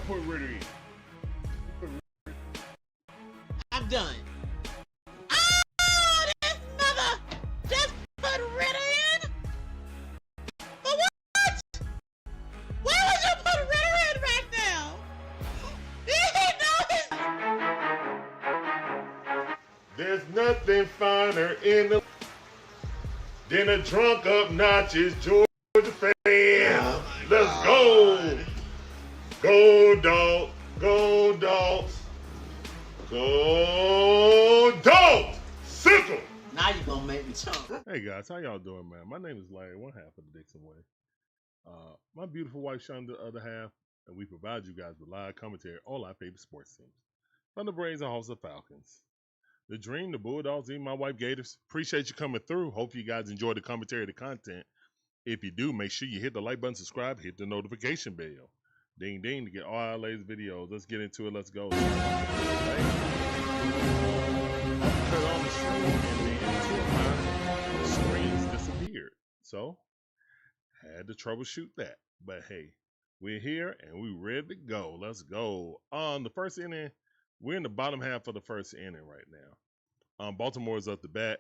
put Ritter in. I'm done. Oh, this mother just put Ritter in? For what? Why would you put Ritter in right now? He knows. There's nothing finer in the than a drunk obnoxious Georgia fan. Oh Let's go. Go dog. Go dogs. Go dogs. Sickle. Now you're gonna make me chunk. Hey guys, how y'all doing, man? My name is Larry, one half of the DIXON Way. My beautiful wife, Sean, the other half, and we provide you guys with live commentary on our favorite sports teams. From the Braves and Hawks, the Falcons. The Dream, the Bulldogs, even my wife, Gators. Appreciate you coming through. Hope you guys enjoy the commentary, the content. If you do, make sure you hit the like button, subscribe, hit the notification bell. Ding, ding, to get all our latest videos. Let's get into it. Let's go. Cut on the screen, and then two of my screens disappeared. So, had to troubleshoot that. But hey, we're here, and we're ready to go. Let's go. The first inning, we're in the bottom half of the first inning right now. Baltimore is up the bat.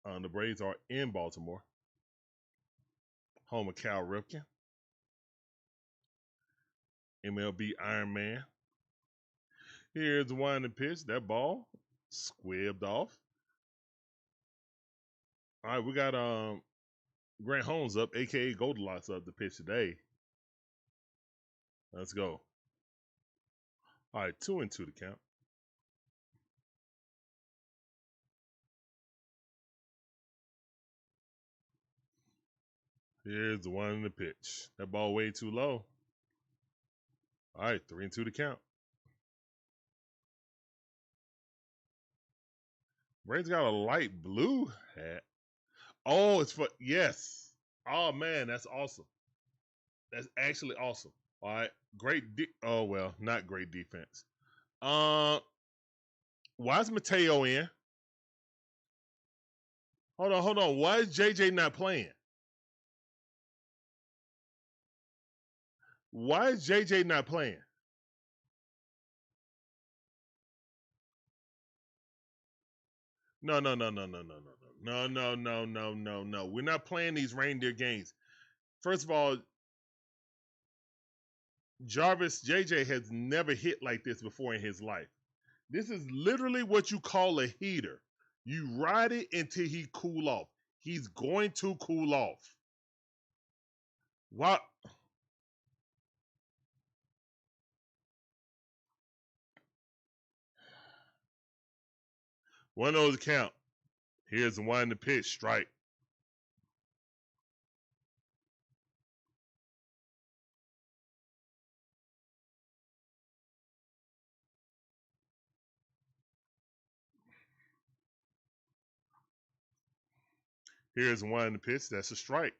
The Braves are in Baltimore. Home of Cal Ripken. MLB Iron Man. Here's the winding pitch. That ball squibbed off. All right, we got Grant Holmes up, a.k.a. Goldilocks, up the pitch today. Let's go. All right, 2-2 to count. Here's the one in the pitch. That ball way too low. All right, 3-2 to count. Braves got a light blue hat. Oh, it's for, yes. Oh, man, that's awesome. That's actually awesome. All right, oh, well, not great defense. Why is Mateo in? Hold on. Why is JJ not playing? Why is JJ not playing? No. We're not playing these reindeer games. First of all, Jarvis, JJ has never hit like this before in his life. This is literally what you call a heater. You ride it until he cool off. He's going to cool off. What? One of those count. Here's the one in the pitch. Strike. Here's one in the pitch. That's a strike.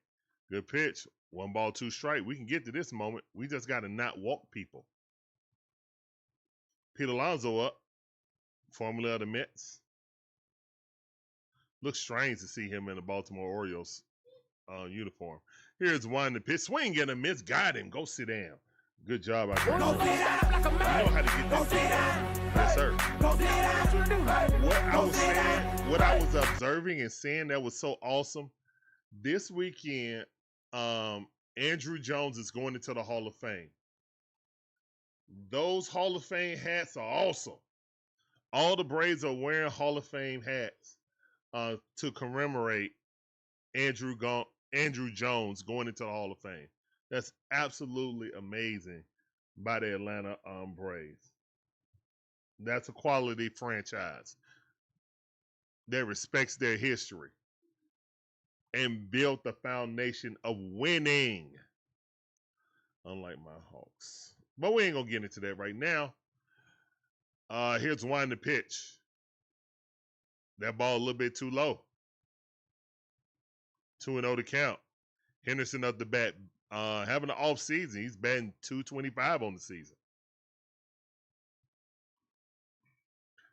Good pitch. 1 ball, 2 strike. We can get to this moment. We just got to not walk people. Pete Alonso up. Formerly of the Mets. Looks strange to see him in the Baltimore Orioles uniform. Here's one in the pitch. Swing and a miss. Got him. Go sit down. Good job out there. You know how to get this. Yes, sir. What I was observing and saying that was so awesome. This weekend, Andrew Jones is going into the Hall of Fame. Those Hall of Fame hats are awesome. All the Braves are wearing Hall of Fame hats to commemorate Andrew Jones going into the Hall of Fame. That's absolutely amazing by the Atlanta Braves. That's a quality franchise that respects their history and built the foundation of winning, unlike my Hawks. But we ain't going to get into that right now. Here's one in the pitch. That ball a little bit too low. 2-0 to count. Henderson up the bat. Having an off season. He's batting .225 on the season.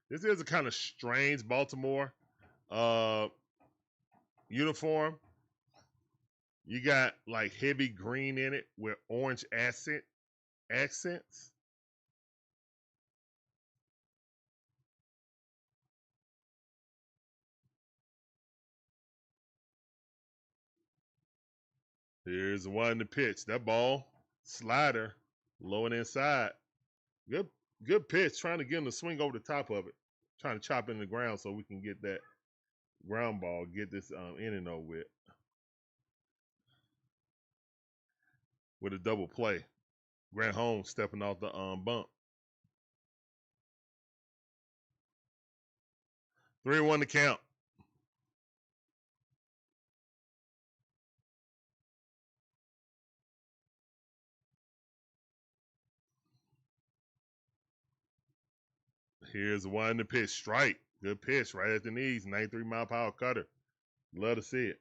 This is a kind of strange Baltimore uniform. You got like heavy green in it with orange accents. Here's the one to pitch. That ball, slider, low and inside. Good pitch. Trying to get him to swing over the top of it. Trying to chop in the ground so we can get that ground ball, get this inning over with a double play. Grant Holmes stepping off the bump. 3-1 to count. Here's one to pitch. Strike. Good pitch right at the knees. 93-mile-per-hour cutter. Love to see it.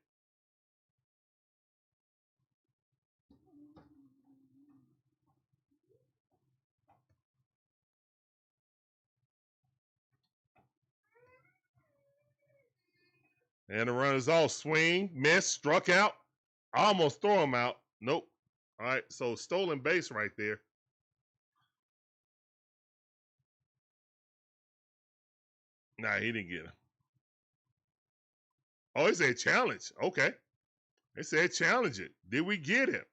And the runner's off. Swing, miss, struck out. Almost throw him out. Nope. All right, so stolen base right there. Nah, he didn't get him. Oh, he said challenge. Okay. They said challenge it. Did we get him?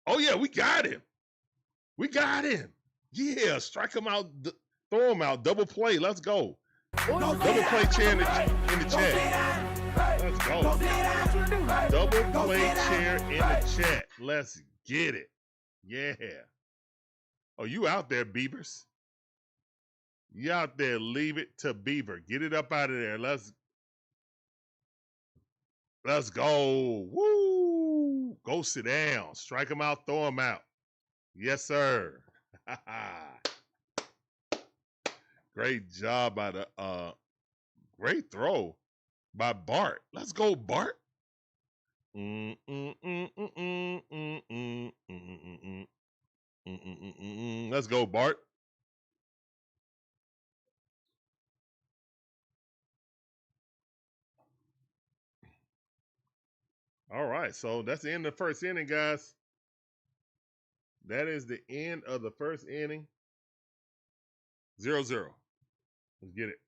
Oh, yeah, we got him. We got him. Yeah, strike him out, throw him out, double play. Let's go. Double play chair in the chat. Let's go. Double play chair in the chat. Let's get it. Yeah. Oh, you out there, Beavers. You out there, leave it to Beaver. Get it up out of there. Let's go. Woo! Go sit down. Strike him out, throw him out. Yes, sir. Great job by the great throw by Bart. Let's go, Bart. Let's go, Bart. All right, so that's the end of the first inning, guys. That is the end of the first inning. 0-0. Let's get it.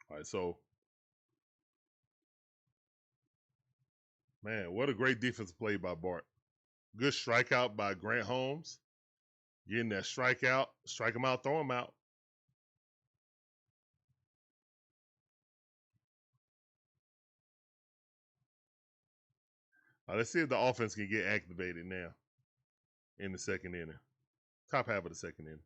All right, so, man, what a great defensive play by Bart. Good strikeout by Grant Holmes. Getting that strikeout, strike him out, throw him out. Let's see if the offense can get activated now in the second inning. Top half of the second inning.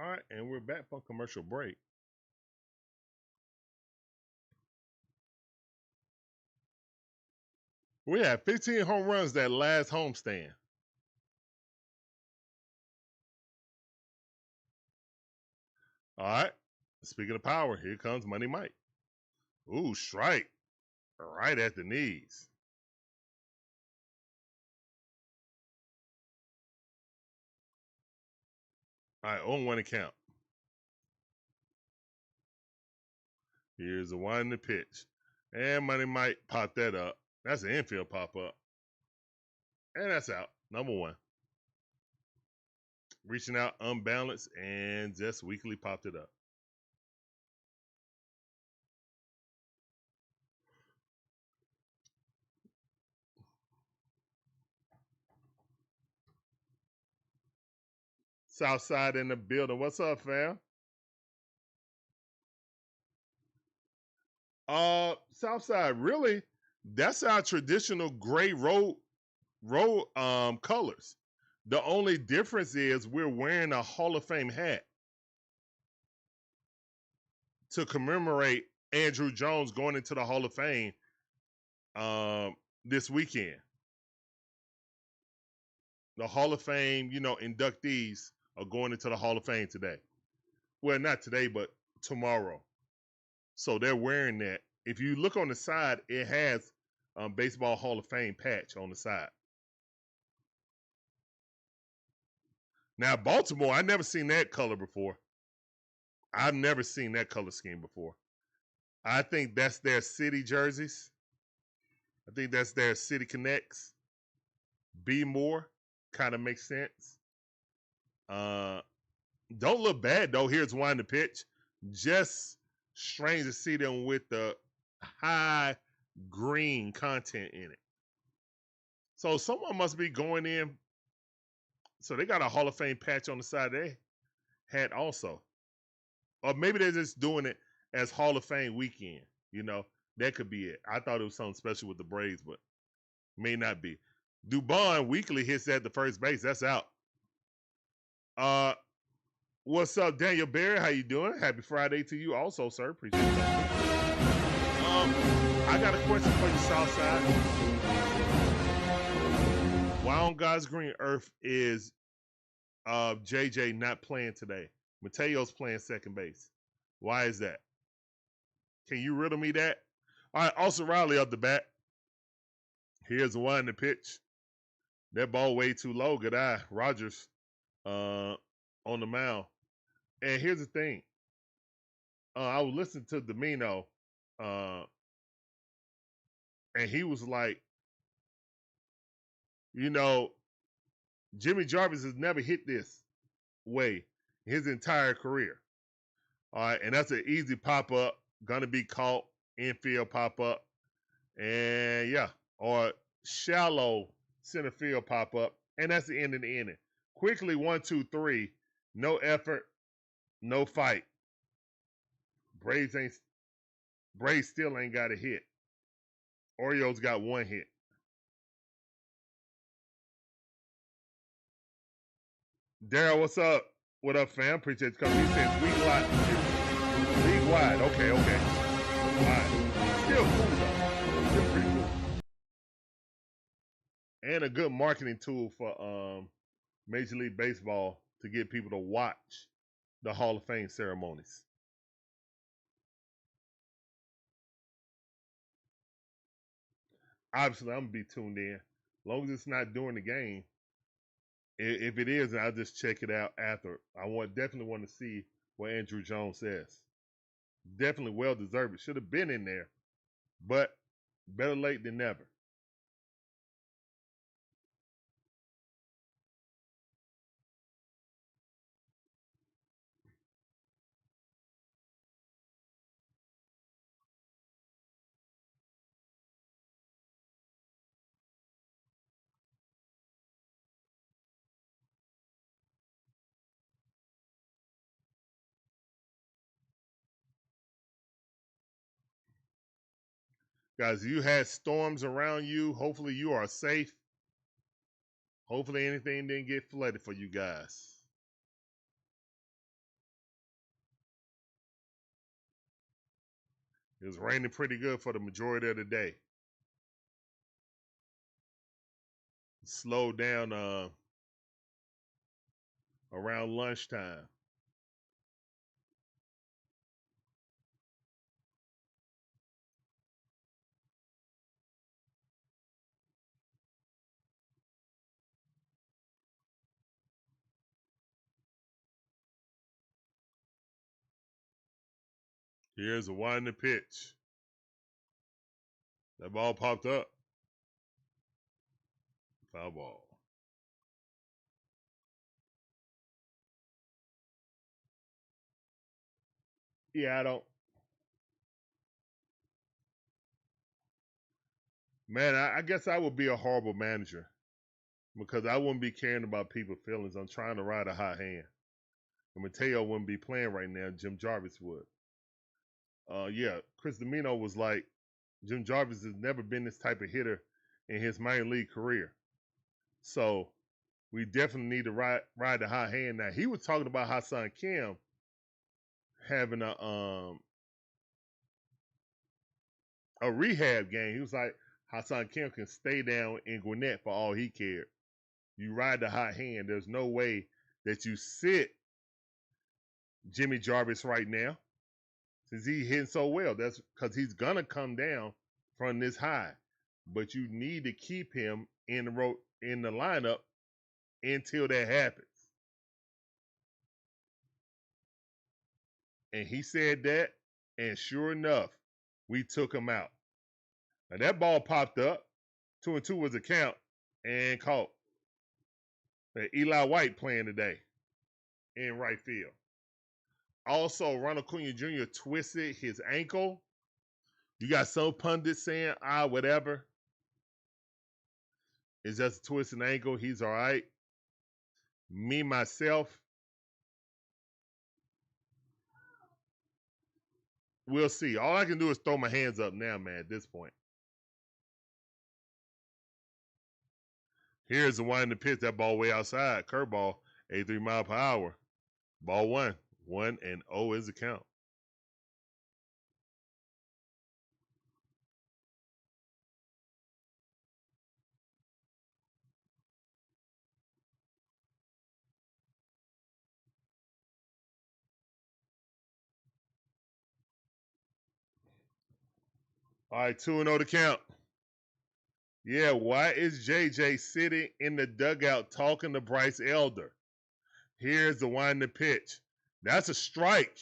All right, and we're back from commercial break. We had 15 home runs that last homestand. All right, speaking of power, here comes Money Mike. Ooh, strike right at the knees. All right, 0-1 to count. Here's the one to pitch. And Money Mike popped that up. That's an infield pop-up. And that's out. Number 1. Reaching out unbalanced and just weakly popped it up. Southside in the building. What's up, fam? Southside, really? That's our traditional gray road colors. The only difference is we're wearing a Hall of Fame hat to commemorate Andrew Jones going into the Hall of Fame this weekend. The Hall of Fame, inductees are going into the Hall of Fame today. Well, not today, but tomorrow. So they're wearing that. If you look on the side, it has Baseball Hall of Fame patch on the side. Now, Baltimore, I've never seen that color before. I've never seen that color scheme before. I think that's their city jerseys. I think that's their city connects. Be more kind of makes sense. Don't look bad though. Here's one to pitch. Just strange to see them with the high green content in it. So someone must be going in. So they got a Hall of Fame patch on the side of their hat also. Or maybe they're just doing it as Hall of Fame weekend. That could be it. I thought it was something special with the Braves, but may not be. Dubon weekly hits at the first base. That's out. What's up, Daniel Berry? How you doing? Happy Friday to you also, sir. Appreciate that. I got a question for you, Southside. Why on God's green earth is JJ not playing today? Mateo's playing second base. Why is that? Can you riddle me that? All right, Austin Riley up the bat. Here's the one to pitch. That ball way too low. Good eye. Rogers on the mound. And here's the thing. I was listening to Domino, and he was like, Jimmy Jarvis has never hit this way his entire career. All right, and that's an easy pop-up. Gonna be caught, infield pop-up. And, yeah, or shallow center field pop-up. And that's the end of the inning. Quickly, 1, 2, 3. No effort, no fight. Braves still ain't got a hit. Orioles got one hit. Daryl, what's up? What up, fam? Appreciate you coming. He says league wide. Okay. All right. Still cool though. Still pretty cool. And a good marketing tool for Major League Baseball to get people to watch the Hall of Fame ceremonies. Obviously, I'm gonna be tuned in. As long as it's not during the game. If it is, I'll just check it out after. Definitely want to see what Andrew Jones says. Definitely well deserved. It should have been in there, but better late than never. Guys, you had storms around you. Hopefully you are safe. Hopefully anything didn't get flooded for you guys. It was raining pretty good for the majority of the day. It slowed down around lunchtime. Here's a winding pitch. That ball popped up. Foul ball. Yeah, I don't. Man, I guess I would be a horrible manager because I wouldn't be caring about people's feelings. I'm trying to ride a hot hand. And Mateo wouldn't be playing right now. Jim Jarvis would. Yeah, Chris Domino was like, Jim Jarvis has never been this type of hitter in his minor league career. So we definitely need to ride the hot hand. Now, he was talking about Hassan Kim having a rehab game. He was like, Hassan Kim can stay down in Gwinnett for all he cared. You ride the hot hand. There's no way that you sit Jimmy Jarvis right now since he's hitting so well. That's because he's going to come down from this high. But you need to keep him in the lineup until that happens. And he said that, and sure enough, we took him out. Now that ball popped up. 2-2 was a count and caught. Eli White playing today in right field. Also, Ronald Acuña Jr. twisted his ankle. You got some pundits saying, whatever. It's just a twisted ankle. He's all right. Me, myself, we'll see. All I can do is throw my hands up now, man, at this point. Here's the one in the pitch. That ball way outside. Curveball, 83 mile per hour. Ball 1. 1-0 is the count. All right, 2-0 to count. Yeah, why is JJ sitting in the dugout talking to Bryce Elder? Here's the one in the pitch. That's a strike.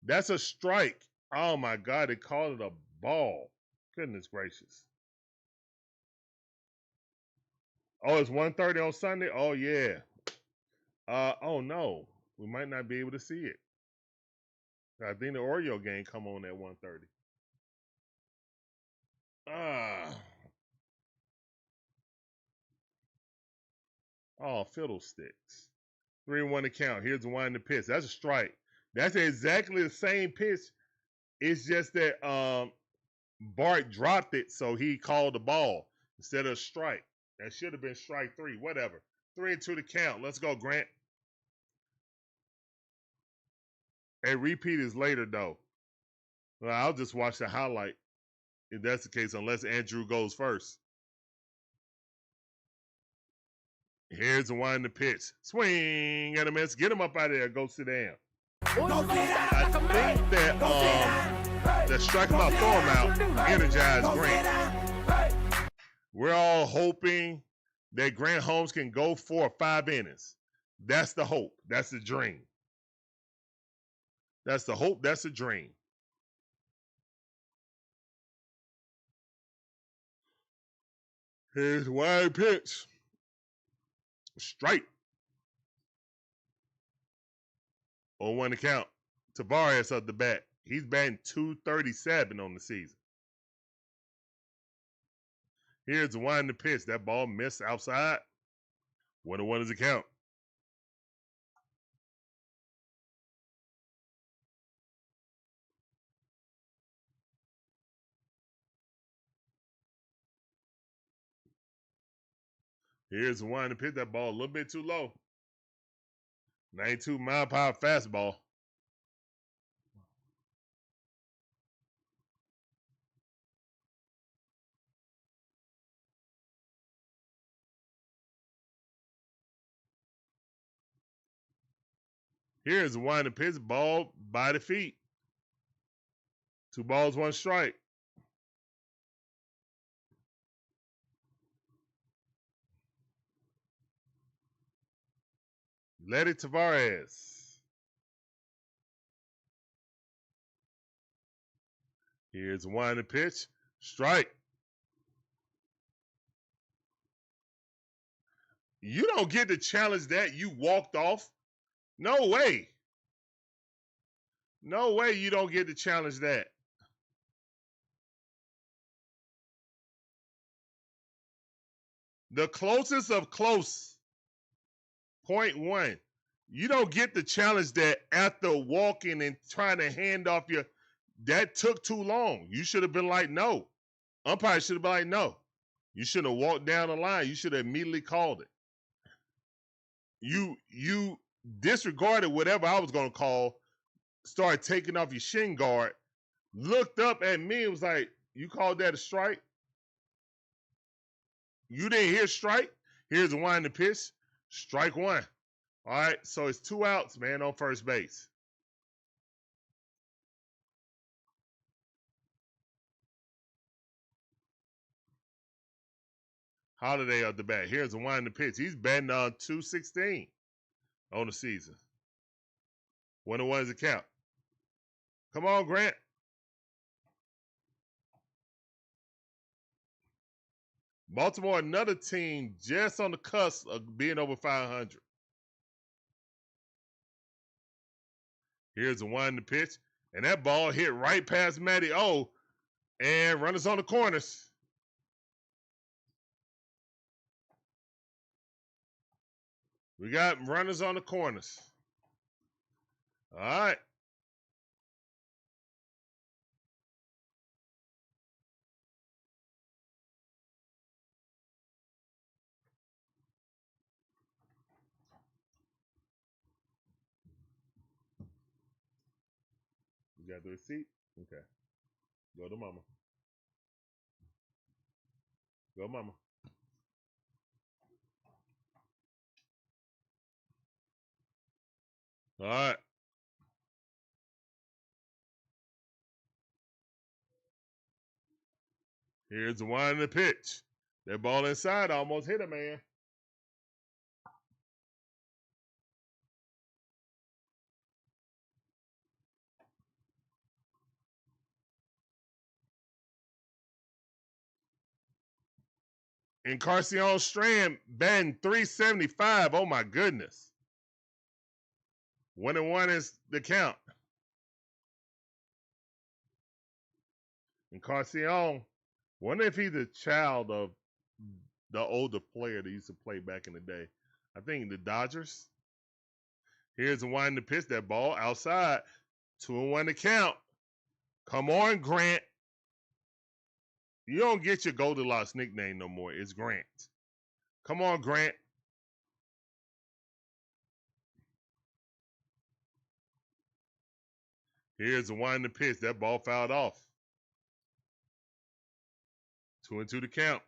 That's a strike. Oh, my God, they called it a ball. Goodness gracious. Oh, it's 1:30 on Sunday? Oh, yeah. Oh, no. We might not be able to see it. I think the Orioles game come on at 1:30. Oh, fiddlesticks. 3-1 to count. Here's the one in the pitch. That's a strike. That's exactly the same pitch. It's just that Bart dropped it, so he called the ball instead of strike. That should have been strike 3. Whatever. 3-2 to count. Let's go, Grant. A repeat is later, though. Well, I'll just watch the highlight if that's the case, unless Andrew goes first. Here's the one in the pitch. Swing and a miss. Get him up out of there. Go sit down. I think that strike him out, throw him out, energize Grant. We're all hoping that Grant Holmes can go 4 or 5 innings. That's the hope. That's the dream. That's the hope. That's the dream. Here's the wide pitch. Strike. 0-1 to count. Tavares up the bat. He's batting .237 on the season. Here's the one in the pitch. That ball missed outside. 1-1 is the count. Here's the one in the pitch. That ball a little bit too low. 92 mile per hour fastball. Here's the one in the pitch. Ball by the feet. 2 balls, 1 strike. Letty Tavares. Here's the one in the pitch. Strike. You don't get to challenge that. You walked off. No way. No way you don't get to challenge that. The closest of close. 0.1. You don't get to challenge that after walking and trying to hand off your. That took too long. You should have been like, no. Umpire should have been like, no. You should have walked down the line. You should have immediately called it. You disregarded whatever I was going to call, started taking off your shin guard, looked up at me and was like, You called that a strike? You didn't hear strike? Here's a winding pitch. Strike one. All right, so it's 2 outs, man, on first base. Holiday up the bat. Here's a winding pitch. He's batting on 216 on the season. 1-1 is the count. Come on, Grant. Baltimore, another team just on the cusp of being over 500. Here's a winding pitch. And that ball hit right past Matty O. And runners on the corners. We got runners on the corners. All right. You got the receipt? Okay. Go to mama. Go, mama. All right. Here's the wind of the pitch. That ball inside almost hit a man. Encarnacion Strand batting 375. Oh my goodness. 1-1 is the count. Encarnacion, wonder if he's a child of the older player that used to play back in the day. I think the Dodgers. Here's the winding pitch. That ball outside. 2-1 to count. Come on, Grant. You don't get your Goldilocks nickname no more. It's Grant. Come on, Grant. Here's the winding pitch. That ball fouled off. 2-2 to count.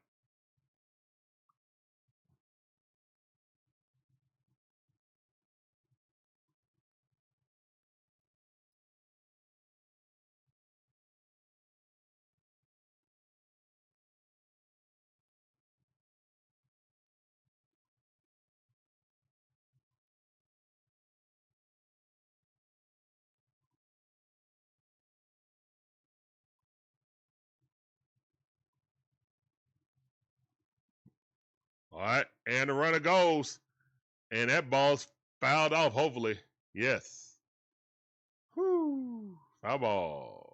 All right, and the runner goes. And that ball's fouled off, hopefully. Yes. Whoo. Foul ball.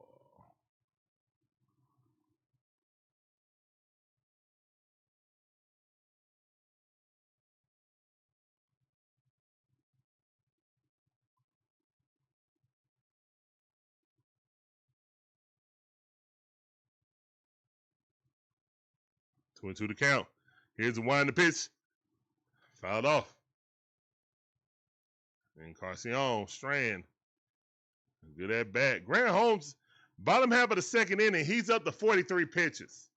Two and two to count. Here's the wind the pitch. Fouled off. Encarnacion Strand. Good at bat. Grant Holmes, bottom half of the second inning, he's up to 43 pitches.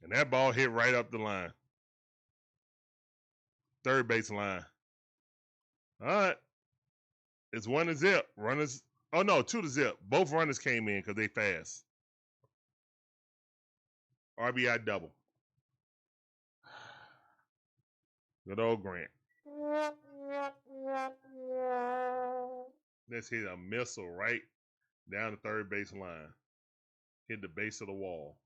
And that ball hit right up the line. Third base line. All right. It's 1-0. Runners. Oh, no, 2-0. Both runners came in because they fast. RBI double. Good old Grant. Let's hit a missile right down the third base line. Hit the base of the wall.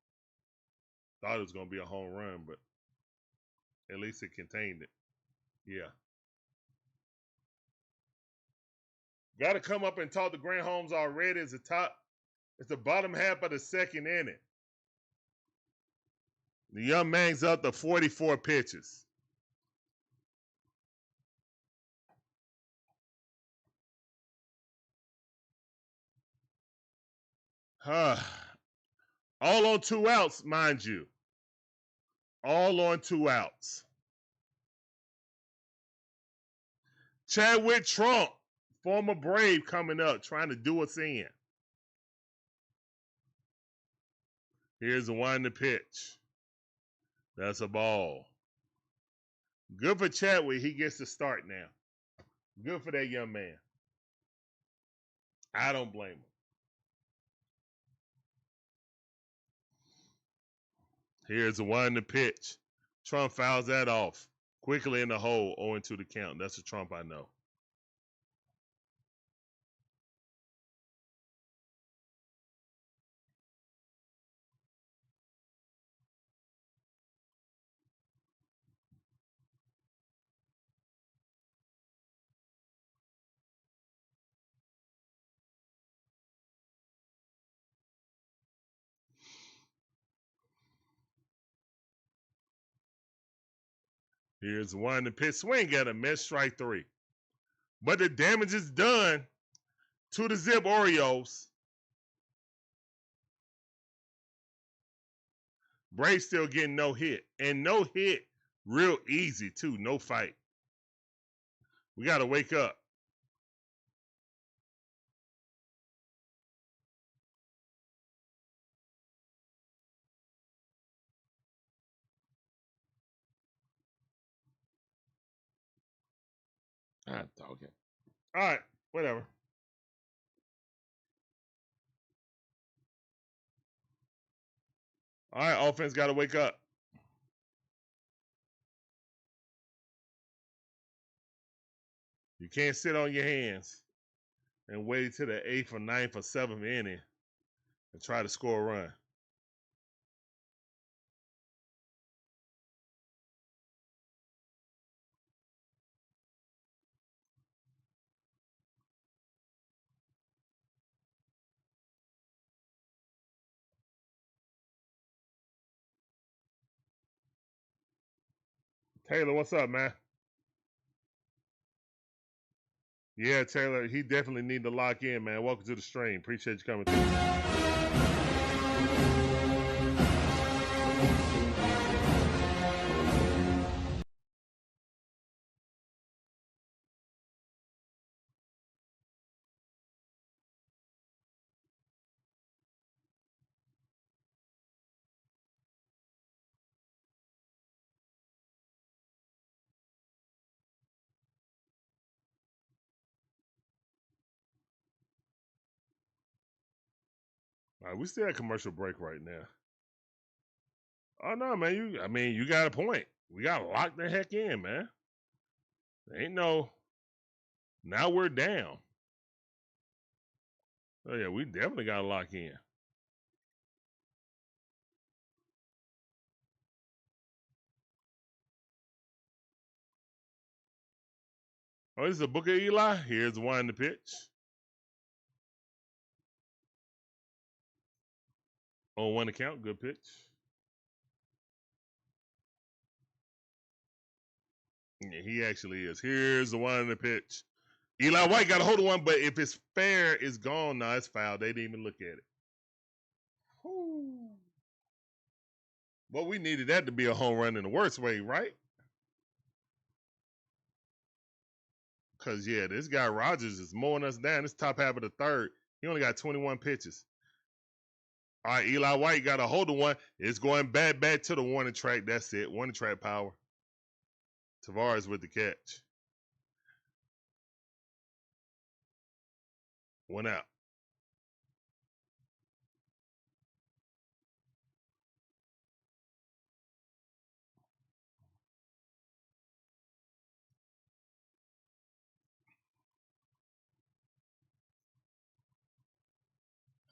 Thought it was going to be a home run, but at least it contained it. Yeah. Got to come up and talk to Grant Holmes already as a top It's the bottom half of the second inning. The young man's up to 44 pitches. All on 2 outs, mind you. All on 2 outs. Chadwick Trump, former Brave, coming up, trying to do us in. Here's the one to pitch. That's a ball. Good for Chadwick. He gets to start now. Good for that young man. I don't blame him. Here's the one to pitch. Trump fouls that off. Quickly in the hole, 0-2 the count. That's a Trump I know. Here's one to pitch. Swing at him. Miss, strike 3. But the damage is done to the Zip Orioles. Braves still getting no hit. And no hit real easy, too. No fight. We got to wake up. Okay. All right. Whatever. All right. Offense got to wake up. You can't sit on your hands and wait to the 8th or 9th or 7th inning and try to score a run. Taylor, what's up, man? Yeah, Taylor, he definitely need to lock in, man. Welcome to the stream. Appreciate you coming through. All right, we still at commercial break right now. Oh no, man. You got a point. We gotta lock the heck in, man. There ain't no. Now we're down. Oh yeah, we definitely gotta lock in. Oh, this is a book of Eli. Here's one to pitch. On 1 account, good pitch. Yeah, he actually is. Here's the one to pitch. Eli White got a hold of one, but if it's fair, it's gone. No, it's foul. They didn't even look at it. Whew. Well, we needed that to be a home run in the worst way, right? Because, yeah, this guy Rogers is mowing us down. This top half of the third. He only got 21 pitches. All right, Eli White got a hold of one. It's going back to the warning track. That's it. Warning track power. Tavares with the catch. 1 out.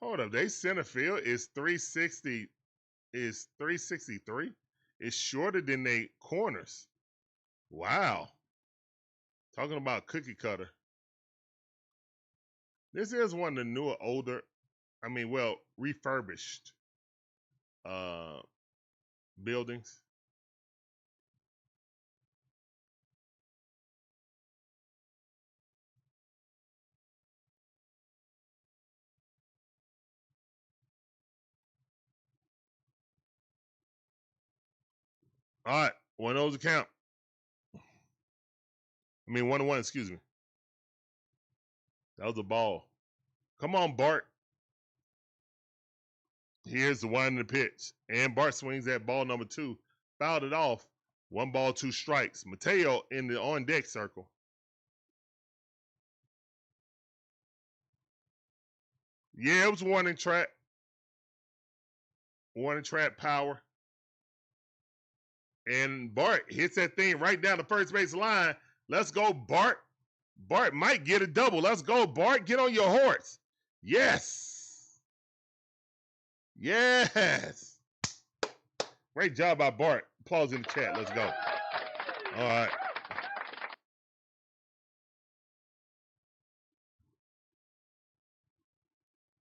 Hold up. They center field is 360. Is 363. It's shorter than they corners. Wow. Talking about cookie cutter. This is one of the newer, older. well, refurbished buildings. All right, 1-0's the count. 1-1, excuse me. That was a ball. Come on, Bart. Here's the one in the pitch. And Bart swings at ball number 2. Fouled it off. 1 ball, 2 strikes. Mateo in the on-deck circle. Yeah, it was warning track. Warning track power. And Bart hits that thing right down the first base line. Let's go, Bart. Bart might get a double. Let's go, Bart. Get on your horse. Yes. Yes. Great job by Bart. Applause in the chat. Let's go. All right.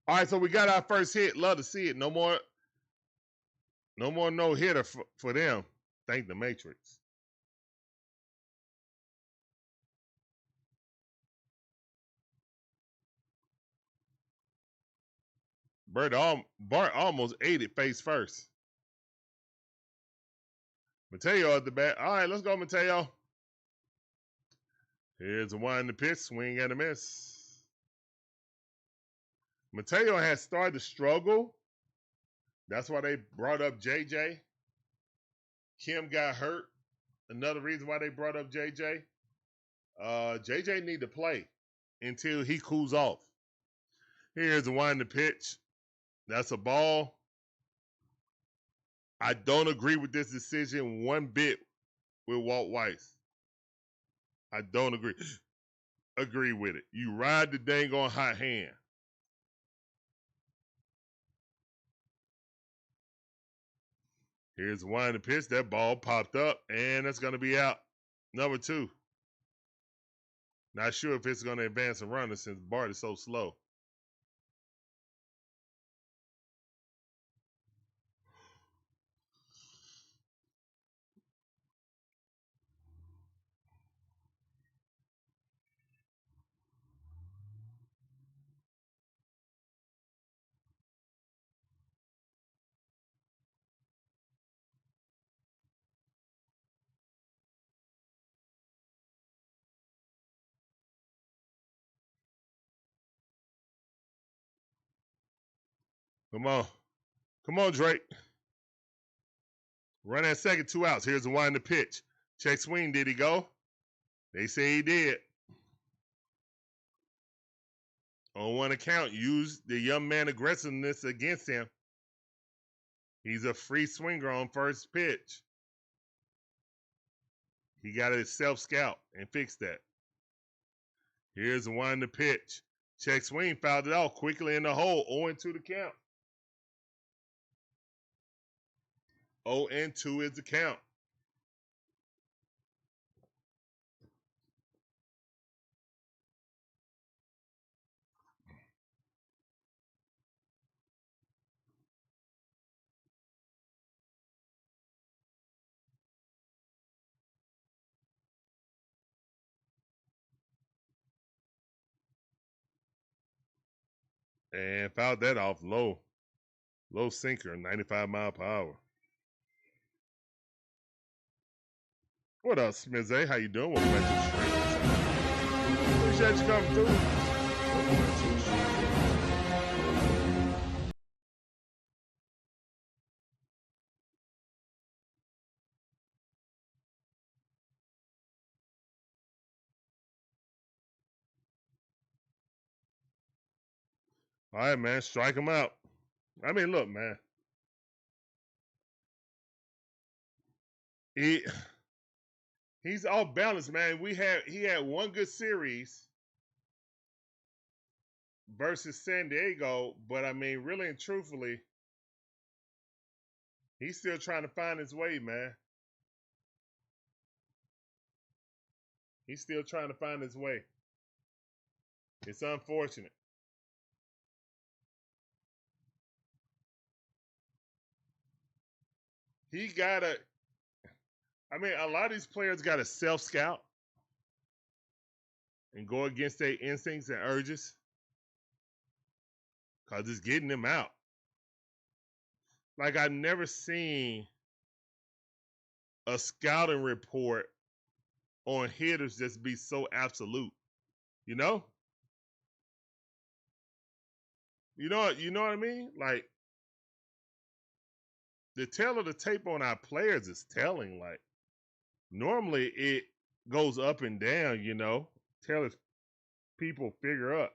All right, so we got our first hit. Love to see it. No more no-hitter for them. Thank the Matrix. Bart almost ate it face first. Mateo at the bat. All right, let's go, Mateo. Here's the one in the pitch. Swing and a miss. Mateo has started to struggle. That's why they brought up JJ. Kim got hurt. Another reason why they brought up JJ. JJ need to play until he cools off. Here's the one in the pitch. That's a ball. I don't agree with this decision one bit with Walt Weiss. I don't agree with it. You ride the dang on hot hand. Here's one in the pitch. That ball popped up, and that's going to be out. Number 2. Not sure if it's going to advance a runner since Bart is so slow. Come on. Come on, Drake. Run at second, 2 outs. Here's the one in the pitch. Check swing. Did he go? They say he did. On one account, use the young man aggressiveness against him. He's a free swinger on first pitch. He got to self-scout and fix that. Here's the one in the pitch. Check swing. Fouled it off quickly in the hole. 0-2 the count. 0-2 is the count. And fouled that off low. Low sinker, 95 mile per hour. What up, Smizzy? How you doing? Welcome back to the stream. Appreciate you coming through. All right, man. Strike him out. Look, man. He's off balance, man. He had one good series versus San Diego, but really and truthfully, he's still trying to find his way, man. He's still trying to find his way. It's unfortunate. he gotta. I mean, a lot of these players gotta self-scout and go against their instincts and urges, cause it's getting them out. Like I've never seen a scouting report on hitters just be so absolute. You know? You know what I mean? Like the tale of the tape on our players is telling. Like normally it goes up and down, you know. Tell people figure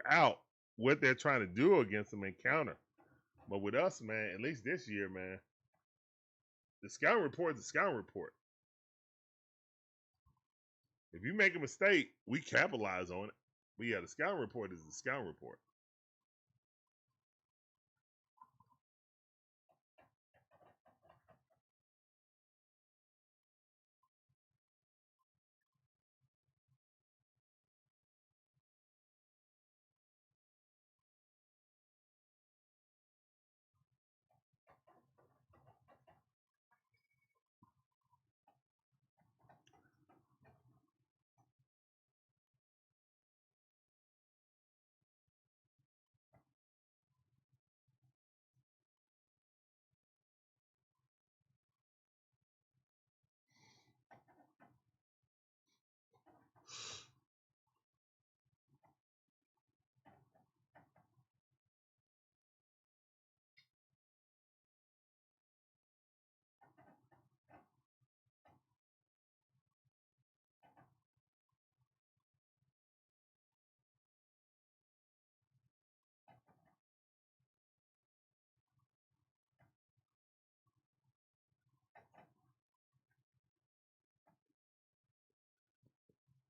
out what they're trying to do against them and counter. But with us, man, at least this year, man, the scouting report is the scouting report. If you make a mistake, we capitalize on it. But yeah, the scouting report is the scouting report.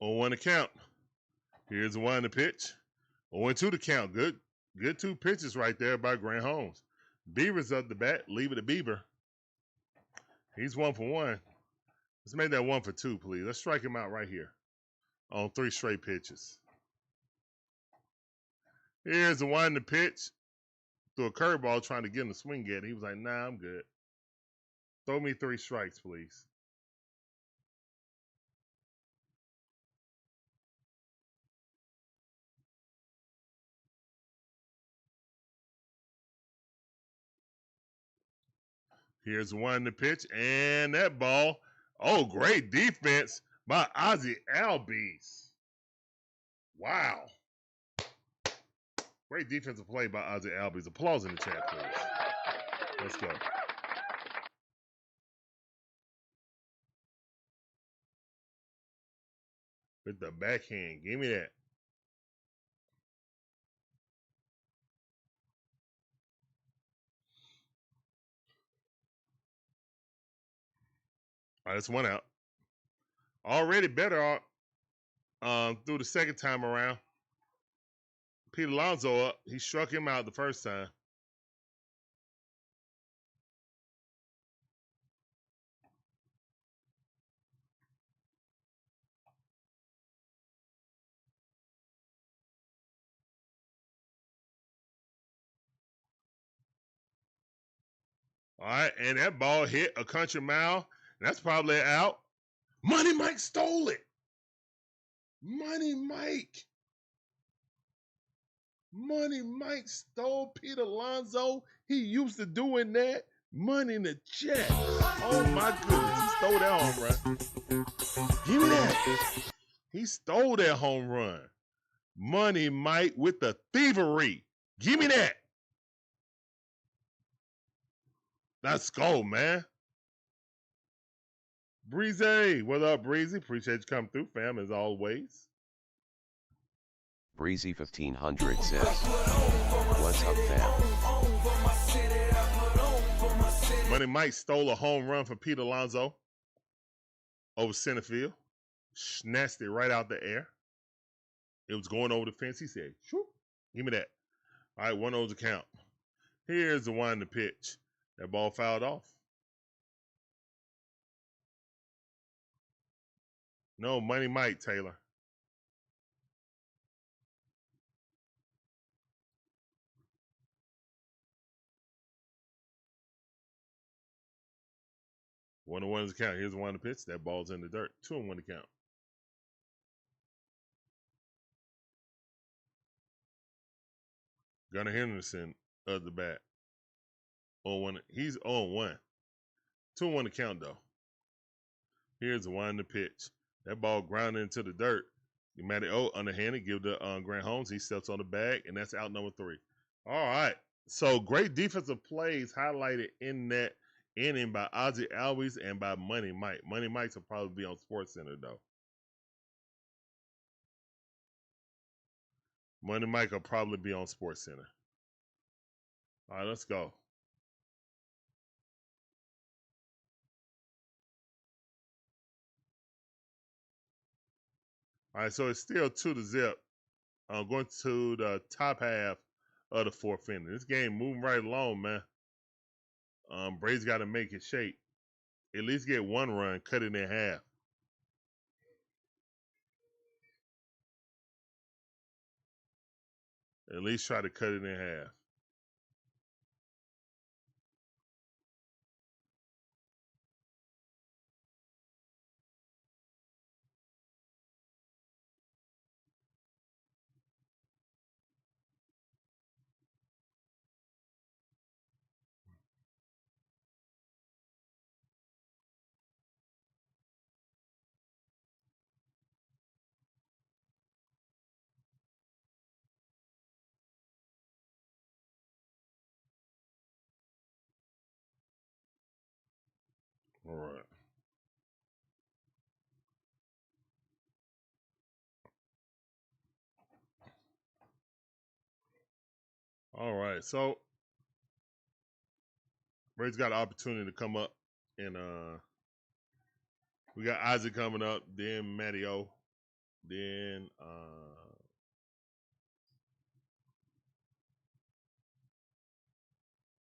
On one account. Here's the one to pitch. 0-2 to count. Good two pitches right there by Grant Holmes. Bieber's up the bat. Leave it to Bieber. He's 1 for 1. Let's make that 1 for 2, please. Let's strike him out right here on 3 straight pitches. Here's the one to pitch. Threw a curveball trying to get him to swing at it. He was like, nah, I'm good. Throw me 3 strikes, please. Here's one to pitch, and that ball. Oh, great defense by Ozzie Albies. Wow. Great defensive play by Ozzie Albies. Applause in the chat, please. Let's go. With the backhand. Give me that. All right, that's 1 out. Already better through the second time around. Pete Alonso up. He struck him out the first time. All right, and that ball hit a country mile. That's probably out. Money Mike stole it. Money Mike. Money Mike stole Pete Alonso. He used to doing that. Money in the check. Oh my goodness. He stole that home run. Give me that. He stole that home run. Money Mike with the thievery. Give me that. Let's go, man. Breezy. What up, Breezy? Appreciate you coming through, fam, as always. Breezy 1500 says, what's up, fam? Money Mike stole a home run from Pete Alonso over center field. Snatched it right out the air. It was going over the fence. He said, shoot, give me that. All right, 1-0 to count. Here's the one to pitch. That ball fouled off. No, Money Mike, Taylor. 1-1 is the count. Here's the 1 to pitch. That ball's in the dirt. 2-1 to count. Gunnar Henderson of the bat. 0-1. He's 0-1. 2-1 to count though. Here's the 1 to pitch. That ball grounded into the dirt. Matty underhanded, give the Grant Holmes. He steps on the bag, and that's out number 3. All right. So great defensive plays highlighted in that inning by Ozzie Albies and by Money Mike. Money Mike's will probably be on SportsCenter though. Money Mike will probably be on SportsCenter. All right, let's go. All right, so it's still 2-0. Going to the top half of the 4th inning. This game moving right along, man. Braves got to make it shape. At least get 1 run, cut it in half. At least try to cut it in half. All right. All right. So Braves got an opportunity to come up, and we got Isaac coming up, then Matty O, then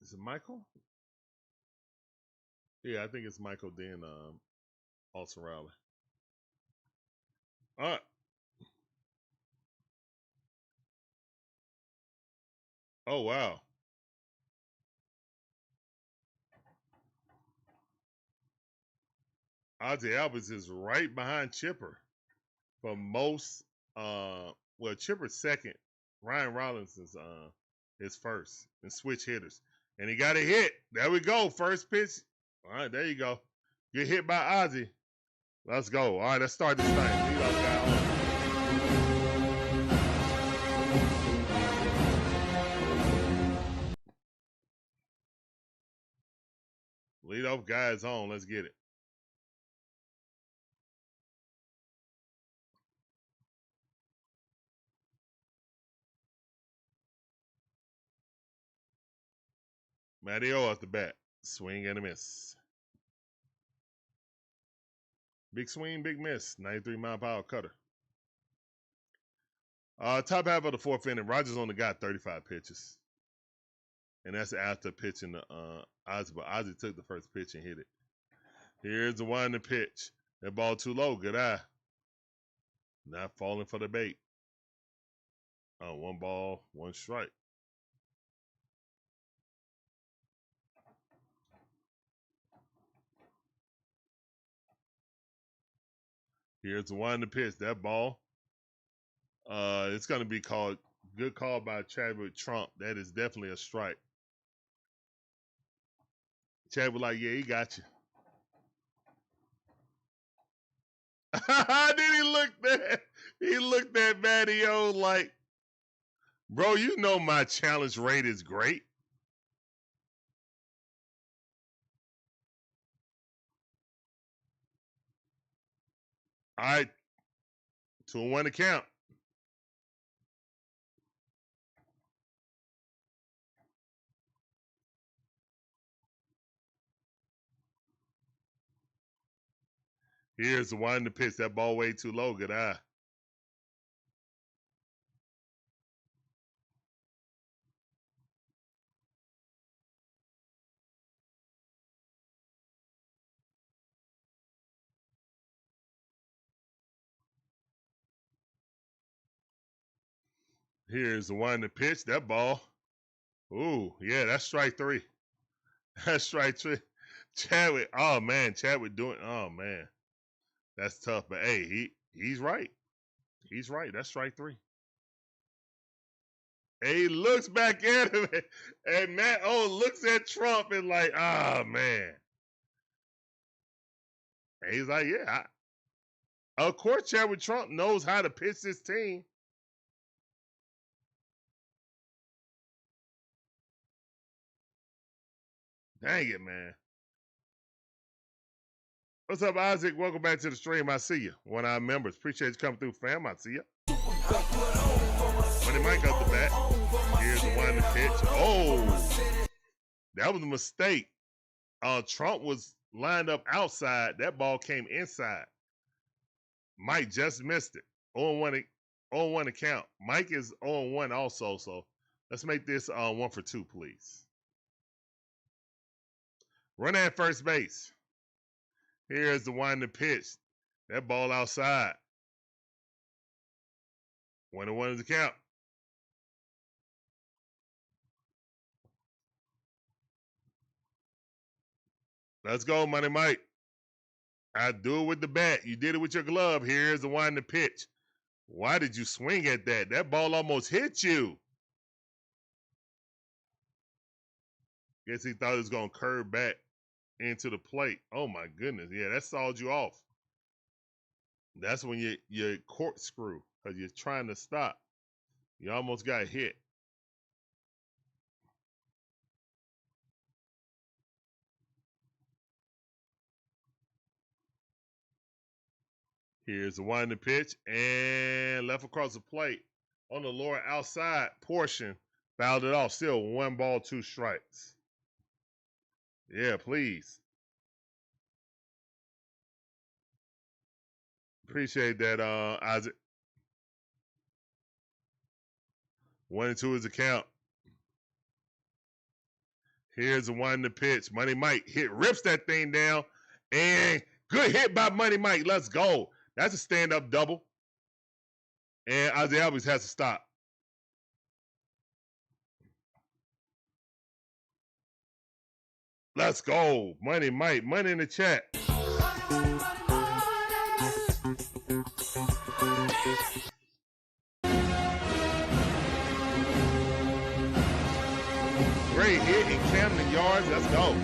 is it Michael? Yeah, I think it's Michael, then Olson Riley. All right. Oh, wow. Ozzie Albies is right behind Chipper for most. Well, Chipper's second. Ryan Rollins is first and switch hitters, and he got a hit. There we go. First pitch. All right, there you go. Get hit by Ozzie. Let's go. All right, let's start this thing. Lead off guy on. Lead off guys on. Let's get it. Matty O off the bat. Swing and a miss. Big swing, big miss. 93-mile-per-hour cutter. Top half of the 4th inning. Rogers only got 35 pitches. And that's after pitching the Ozzie. But Ozzie took the first pitch and hit it. Here's the 1 to pitch. That ball too low. Good eye. Not falling for the bait. 1 ball, 1 strike. Here's the 1 to pitch. That ball. It's going to be called. Good call by Chadwick Trump. That is definitely a strike. Chad was like, yeah, he got you. Then he looked at Matty O like, bro, you know my challenge rate is great. All right. 2-1 to count. Here's the 1 to pitch. That ball way too low. Good eye. Here's the 1 to pitch. That ball. Ooh, yeah, that's strike 3. That's strike 3. Chadwick. Oh man, Chadwick doing. Oh man, that's tough. But hey, he's right. He's right. That's strike 3. And he looks back at him, and Matt O looks at Trump and like, oh man. And he's like, yeah. Of course, Chadwick Trump knows how to pitch this team. Dang it, man. What's up, Isaac? Welcome back to the stream. I see you. One of our members. Appreciate you coming through, fam. I see you. Money Mike up the bat. Here's the one to pitch. Oh, that was a mistake. Trump was lined up outside. That ball came inside. Mike just missed it. 0-1 to count. Mike is 0-1 also, so let's make this 1 for 2, please. Run at first base. Here's the one to pitch. That ball outside. 1-1 is the count. Let's go, Money Mike. I do it with the bat. You did it with your glove. Here's the one to pitch. Why did you swing at that? That ball almost hit you. Guess he thought it was going to curve back into the plate. Oh, my goodness. Yeah, that sawed you off. That's when you corkscrew because you're trying to stop. You almost got hit. Here's the one to pitch and left across the plate on the lower outside portion. Fouled it off. Still 1 ball, 2 strikes. Yeah, please. Appreciate that, Isaac. 1-2 is the count. Here's the one to pitch. Money Mike rips that thing down. And good hit by Money Mike. Let's go. That's a stand-up double. And Ozzie Albies has to stop. Let's go. Money Mike. Money in the chat. Great hit in Camden Yards. Let's go.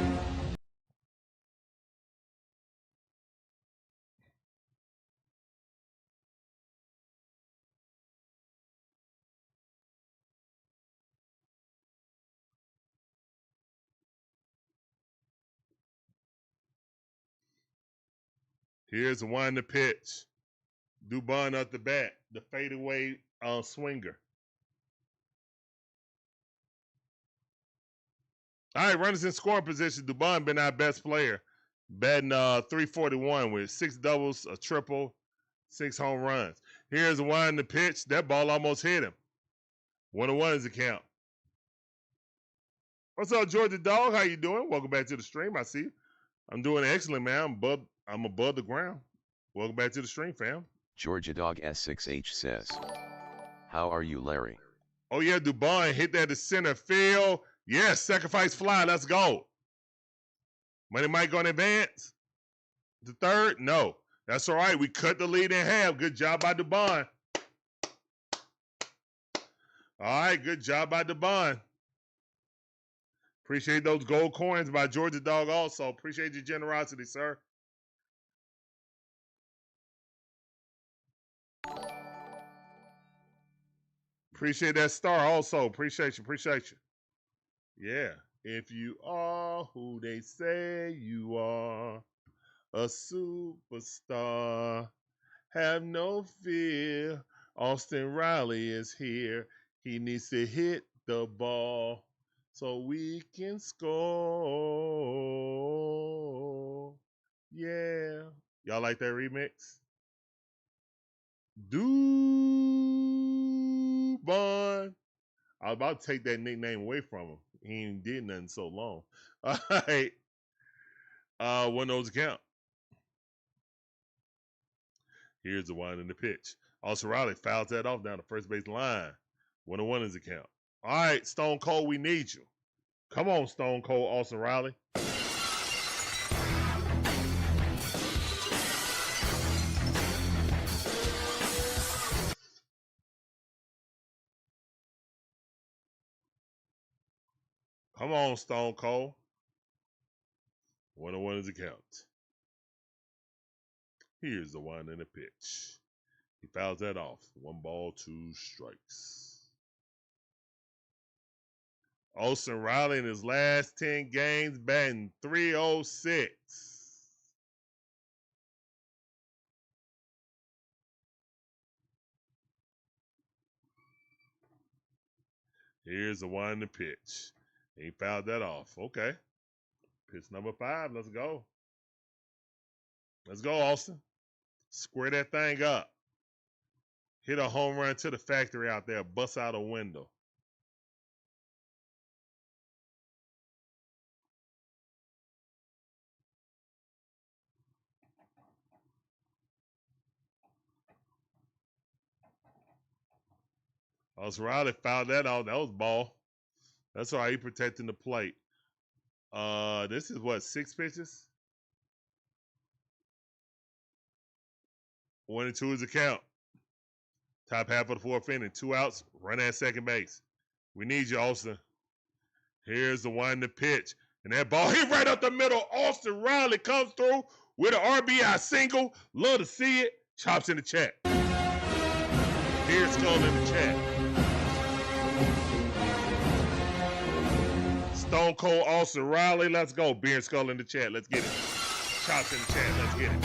Here's the one to pitch. Dubon up the bat. The fadeaway swinger. All right, runners in scoring position. Dubon been our best player. Batting .341 with 6 doubles, a triple, 6 home runs. Here's the one to pitch. That ball almost hit him. 1-1 is the count. What's up, Georgia Dog? How you doing? Welcome back to the stream. I see you. I'm doing excellent, man. I'm above the ground. Welcome back to the stream, fam. Georgia Dog S6H says, how are you, Larry? Oh, yeah, Dubon hit that to center field. Yes, sacrifice fly. Let's go. Money Mike going to advance. The third? No. That's all right. We cut the lead in half. Good job by Dubon. All right, good job by Dubon. Appreciate those gold coins by Georgia Dog also. Appreciate your generosity, sir. Appreciate that star also. Appreciate you. Appreciate you. Yeah. If you are who they say you are, a superstar, have no fear. Austin Riley is here. He needs to hit the ball so we can score. Yeah. Y'all like that remix? Dubon. I was about to take that nickname away from him. He ain't did nothing so long. All right. 1-0 count. Here's the one in the pitch. Austin Riley fouls that off down the first base line. 1-1 is the count. All right, Stone Cold, we need you. Come on, Stone Cold, Austin Riley. Come on, Stone Cold. 1-1 is the count. Here's the one in the pitch. He fouls that off. 1 ball, 2 strikes. Olson Riley in his last 10 games batting .306. Here's the one in the pitch. He fouled that off. Okay. Pitch number 5. Let's go. Let's go, Austin. Square that thing up. Hit a home run to the factory out there. Bust out a window. Austin Riley fouled that off. That was ball. That's all right. He protecting the plate. This is what, 6 pitches? 1-2 is the count. Top half of the 4th inning. 2 outs. Run at second base. We need you, Austin. Here's the one to pitch. And that ball hit right up the middle. Austin Riley comes through with an RBI single. Love to see it. Chops in the chat. Here's Skull in the chat. Stone Cold Austin Riley. Let's go. Beer and Skull in the chat. Let's get it. Chops in the chat. Let's get it.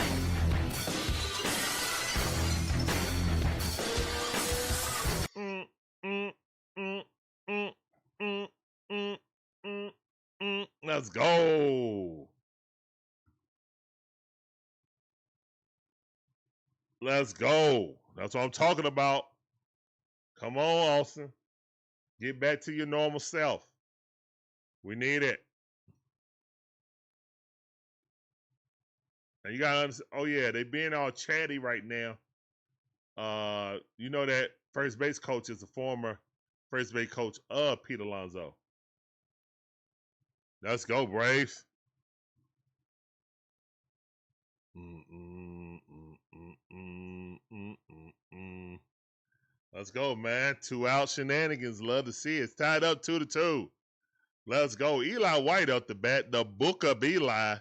Let's go. Let's go. That's what I'm talking about. Come on, Austin. Get back to your normal self. We need it. And you gotta understand, oh yeah, they being all chatty right now. You know that first base coach is the former first base coach of Pete Alonso. Let's go, Braves. Let's go, man. 2 out shenanigans. Love to see it. It's tied up 2-2. Let's go. Eli White up the bat. The book of Eli.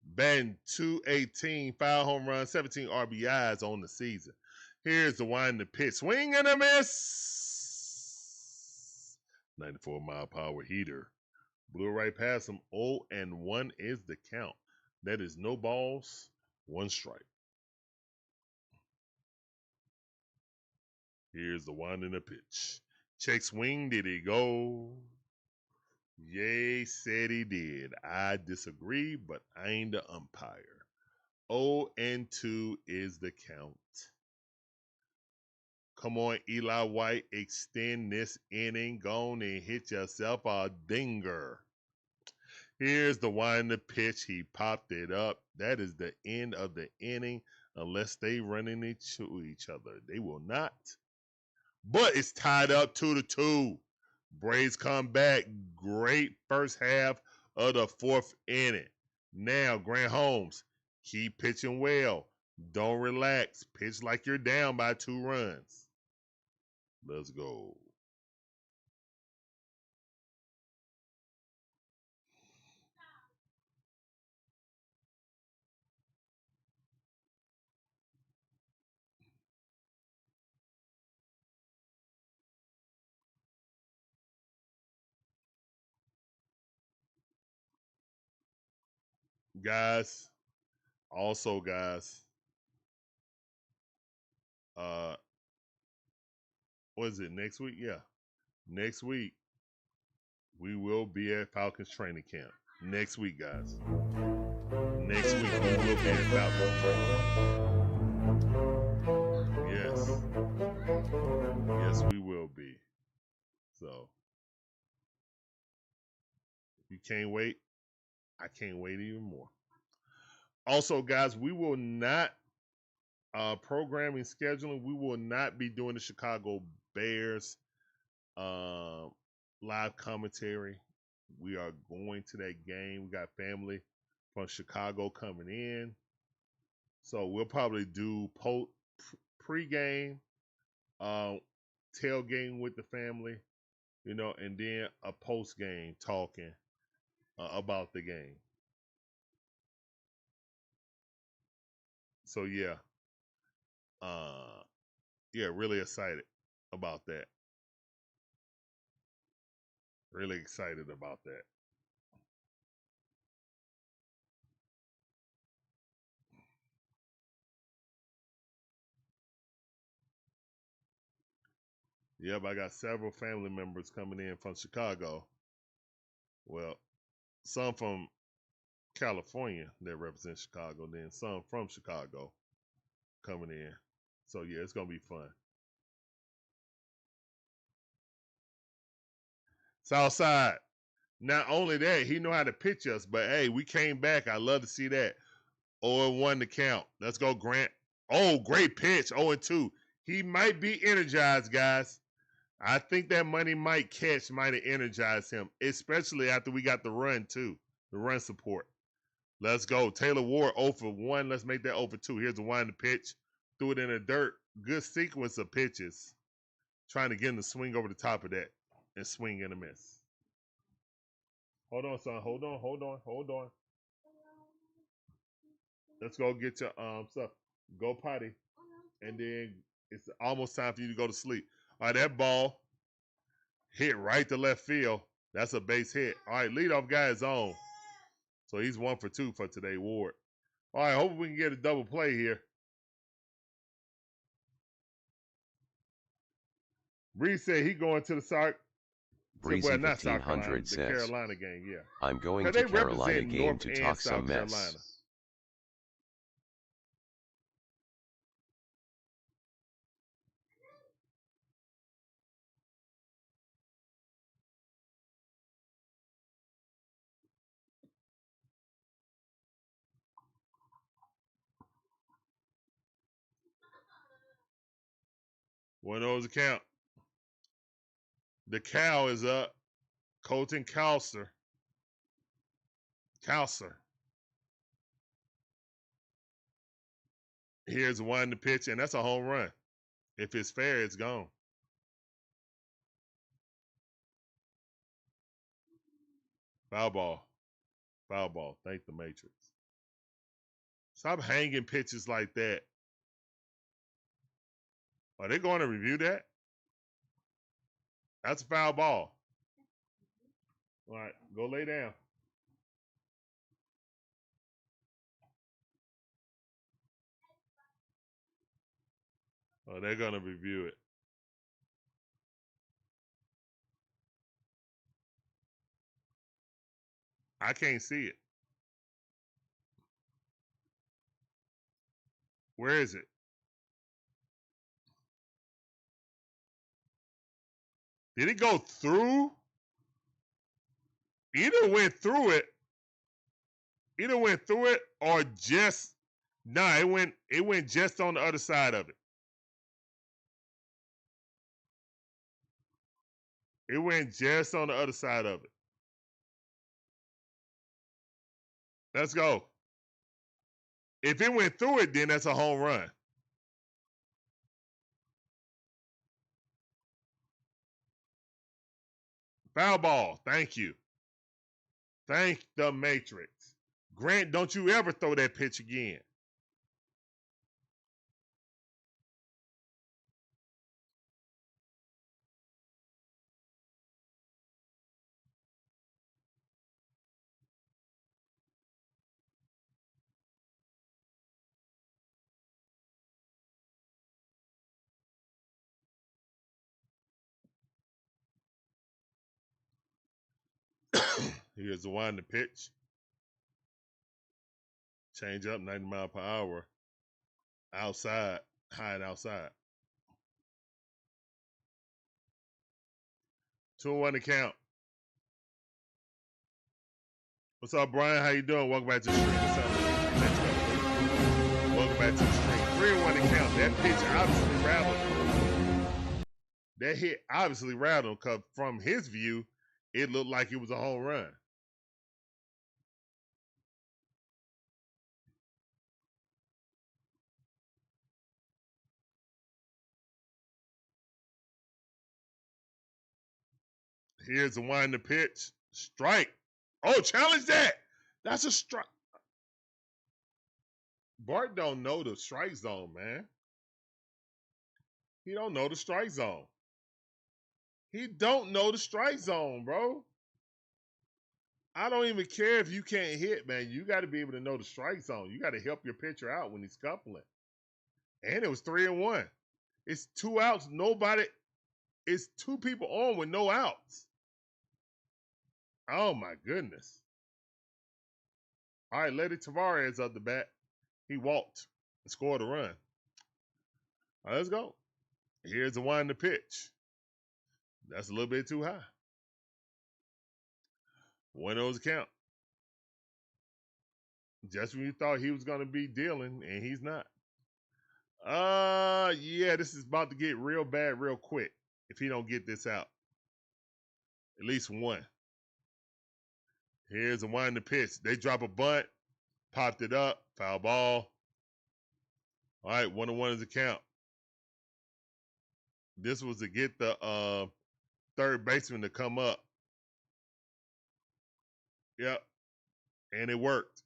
Batting .218, 5 home runs, 17 RBIs on the season. Here's the one to pitch. Swing and a miss. 94-mile-per-hour heater. Blew right past him. 0-1 is the count. That is no balls, 1 strike. Here's the one in the pitch. Check swing. Did he go? Yay, said he did. I disagree, but I ain't the umpire. 0-2 is the count. Come on, Eli White. Extend this inning. Go on and hit yourself a dinger. Here's the one to pitch. He popped it up. That is the end of the inning unless they run into each other. They will not. But it's tied up 2-2. Braves come back. Great first half of the 4th inning. Now, Grant Holmes, keep pitching well. Don't relax. Pitch like you're down by 2 runs. Let's go. Guys, also guys, what is it, next week? Yeah. Next week, we will be at Falcons training camp. Next week, guys. Next week, we will be at Falcons training camp. Yes. Yes, we will be. So, if you can't wait, I can't wait even more. Also, guys, we will not, programming, scheduling, we will not be doing the Chicago Bears live commentary. We are going to that game. We got family from Chicago coming in. So we'll probably do pre-game, tailgating with the family, you know, and then a post game talking about the game. So yeah, yeah, really excited about that. Really excited about that. Yep, I got several family members coming in from Chicago. Well, some from California that represent Chicago, then some from Chicago coming in. So yeah, it's gonna be fun. Southside. Not only that, he know how to pitch us, but hey, we came back. I love to see that. 0-1 to count. Let's go, Grant. Oh, great pitch. 0-2. He might be energized, guys. I think that money might have energized him, especially after we got the run, too. The run support. Let's go. Taylor Ward 0-1. Let's make that 0-2. Here's the wind to pitch. Threw it in the dirt. Good sequence of pitches. Trying to get him to swing over the top of that and swing and a miss. Hold on, son. Hold on. Let's go get your stuff. Go potty. And then it's almost time for you to go to sleep. All right, that ball hit right to left field. That's a base hit. All right, leadoff guy is on. So he's 1 for 2 for today, Ward. All right, hope we can get a double play here. Reed said he going to the Breezy not South Carolina, 1500 the says, Carolina game, yeah. I'm going Because to they Carolina represent game North to and talk South some mess. Carolina. One of those account. The cow is up. Colton Cowser. Here's one to pitch, and that's a home run. If it's fair, it's gone. Foul ball. Thank the Matrix. Stop hanging pitches like that. Are they going to review that? That's a foul ball. All right, go lay down. Oh, they're going to review it. I can't see it. Where is it? Did it go through? Either went through it or just it went just on the other side of it. It went just on the other side of it. Let's go. If it went through it, then that's a home run. Foul ball. Thank you. Thank the Matrix. Grant, don't you ever throw that pitch again. Here's the one to pitch. Change up 90 mile per hour. Outside. High and outside. 2-1 to count. What's up, Brian? How you doing? Welcome back to the stream. What's up? Welcome back to the stream. 3-1 to count. That pitch obviously rattled him. That hit obviously rattled him because from his view, it looked like it was a home run. Here's the one in the pitch. Strike. Oh, challenge that. That's a strike. Bart don't know the strike zone, man. He don't know the strike zone. He don't know the strike zone, bro. I don't even care if you can't hit, man. You got to be able to know the strike zone. You got to help your pitcher out when he's coupling. And it was 3-1. It's 2 outs. Nobody. It's 2 people on with no outs. Oh, my goodness. All right, Lady Tavares up the bat. He walked and scored a run. All right, let's go. Here's the one in the pitch. That's a little bit too high. 1-0's count. Just when you thought he was going to be dealing, and he's not. Yeah, this is about to get real bad real quick if he don't get this out. At least one. Here's the one in the pitch. They drop a bunt, popped it up, foul ball. All right, 1-1 is the count. This was to get the third baseman to come up. Yep. And it worked.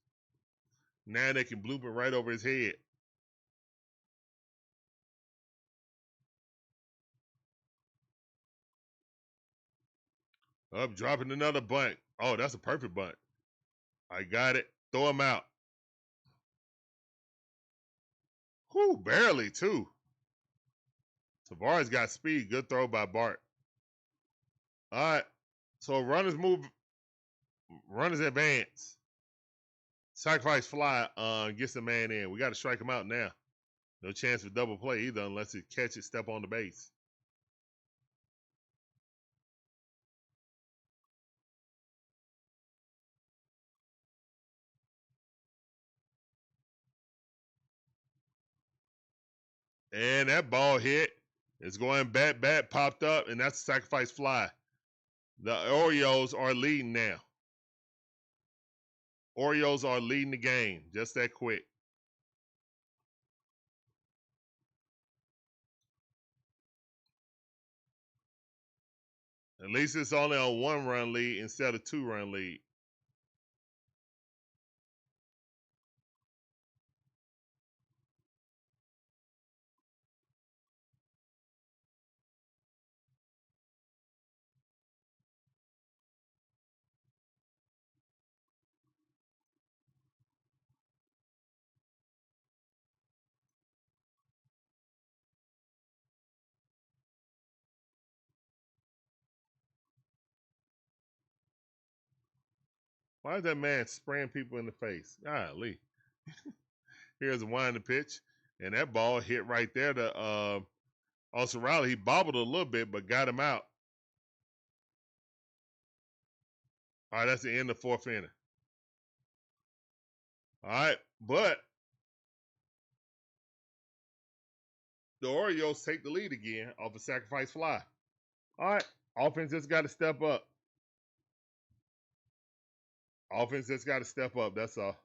Now they can bloop it right over his head. Up, dropping another bunt. Oh, that's a perfect bunt. I got it. Throw him out. Whew, barely, too. Tavares got speed. Good throw by Bart. All right. So runners move. Runners advance. Sacrifice fly gets the man in. We got to strike him out now. No chance for double play either unless he catch it, step on the base. And that ball hit. It's going bat, popped up, and that's a sacrifice fly. The Orioles are leading now. Orioles are leading the game. Just that quick. At least it's only a 1-run lead instead of 2-run lead. Why is that man spraying people in the face? Golly. Here's a winding pitch. And that ball hit right there to Olson Riley. He bobbled a little bit, but got him out. All right, that's the end of 4th inning. All right, but the Orioles take the lead again off a sacrifice fly. All right, offense just got to step up. Offense just got to step up, that's all.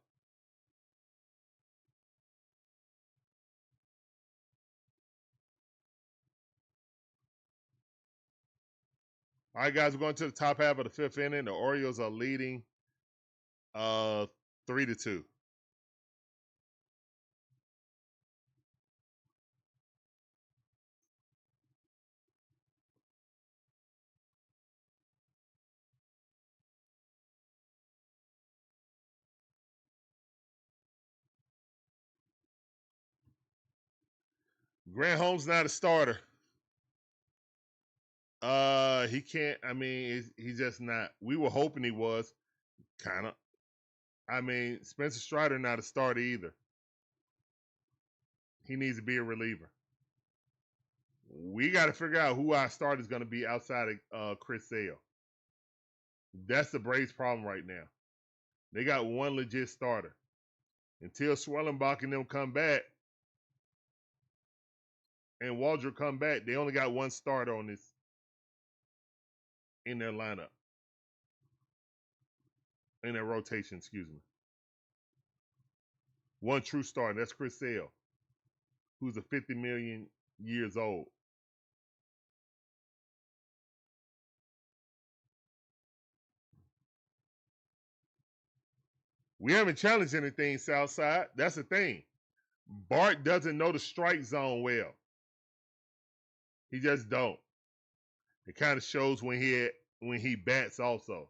All right, guys, we're going to the top half of the 5th inning. The Orioles are leading 3-2. Grant Holmes not a starter. He can't. I mean, he's just not. We were hoping he was, kind of. I mean, Spencer Strider not a starter either. He needs to be a reliever. We got to figure out who our starter is going to be outside of Chris Sale. That's the Braves' problem right now. They got one legit starter. Until Swellenbach and them come back, and Waldrop come back, they only got one starter on this in their lineup. In their rotation, excuse me. One true starter, that's Chris Sale, who's a 50 million years old. We haven't challenged anything, Southside. That's the thing. Bart doesn't know the strike zone well. He just don't. It kind of shows when he bats also.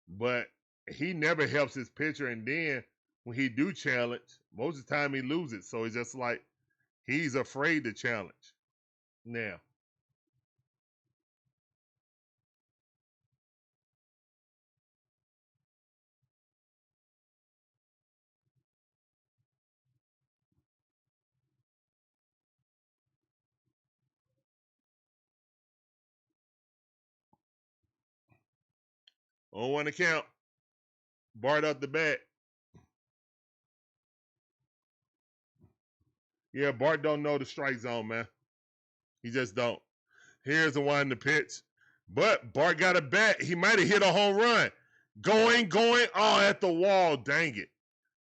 But he never helps his pitcher, and then when he do challenge, most of the time he loses. So it's just like he's afraid to challenge. Now, on one account, Bart up the bat. Yeah, Bart don't know the strike zone, man. He just don't. Here's the one in the pitch. But Bart got a bat. He might have hit a home run. Going. Oh, at the wall. Dang it.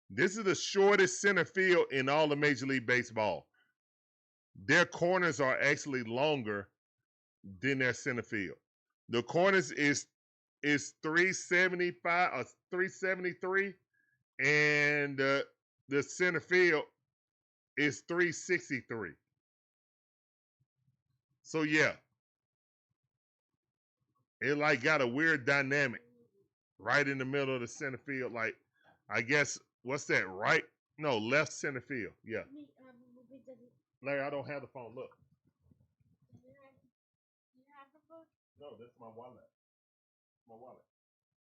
This is the shortest center field in all of Major League Baseball. Their corners are actually longer than their center field. The corners is 375 or 373, and the center field is 363. So yeah, it like got a weird dynamic right in the middle of the center field. Like, I guess, what's that? Right? No, left center field. Yeah. Larry, I don't have the phone. Look. No, that's my wallet. My wallet.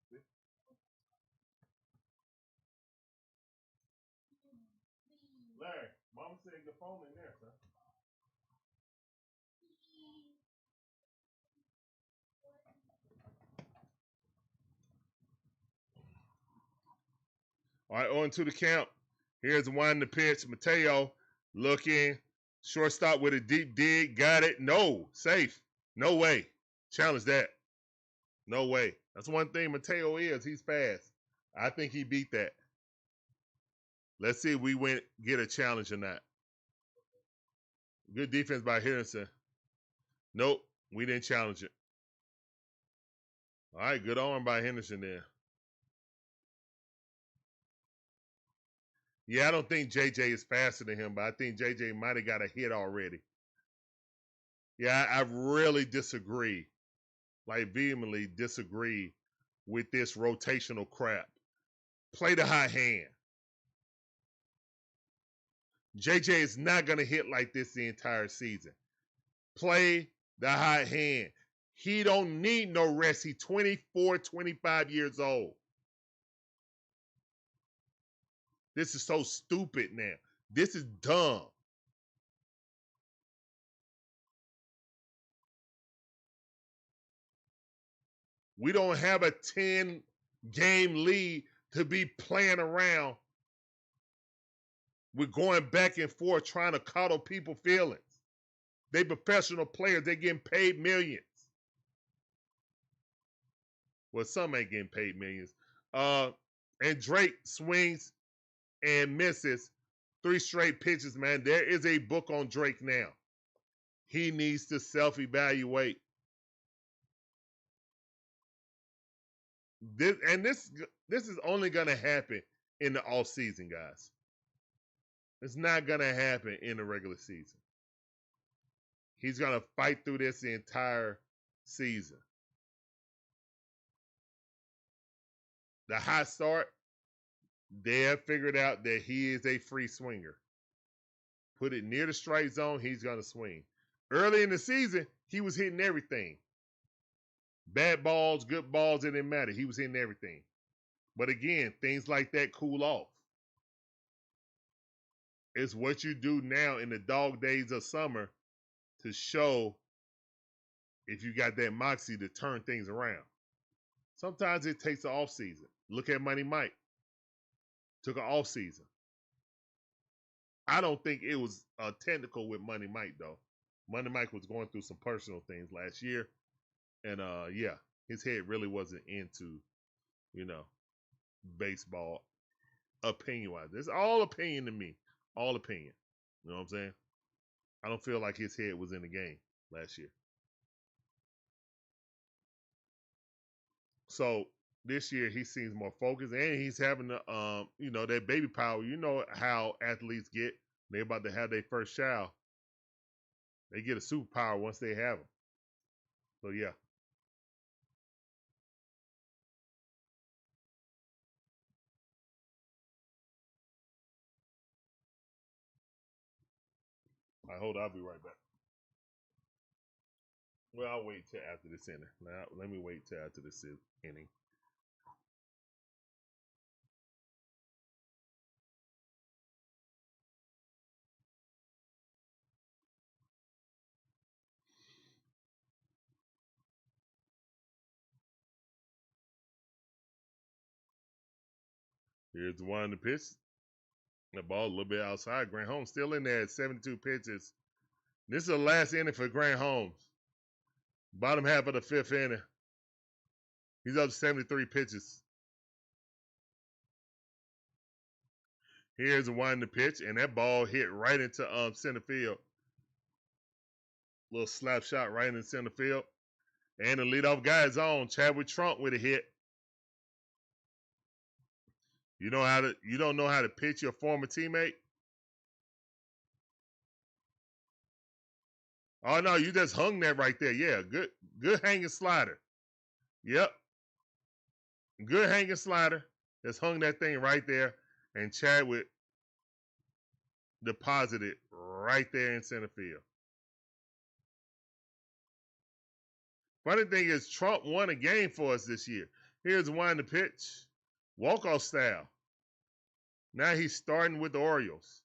See? Larry, Mama said the phone in there, son. All right, on to the count. Here's the one in the pitch. Mateo looking. Shortstop with a deep dig. Got it. No. Safe. No way. Challenge that. No way. That's one thing Mateo is. He's fast. I think he beat that. Let's see if we get a challenge or not. Good defense by Henderson. Nope. We didn't challenge it. All right. Good arm by Henderson there. Yeah, I don't think JJ is faster than him, but I think JJ might have got a hit already. Yeah, I really disagree, like vehemently disagree with this rotational crap. Play the hot hand. JJ is not going to hit like this the entire season. Play the hot hand. He don't need no rest. He's 24, 25 years old. This is so stupid now. This is dumb. We don't have a 10-game lead to be playing around. We're going back and forth trying to coddle people's feelings. They professional players. They getting paid millions. Well, some ain't getting paid millions. And Drake swings and misses 3 straight pitches, man. There is a book on Drake now. He needs to self-evaluate. This is only going to happen in the off season, guys. It's not going to happen in the regular season. He's going to fight through this the entire season. The hot start, they have figured out that he is a free swinger. Put it near the strike zone, he's going to swing. Early in the season, he was hitting everything. Bad balls, good balls, it didn't matter. He was hitting everything. But again, things like that cool off. It's what you do now in the dog days of summer to show if you got that moxie to turn things around. Sometimes it takes an off season. Look at Money Mike. Took an off season. I don't think it was technical with Money Mike, though. Money Mike was going through some personal things last year. And, yeah, his head really wasn't into, baseball opinion-wise. It's all opinion to me. All opinion. You know what I'm saying? I don't feel like his head was in the game last year. So, this year he seems more focused, and he's having the you know, that baby power. You know how athletes get. They're about to have their first child. They get a superpower once they have them. So yeah. I hold. I'll be right back. Well, I'll wait till after this inning. Now, let me wait till after this inning. Here's the one to pitch. The ball a little bit outside. Grant Holmes still in there at 72 pitches. This is the last inning for Grant Holmes. Bottom half of the fifth inning. He's up 73 pitches. Here's the one to pitch, and that ball hit right into center field. Little slap shot right in center field. And the leadoff guy is on. Chadwick Trump with a hit. You don't know how to pitch your former teammate? Oh no, you just hung that right there. Yeah, good hanging slider. Yep. Good hanging slider. Just hung that thing right there. And Chadwick deposited right there in center field. Funny thing is, Trump won a game for us this year. Here's one to pitch. Walk-off style. Now he's starting with the Orioles.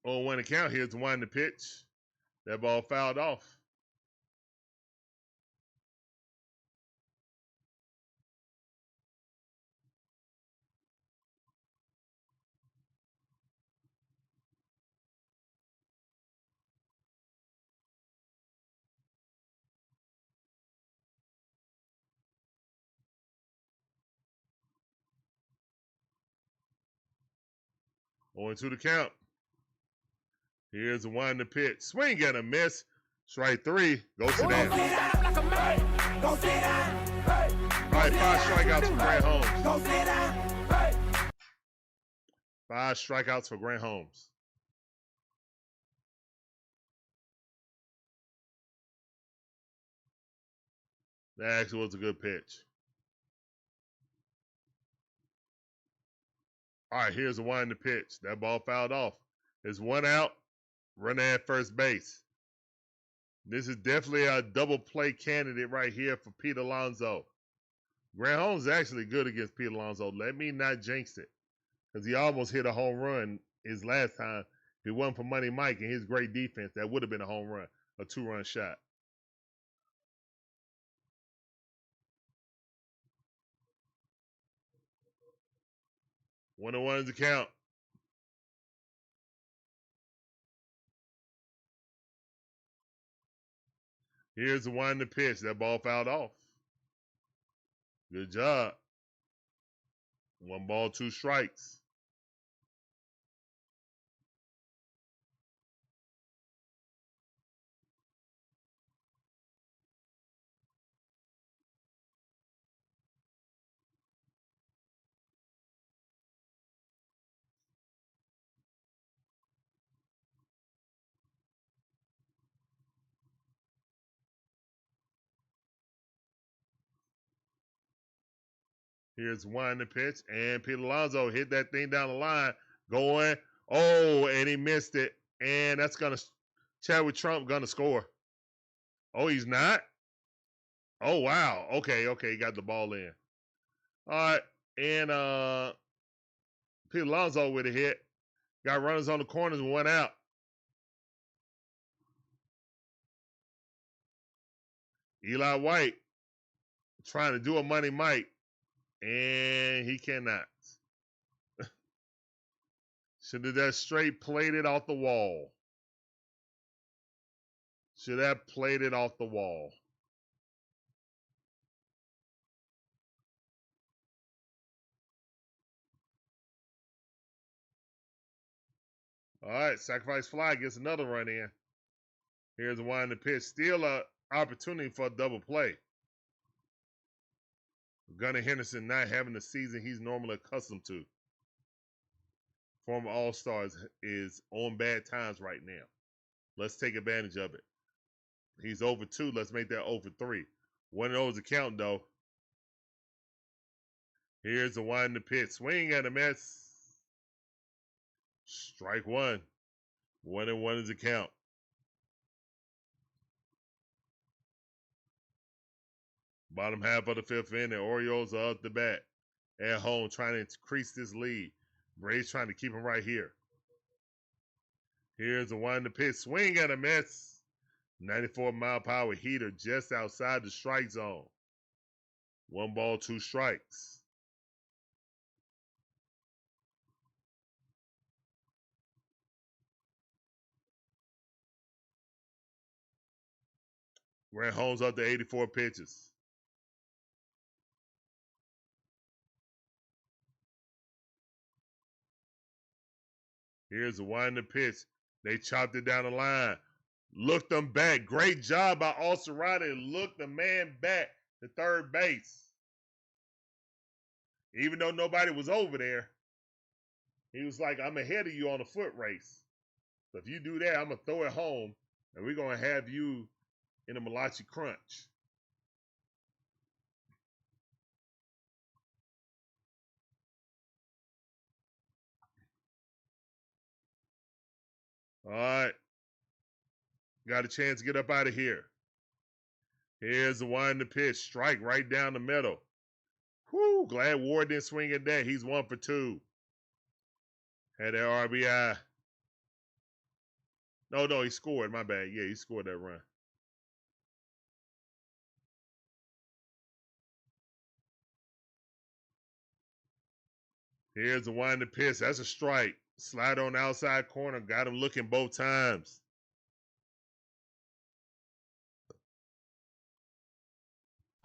On one account, here's one to pitch. That ball fouled off. On to the count. Here's the one to pitch. Swing and a miss. Strike three. Go sit down. All right, 5 strikeouts for Grant Holmes. 5 strikeouts for Grant Holmes. That actually was a good pitch. All right, here's the one to pitch. That ball fouled off. There's one out. Runner at first base. This is definitely a double play candidate right here for Pete Alonso. Grant Holmes is actually good against Pete Alonso. Let me not jinx it. Because he almost hit a home run his last time. If it wasn't for Money Mike and his great defense, that would have been a home run, a 2-run shot. One on one is the count. Here's the one to pitch. That ball fouled off. Good job. 1 ball, 2 strikes. Here's one to pitch, and Pete Alonso hit that thing down the line, going. Oh, and he missed it, and that's gonna Chadwick Trump gonna score. Oh, he's not. Oh wow. Okay, he got the ball in. All right, and Pete Alonso with a hit. Got runners on the corners, 1 out. Eli White trying to do a Money Mike, and he cannot. Should have just straight played it off the wall. Should have played it off the wall. All right, sacrifice fly gets another run in. Here's a winding pitch. Still an opportunity for a double play. Gunnar Henderson not having the season he's normally accustomed to. Former All-Stars is on bad times right now. Let's take advantage of it. He's over 2. Let's make that over 3. One of those account, though. Here's the winding pitch. Swing and a miss. Strike 1. 1-1 is the count. Bottom half of the 5th inning, the Orioles are up the bat. At home, trying to increase this lead. Braves trying to keep him right here. Here's the winding pitch. Swing and a miss. 94-mile-per-hour heater just outside the strike zone. 1 ball, 2 strikes. Grant Holmes up to 84 pitches. Here's the winding pitch. They chopped it down the line. Looked them back. Great job by Olson. Looked the man back to third base. Even though nobody was over there, he was like, I'm ahead of you on a foot race. So if you do that, I'm going to throw it home, and we're going to have you in a Malachi crunch. All right. Got a chance to get up out of here. Here's the winding pitch. Strike right down the middle. Whew, glad Ward didn't swing at that. He's 1 for 2. Had that RBI. No, he scored. My bad. Yeah, he scored that run. Here's the winding pitch. That's a strike. Slide on the outside corner. Got him looking both times.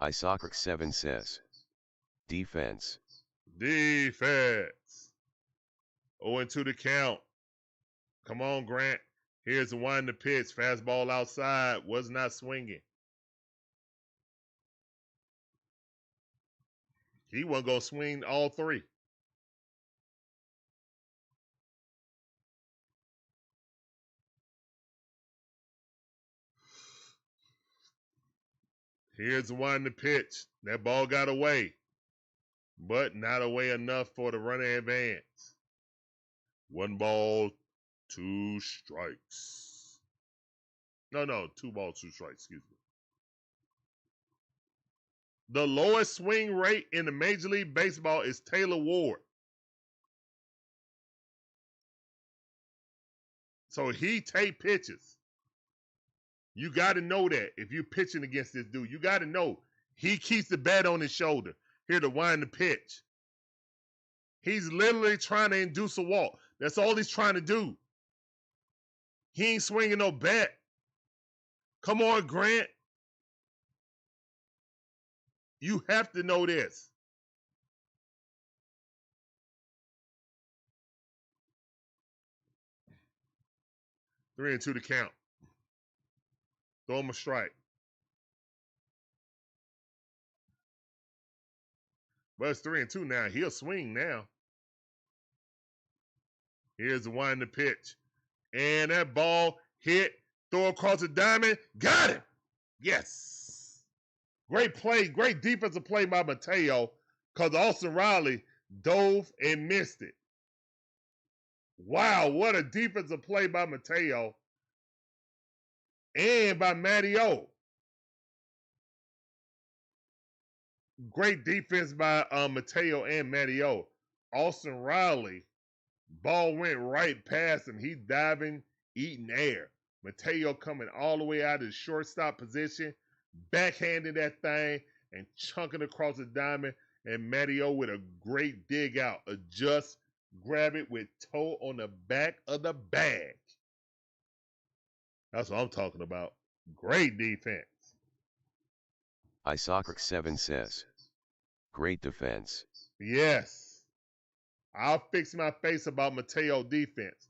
Isocrax7 says. Defense. Defense. 0-2 the count. Come on, Grant. Here's the winding pitch. Fastball outside. Was not swinging. He wasn't going to swing all 3. Here's the winding pitch. That ball got away, but not away enough for the runner advance. 1 ball, 2 strikes. No, 2 balls, 2 strikes, excuse me. The lowest swing rate in the Major League Baseball is Taylor Ward. So he take pitches. You got to know that if you're pitching against this dude. You got to know he keeps the bat on his shoulder. Here to wind the pitch. He's literally trying to induce a walk. That's all he's trying to do. He ain't swinging no bat. Come on, Grant. You have to know this. Three and 2 to count. Throw him a strike. But it's 3 and 2 now. He'll swing now. Here's the winding pitch. And that ball hit. Throw across the diamond. Got him. Yes. Great play. Great defensive play by Mateo. Because Austin Riley dove and missed it. Wow. What a defensive play by Mateo. And by Mateo. Great defense by Mateo and Mateo. Austin Riley, ball went right past him. He diving, eating air. Mateo coming all the way out of the shortstop position, backhanding that thing and chunking across the diamond. And Mateo with a great dig out. Adjust, grab it with toe on the back of the bag. That's what I'm talking about. Great defense. Isocrax7 says. Great defense. Yes. I'll fix my face about Mateo defense.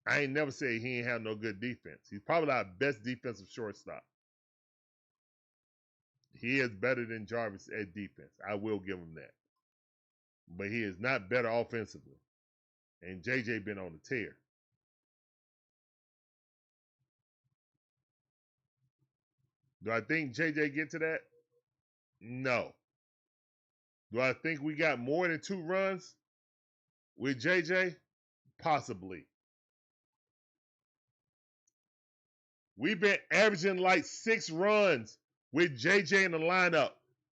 I ain't never said he ain't have no good defense. He's probably our best defensive shortstop. He is better than Jarvis at defense. I will give him that. But he is not better offensively. And JJ been on the tear. Do I think JJ get to that? No. Do I think we got more than 2 runs with JJ? Possibly. We've been averaging like 6 runs with JJ in the lineup.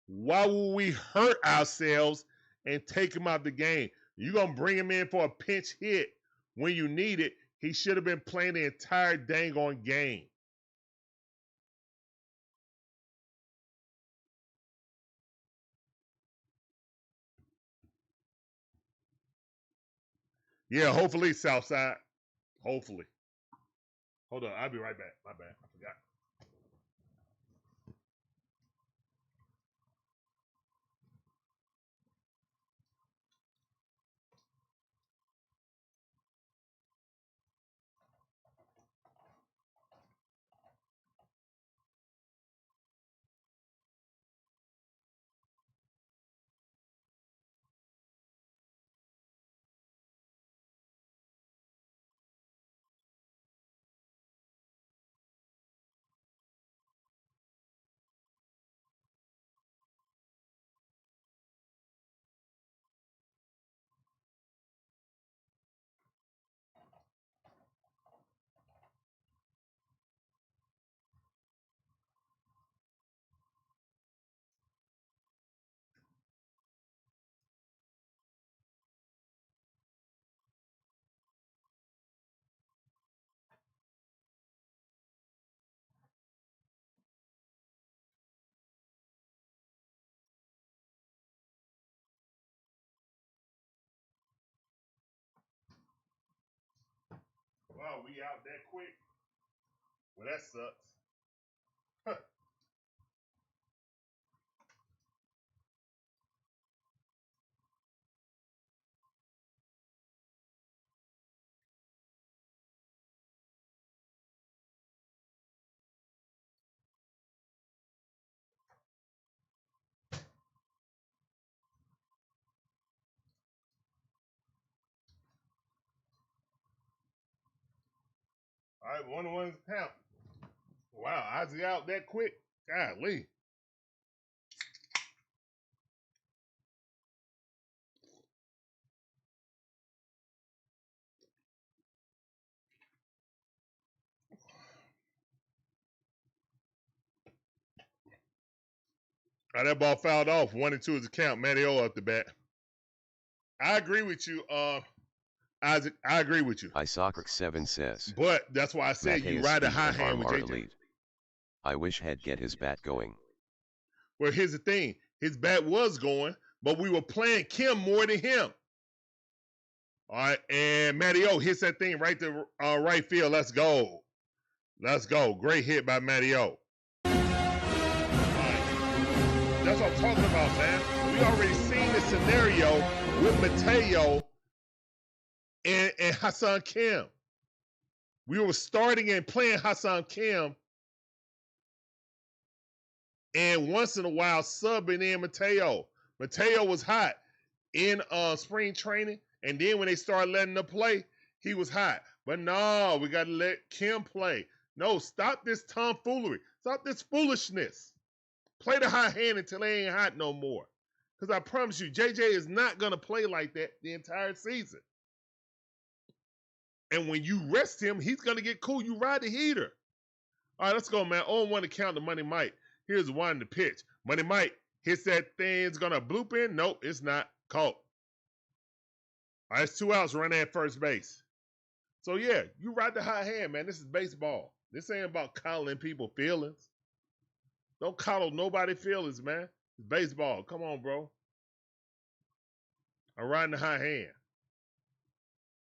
Why would we hurt ourselves and take him out the game? You're going to bring him in for a pinch hit when you need it. He should have been playing the entire dang on game. Yeah, hopefully, Southside. Hopefully. Hold on, I'll be right back. My bad, I forgot. Wow, we out that quick? Well, that sucks. Huh. All right, 1-1 count. Wow, Ozzie out that quick? Golly. All right, that ball fouled off. 1-2 is the count. Matteo up the bat. I agree with you, Isaac. I agree with you. iSoccer7 says. But that's why I said you ride a high hand with JJ. Elite. I wish he'd get his bat going. Well, here's the thing. His bat was going, but we were playing Kim more than him. All right, and Matteo hits that thing right to right field. Let's go. Let's go. Great hit by Matteo. All right. That's what I'm talking about, man. We already seen this scenario with Mateo and Hassan Kim. We were starting and playing Hassan Kim, and once in a while subbing in Mateo. Mateo was hot in spring training, and then when they started letting him play, he was hot. But no, we got to let Kim play. No, stop this tomfoolery. Stop this foolishness. Play the hot hand until they ain't hot no more. Because I promise you, JJ is not going to play like that the entire season. And when you rest him, he's going to get cool. You ride the heater. All right, let's go, man. 0-1 to count the Money Mike. Here's one to pitch. Money Mike hits that thing. It's going to bloop in. Nope, it's not. Caught. All right, it's 2 outs running at first base. So, yeah, you ride the high hand, man. This is baseball. This ain't about coddling people's feelings. Don't coddle nobody's feelings, man. It's baseball. Come on, bro. I'm riding the high hand.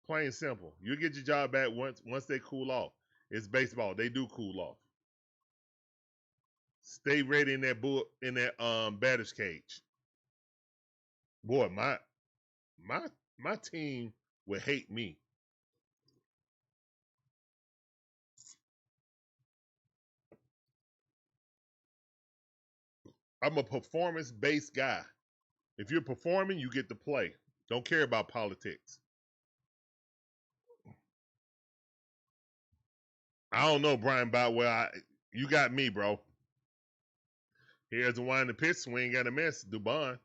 Plain simple. You get your job back once they cool off. It's baseball. They do cool off. Stay ready in that batter's cage. Boy, my team would hate me. I'm a performance-based guy. If you're performing, you get to play. Don't care about politics. I don't know, Brian Boutwell. You got me, bro. Here's the one in the pitch. Swing got a miss. Dubon.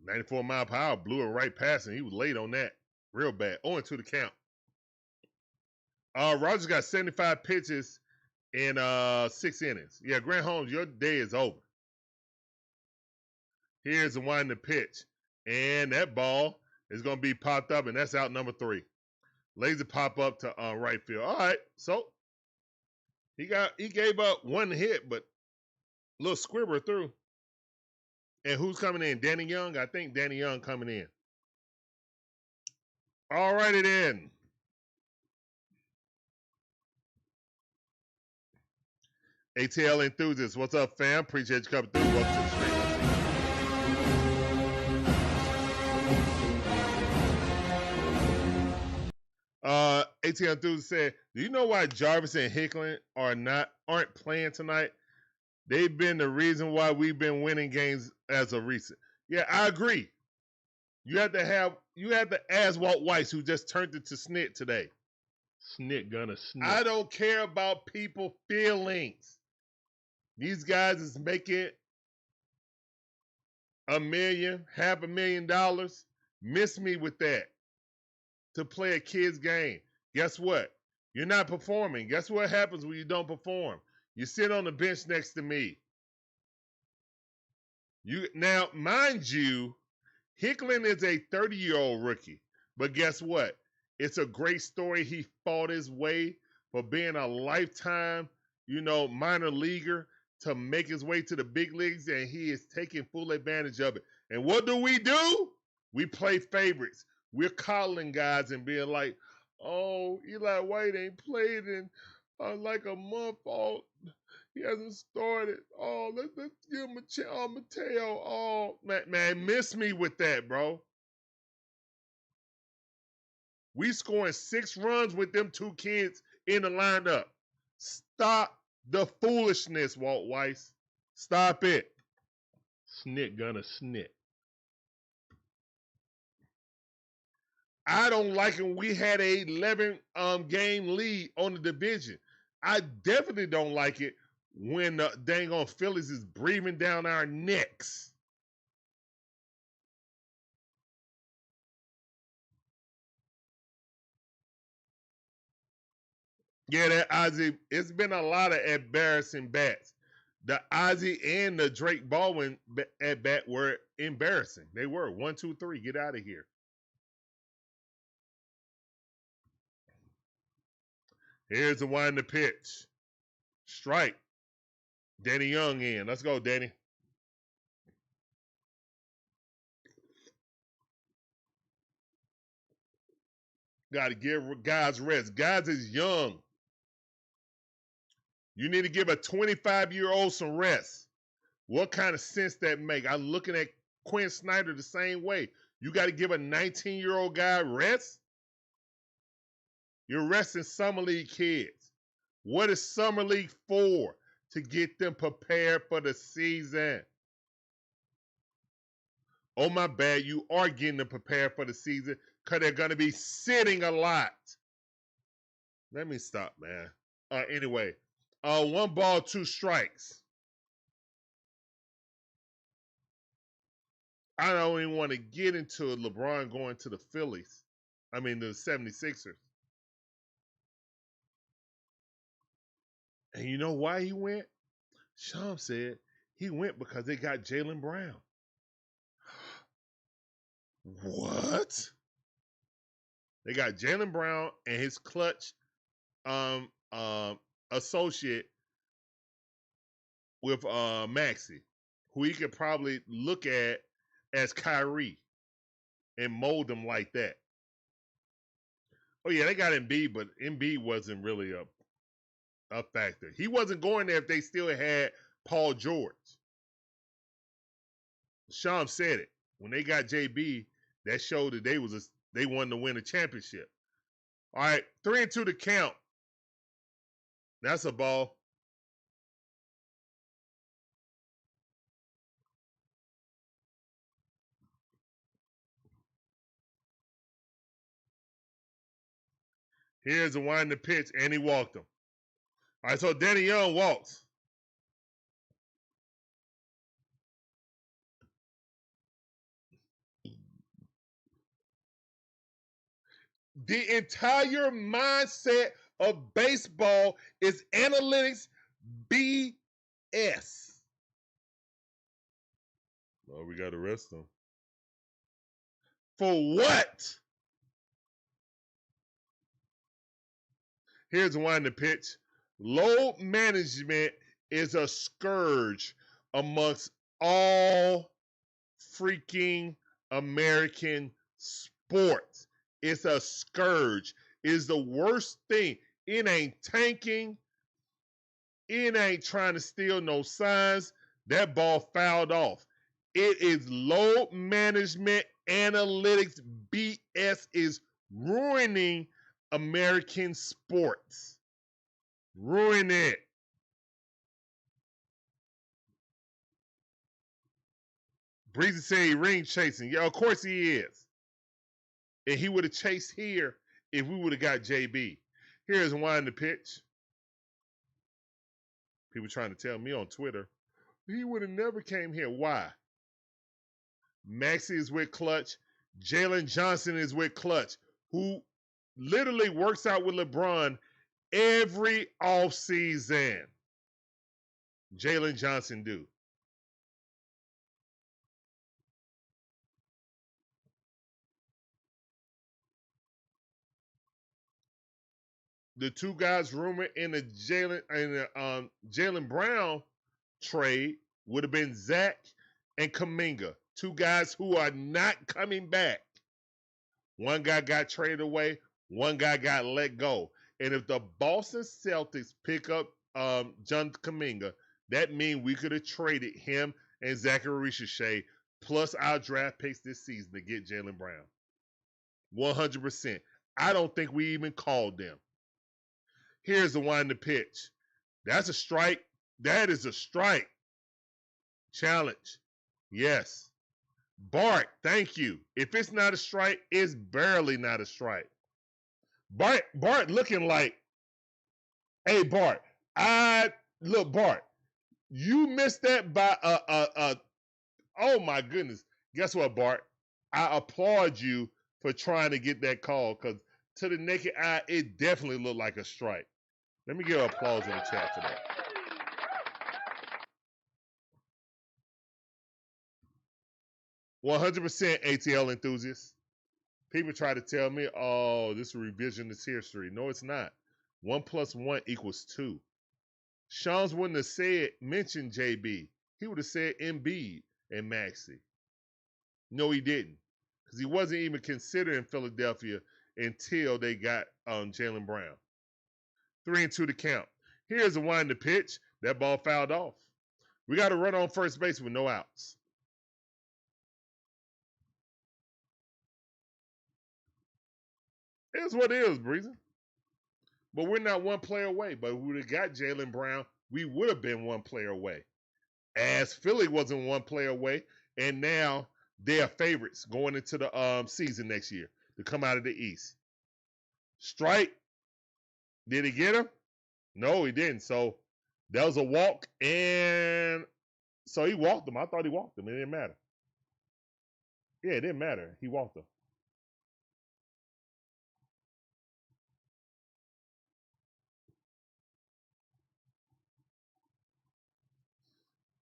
94 mile per hour. Blew it right past him. He was late on that. Real bad. 0-2 the count. Rogers got 75 pitches in 6 innings. Yeah, Grant Holmes, your day is over. Here's the one in the pitch. And that ball is going to be popped up, and that's out number 3. Laser pop up to right field. All right, so he gave up 1 hit, but a little squibber through. And who's coming in? Danny Young? I think Danny Young coming in. All righty then. ATL enthusiasts, what's up, fam? Appreciate you coming through. Welcome to the stream. ATL enthusiast said, "Do you know why Jarvis and Hickling aren't playing tonight? They've been the reason why we've been winning games as of recent." Yeah, I agree. You have to ask Walt Weiss, who just turned it to Snit today. Snit gonna snit. I don't care about people's feelings. These guys is making $1 million, $500,000. Miss me with that to play a kid's game. Guess what? You're not performing. Guess what happens when you don't perform? You sit on the bench next to me. Now, mind you, Hickling is a 30-year-old rookie. But guess what? It's a great story. He fought his way for being a lifetime, minor leaguer to make his way to the big leagues, and he is taking full advantage of it. And what do? We play favorites. We're coddling guys and being like, "Oh, Eli White ain't played in like a month. Oh, he hasn't started. Oh, let's give him Micheal. Oh, man, miss me with that, bro. We scoring 6 runs with them 2 kids in the lineup. Stop the foolishness, Walt Weiss. Stop it." Snit gonna snit. I don't like it when we had a 11 game lead on the division. I definitely don't like it when the dang on Phillies is breathing down our necks. Yeah, that Ozzie, it's been a lot of embarrassing bats. The Ozzie and the Drake Baldwin at bat were embarrassing. They were. 1, 2, 3. Get out of here. Here's the one in the pitch. Strike. Danny Young in. Let's go, Danny. Got to give guys rest. Guys is young. You need to give a 25-year-old some rest. What kind of sense that make? I'm looking at Quinn Snyder the same way. You got to give a 19-year-old guy rest? You're resting Summer League kids. What is Summer League for? To get them prepared for the season. Oh, my bad. You are getting them prepared for the season because they're going to be sitting a lot. Let me stop, man. Anyway, 1 ball, 2 strikes. I don't even want to get into LeBron going to the Phillies. I mean, the 76ers. And you know why he went? Sham said he went because they got Jaylen Brown. What? They got Jaylen Brown and his clutch associate with Maxey, who he could probably look at as Kyrie and mold him like that. Oh, yeah, they got Embiid, but Embiid wasn't really a factor. He wasn't going there if they still had Paul George. Sham said it. When they got JB, that showed that they wanted to win a championship. All right, 3-2 to count. That's a ball. Here's the one in the pitch, and he walked him. All right, so Danny Young walks. The entire mindset of baseball is analytics BS. Well, we got to arrest them. For what? Here's one in the pitch. Load management is a scourge amongst all freaking American sports. It's a scourge. It's the worst thing. It ain't tanking. It ain't trying to steal no signs. That ball fouled off. It is load management analytics BS is ruining American sports. Ruin it. Breezy said he ring chasing. Yeah, of course he is. And he would have chased here if we would have got JB. Here's one in the pitch. People trying to tell me on Twitter, he would have never came here. Why? Maxie is with Clutch. Jalen Johnson is with Clutch, who literally works out with LeBron every offseason. Jalen Johnson do. The two guys rumored in the Jalen Brown trade would have been Zach and Kuminga, two guys who are not coming back. One guy got traded away, one guy got let go. And if the Boston Celtics pick up John Kuminga, that means we could have traded him and Zachary Richardson plus our draft picks this season to get Jalen Brown. 100%. I don't think we even called them. Here's the one in the pitch. That's a strike. That is a strike. Challenge. Yes. Bart, thank you. If it's not a strike, it's barely not a strike. Bart looking like, hey, Bart, look, Bart, you missed that by oh my goodness. Guess what, Bart? I applaud you for trying to get that call because to the naked eye, it definitely looked like a strike. Let me give applause in the chat for that. "100% ATL enthusiasts." People try to tell me, oh, this is revisionist history. No, it's not. 1 + 1 = 2. Sean's wouldn't have mentioned JB. He would have said Embiid and Maxey. No, he didn't. Because he wasn't even considering Philadelphia until they got Jalen Brown. 3-2 to count. Here's the one in the pitch. That ball fouled off. We got to run on first base with no outs. It's what it is, Breezy. But we're not one player away. But if we would have got Jalen Brown, we would have been one player away. As Philly wasn't one player away, and now they are favorites going into the season next year to come out of the East. Strike. Did he get him? No, he didn't. So that was a walk, and so he walked him. I thought he walked him. It didn't matter. Yeah, it didn't matter. He walked him.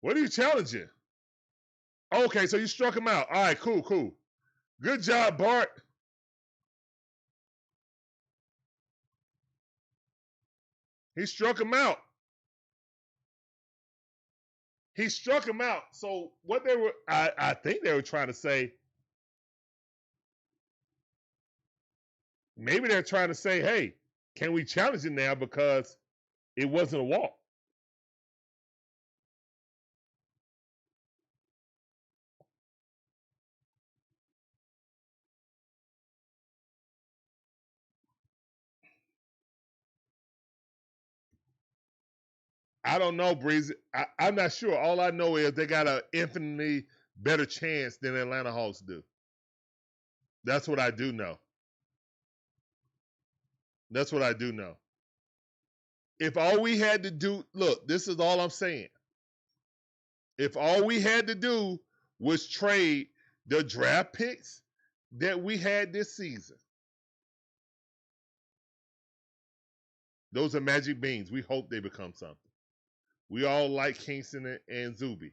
What are you challenging? Okay, so you struck him out. All right, cool. Good job, Bart. He struck him out. So what they were, I think they were trying to say, maybe they're trying to say, hey, can we challenge it now because it wasn't a walk? I don't know, Breezy. I'm not sure. All I know is they got an infinitely better chance than Atlanta Hawks do. That's what I do know. That's what I do know. If all we had to do, look, this is all I'm saying. If all we had to do was trade the draft picks that we had this season, those are magic beans. We hope they become something. We all like Kingston and Zuby.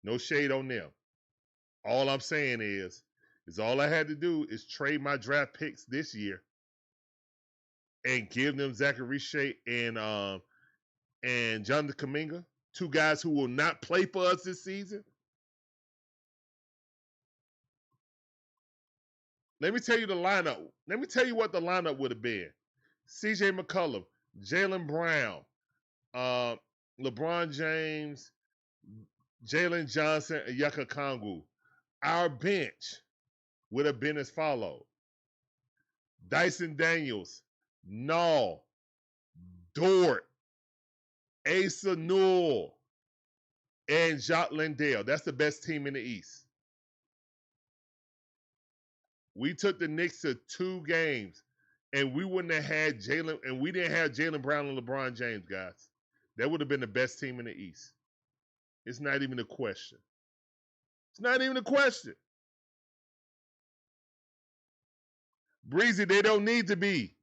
No shade on them. All I'm saying is all I had to do is trade my draft picks this year and give them Zachary Shea and Jonathan Kuminga, two guys who will not play for us this season. Let me tell you the lineup. Let me tell you what the lineup would have been. C.J. McCollum, Jaylen Brown, LeBron James, Jalen Johnson, and Yucca Kongu. Our bench would have been as follows. Dyson Daniels, Null, Dort, Asa Newell, and Jacques Lindell. That's the best team in the East. We took the Knicks to 2 games, and we wouldn't have had Jalen, and we didn't have Jaylen Brown and LeBron James, guys. That would have been the best team in the East. It's not even a question. It's not even a question. Breezy, they don't need to be.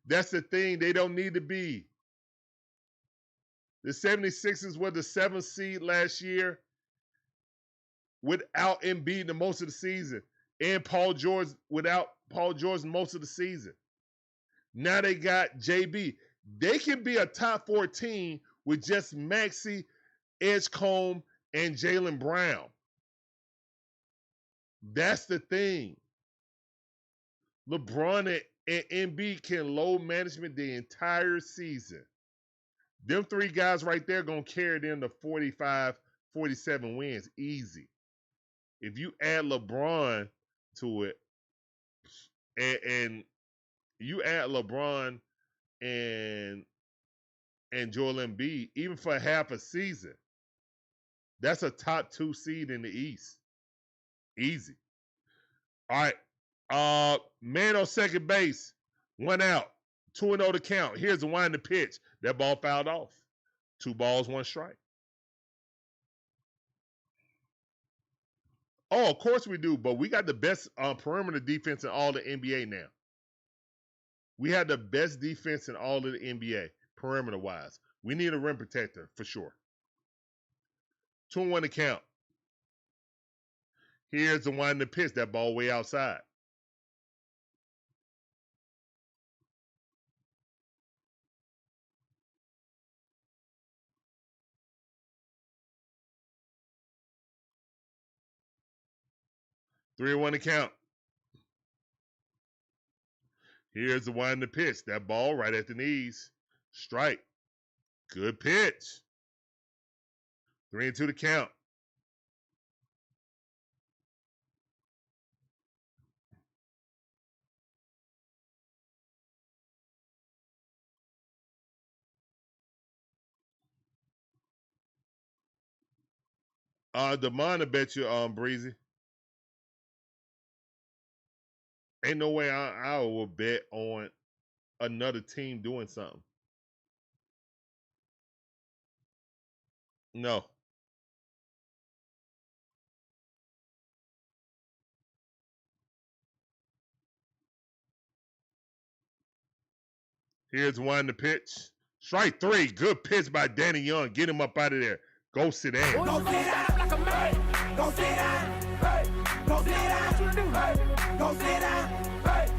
That's the thing. They don't need to be. The 76ers were the 7th seed last year without Embiid the most of the season. And Paul George without Paul George most of the season. Now they got JB. They can be a top 14 with just Maxey, Edgecombe, and Jaylen Brown. That's the thing. LeBron and Embiid can load management the entire season. Them 3 guys right there going to carry them to 45, 47 wins easy. If you add LeBron to it, and you add LeBron and Joel Embiid, even for half a season, that's a top 2 seed in the East. Easy. All right. Man on second base, 1 out, 2-0 to count. Here's the wind the pitch. That ball fouled off. 2 balls, 1 strike. Oh, of course we do, but we got the best perimeter defense in all the NBA now. We have the best defense in all of the NBA, perimeter-wise. We need a rim protector, for sure. 2-1 to count. Here's the wind the pitch. That ball way outside. Three and 1 to count. Here's the wind the pitch. That ball right at the knees. Strike. Good pitch. 3-2 to count. Demond, I bet you, Breezy. Ain't no way I will bet on another team doing something. No. Here's one the pitch. Strike 3. Good pitch by Danny Young. Get him up out of there. Go sit down. Go sit down like a man. Go sit down. Hey. Go sit down. What you do? Hey. Go sit down. Hey.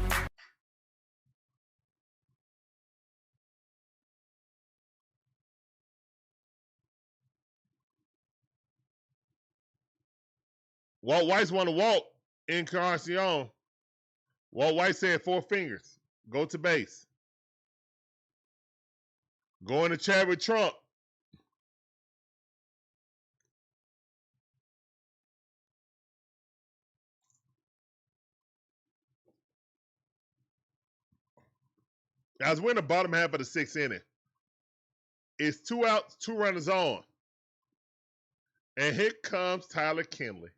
Walt White's want to walk. Encarnacion. Walt White said 4 fingers. Go to base. Go in the chat with Trump. Guys, we're in the bottom half of the 6th inning. It's 2 outs, 2 runners on. And here comes Tyler Kinley.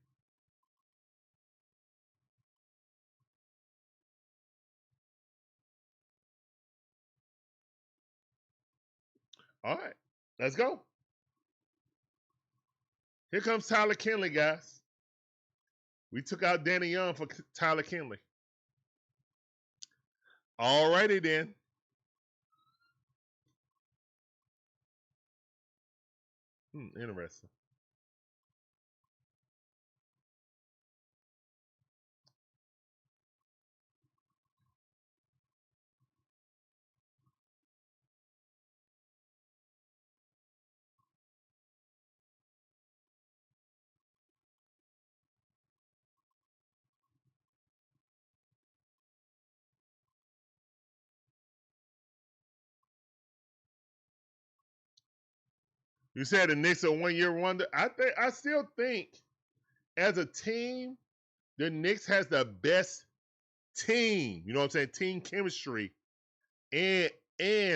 All right, let's go. Here comes Tyler Kinley, guys. We took out Danny Young for Tyler Kinley. All righty then. Interesting. You said the Knicks are 1 year wonder. I still think as a team, the Knicks has the best team. You know what I'm saying? Team chemistry and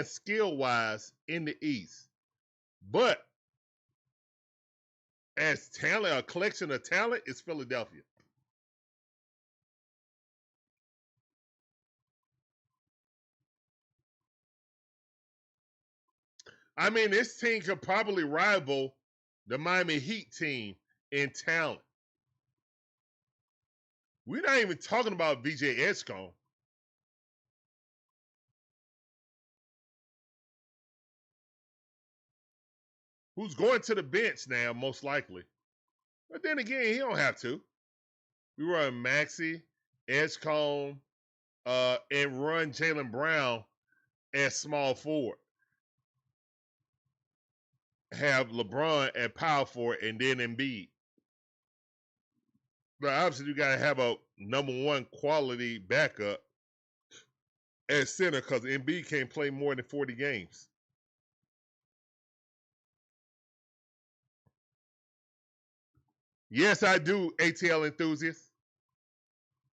skill wise in the East. But as talent, a collection of talent, is Philadelphia. I mean, this team could probably rival the Miami Heat team in talent. We're not even talking about VJ Edgecombe. Who's going to the bench now, most likely. But then again, he don't have to. We run Maxey, Edgecombe, and run Jaylen Brown as small forward. Have LeBron at power forward and then Embiid. But obviously, you got to have a number one quality backup at center because Embiid can't play more than 40 games. Yes, I do, ATL enthusiasts.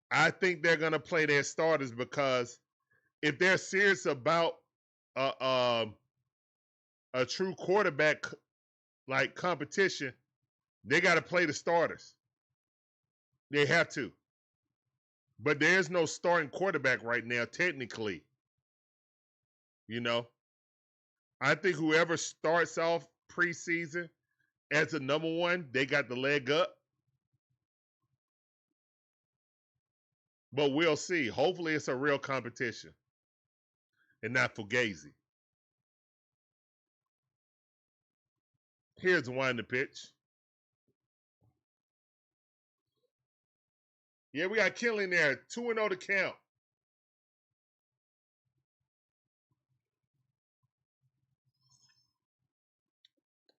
I think they're going to play their starters because if they're serious about a true quarterback like competition, they got to play the starters. They have to. But there's no starting quarterback right now, technically. You know, I think whoever starts off preseason as the number one, they got the leg up. But we'll see. Hopefully it's a real competition and not Fugazi. Here's one to pitch. Yeah, we got Kinley there. 2-0 to count.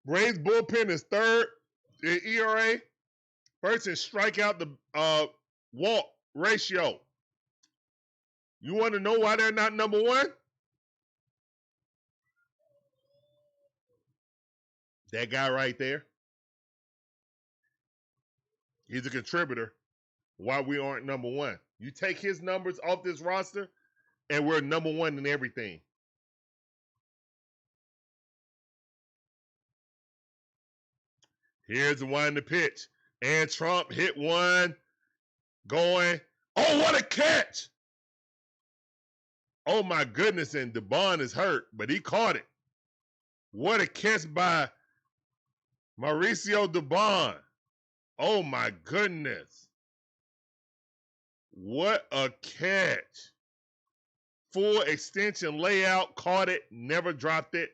Braves bullpen is third in ERA. First in strikeout the walk ratio. You want to know why they're not number one? That guy right there. He's a contributor. Why we aren't number one. You take his numbers off this roster, and we're number one in everything. Here's the one to pitch. And Trump hit one. Going. Oh, what a catch! Oh, my goodness. And DeBon is hurt, but he caught it. What a catch by Mauricio DeBon. Oh, my goodness. What a catch. Full extension layout. Caught it. Never dropped it.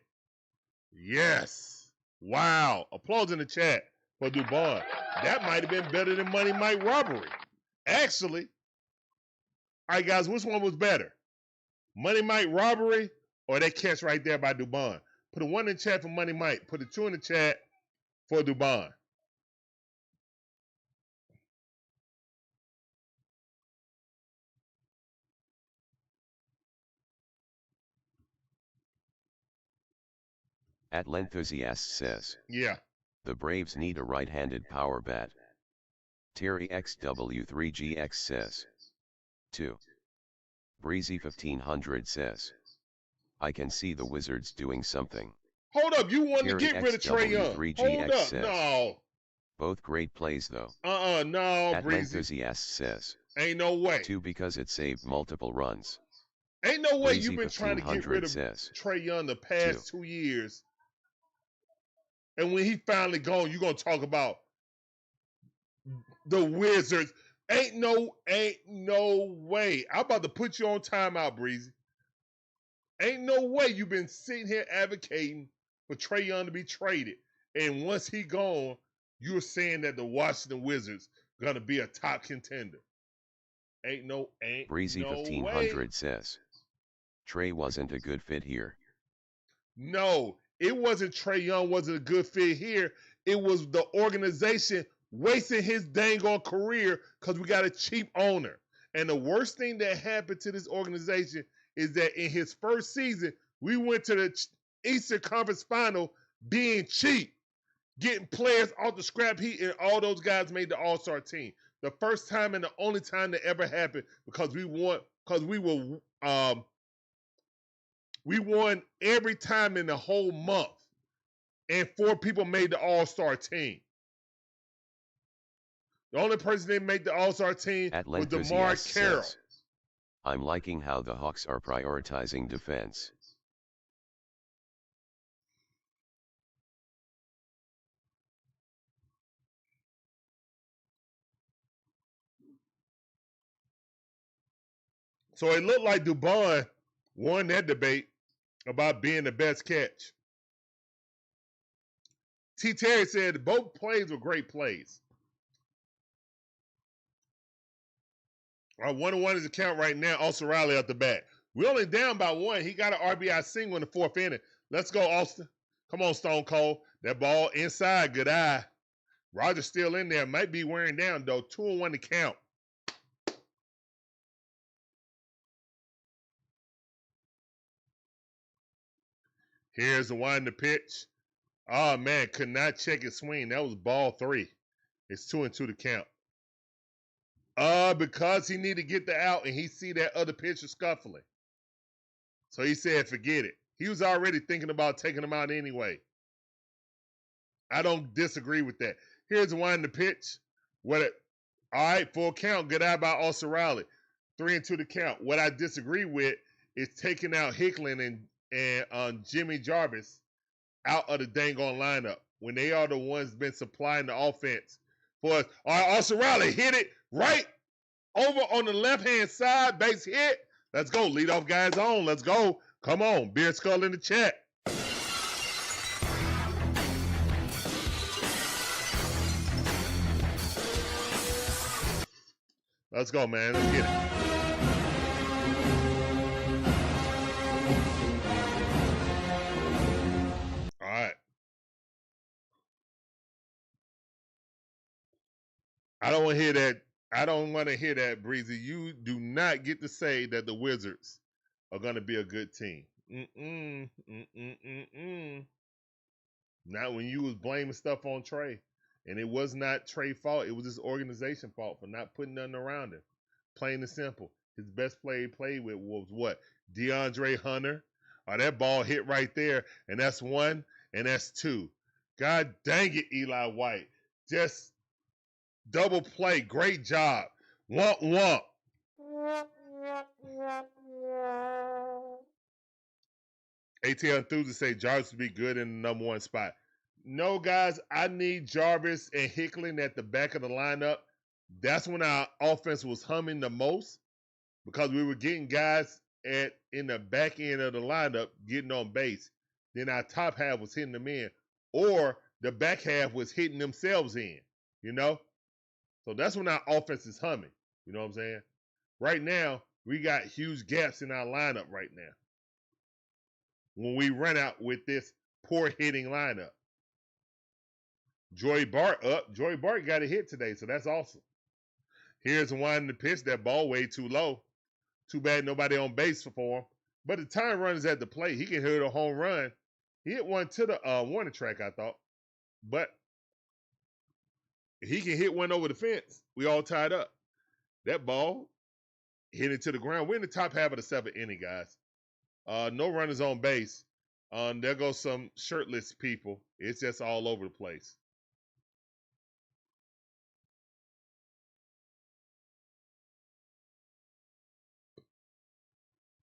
Yes. Wow. Applause in the chat for DuBon. That might have been better than Money Mike robbery. Actually. All right, guys. Which one was better? Money Mike robbery or that catch right there by DuBon? Put a 1 in the chat for Money Mike. Put a 2 in the chat for DuBon. Atlanthusiast says, Yeah. the Braves need a right-handed power bat. Terry XW3GX says, 2. Breezy 1500 says, I can see the Wizards doing something. Hold up. You want to Terry get rid of Trae Young. Hold up. says, No. both great plays though. No, Breezy. Atlanthusiast says, Ain't no way. 2 because it saved multiple runs. Ain't no way Breezy you've been trying to get 1500 rid of says, Trey Young the past 2 years, and when he finally gone, you're gonna talk about the Wizards. Ain't no way. I'm about to put you on timeout, Breezy. Ain't no way you've been sitting here advocating for Trey Young to be traded, and once he gone, you're saying that the Washington Wizards gonna be a top contender. Breezy No 1500 way. says, Trey wasn't a good fit here. No, it wasn't Trey Young wasn't a good fit here. It was the organization wasting his dang on career because we got a cheap owner. And the worst thing that happened to this organization is that in his first season, we went to the Eastern Conference Final being cheap, getting players off the scrap heap, and all those guys made the All-Star team. The first time and the only time that ever happened because we won every time in the whole month, and 4 people made the All-Star team. The only person that made the All-Star team was DeMar Carroll. Says, I'm liking how the Hawks are prioritizing defense. So it looked like Dubon won that debate about being the best catch. T. Terry said both plays were great plays. 1-1 is the count right now. Austin Riley at the bat. We're only down by 1. He got an RBI single in the 4th inning. Let's go, Austin. Come on, Stone Cold. That ball inside. Good eye. Roger's still in there. Might be wearing down, though. 2-1 to count. Here's the one to pitch. Oh, man. Could not check his swing. That was ball 3. It's 2-2 to count. Because he needed to get the out and he see that other pitcher scuffling. So he said, forget it. He was already thinking about taking him out anyway. I don't disagree with that. Here's one to pitch. All right, full count. Good eye by Austin Riley. 3-2 to count. What I disagree with is taking out Hickling and Jimmy Jarvis out of the dang on lineup when they are the ones been supplying the offense for us. All right, Austin Riley hit it right over on the left-hand side. Base hit. Let's go. Leadoff guys on. Let's go. Come on. Beard Skull in the chat. Let's go, man. Let's get it. All right. I don't want to hear that. I don't want to hear that, Breezy. You do not get to say that the Wizards are going to be a good team. Not when you was blaming stuff on Trey. And it was not Trey's fault. It was his organization fault for not putting nothing around him. Plain and simple. His best player he played with was what? DeAndre Hunter. That ball hit right there. And that's 1 and that's 2. God dang it, Eli White. Just double play. Great job. Womp. ATL Enthusiast say Jarvis would be good in the number 1 spot. No, guys, I need Jarvis and Hickling at the back of the lineup. That's when our offense was humming the most because we were getting guys in the back end of the lineup getting on base. Then our top half was hitting them in, or the back half was hitting themselves in, you know? So that's when our offense is humming. You know what I'm saying? Right now, we got huge gaps in our lineup right now. When we run out with this poor hitting lineup. Joey Bart up. Joey Bart got a hit today, so that's awesome. Here's one to pitch. That ball way too low. Too bad nobody on base for him. But the time run is at the plate. He can hit a home run. He hit one to the warning track, I thought. But he can hit one over the fence. We all tied up. That ball hit it to the ground. We're in the top half of the 7th inning, guys. No runners on base. There goes some shirtless people. It's just all over the place.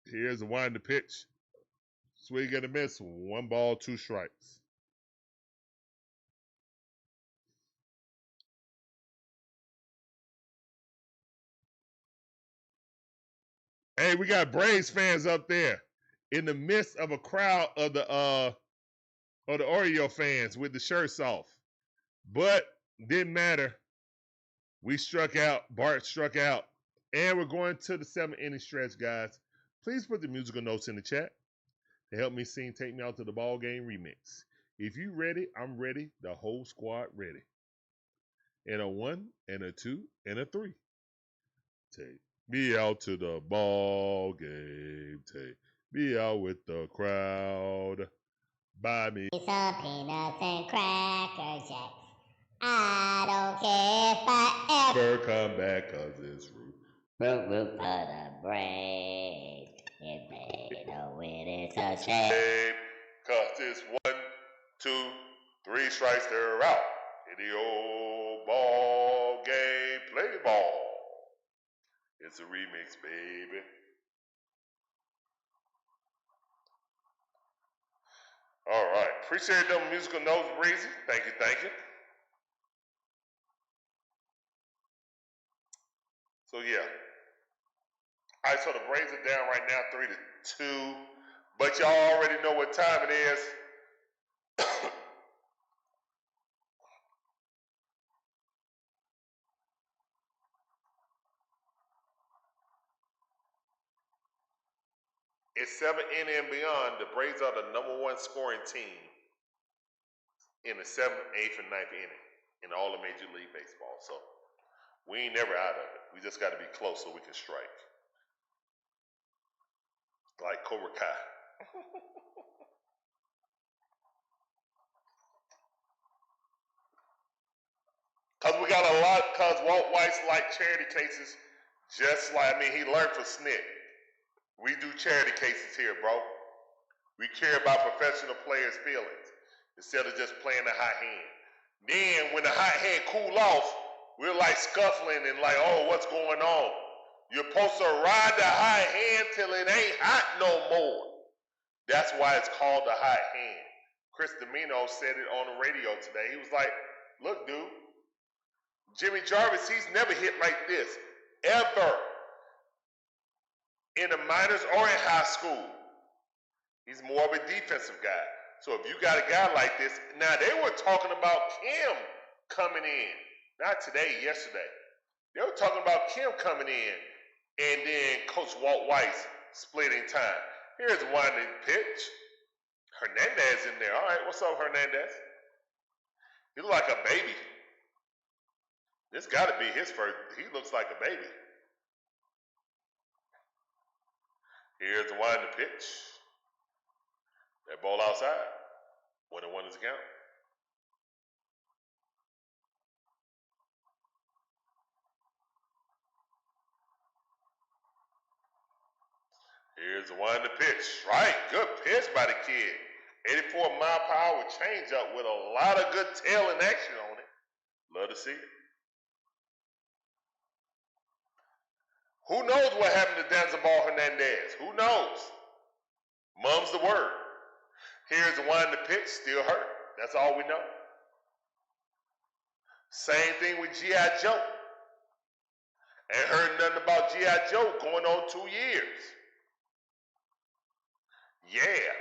Here's the wind to pitch. Swing and a miss. 1 ball, 2 strikes. Hey, we got Braves fans up there in the midst of a crowd of the Oriole fans with the shirts off. But didn't matter. We struck out. Bart struck out. And we're going to the 7th inning stretch, guys. Please put the musical notes in the chat to help me sing Take Me Out to the Ball Game remix. If you ready, I'm ready. The whole squad ready. And a 1, and a 2, and a 3. Take me out to the ball game. Take me out with the crowd. Buy me some peanuts and cracker jacks. I don't care if I ever come back, cause it's rude. root for the Braves. If they don't win, it's a shame. Cause it's 1, 2, 3 strikes, they're out. In the old ball game, play ball. It's a remix, baby. All right. Appreciate them musical notes, Breezy. Thank you, thank you. So, yeah. All right, so the Braves are down right now 3-2. But y'all already know what time it is. It's 7th inning and beyond. The Braves are the #1 scoring team in the 7th, 8th, and 9th inning in all of Major League Baseball. So we ain't never out of it. We just got to be close so we can strike. Like Cobra Kai. Because we got a lot, because Walt White's like charity cases, just like, he learned from Snit. We do charity cases here, bro. We care about professional players' feelings instead of just playing the hot hand. Then when the hot hand cool off, we're like scuffling and like, oh, what's going on? You're supposed to ride the hot hand till it ain't hot no more. That's why it's called the hot hand. Chris Domino said it on the radio today. He was like, look, dude, Jimmy Jarvis, he's never hit like this, ever. In the minors or in high school. He's more of a defensive guy. So if you got a guy like this, now they were talking about Kim coming in. Not today, yesterday. They were talking about Kim coming in and then Coach Walt Weiss splitting time. Here's one pitch. Hernandez in there. All right, what's up, Hernandez? He looks like a baby. This got to be his first. He looks like a baby. Here's the wind to pitch. That ball outside. 1-1 is the count. Here's the wind to pitch. Right, good pitch by the kid. 84 mile per hour changeup with a lot of good tail and action on it. Love to see it. Who knows what happened to Danzabal Hernandez? Who knows? Mum's the word. Here's the wind to pitch, still hurt. That's all we know. Same thing with G.I. Joe. Ain't heard nothing about G.I. Joe going on 2 years. Yeah.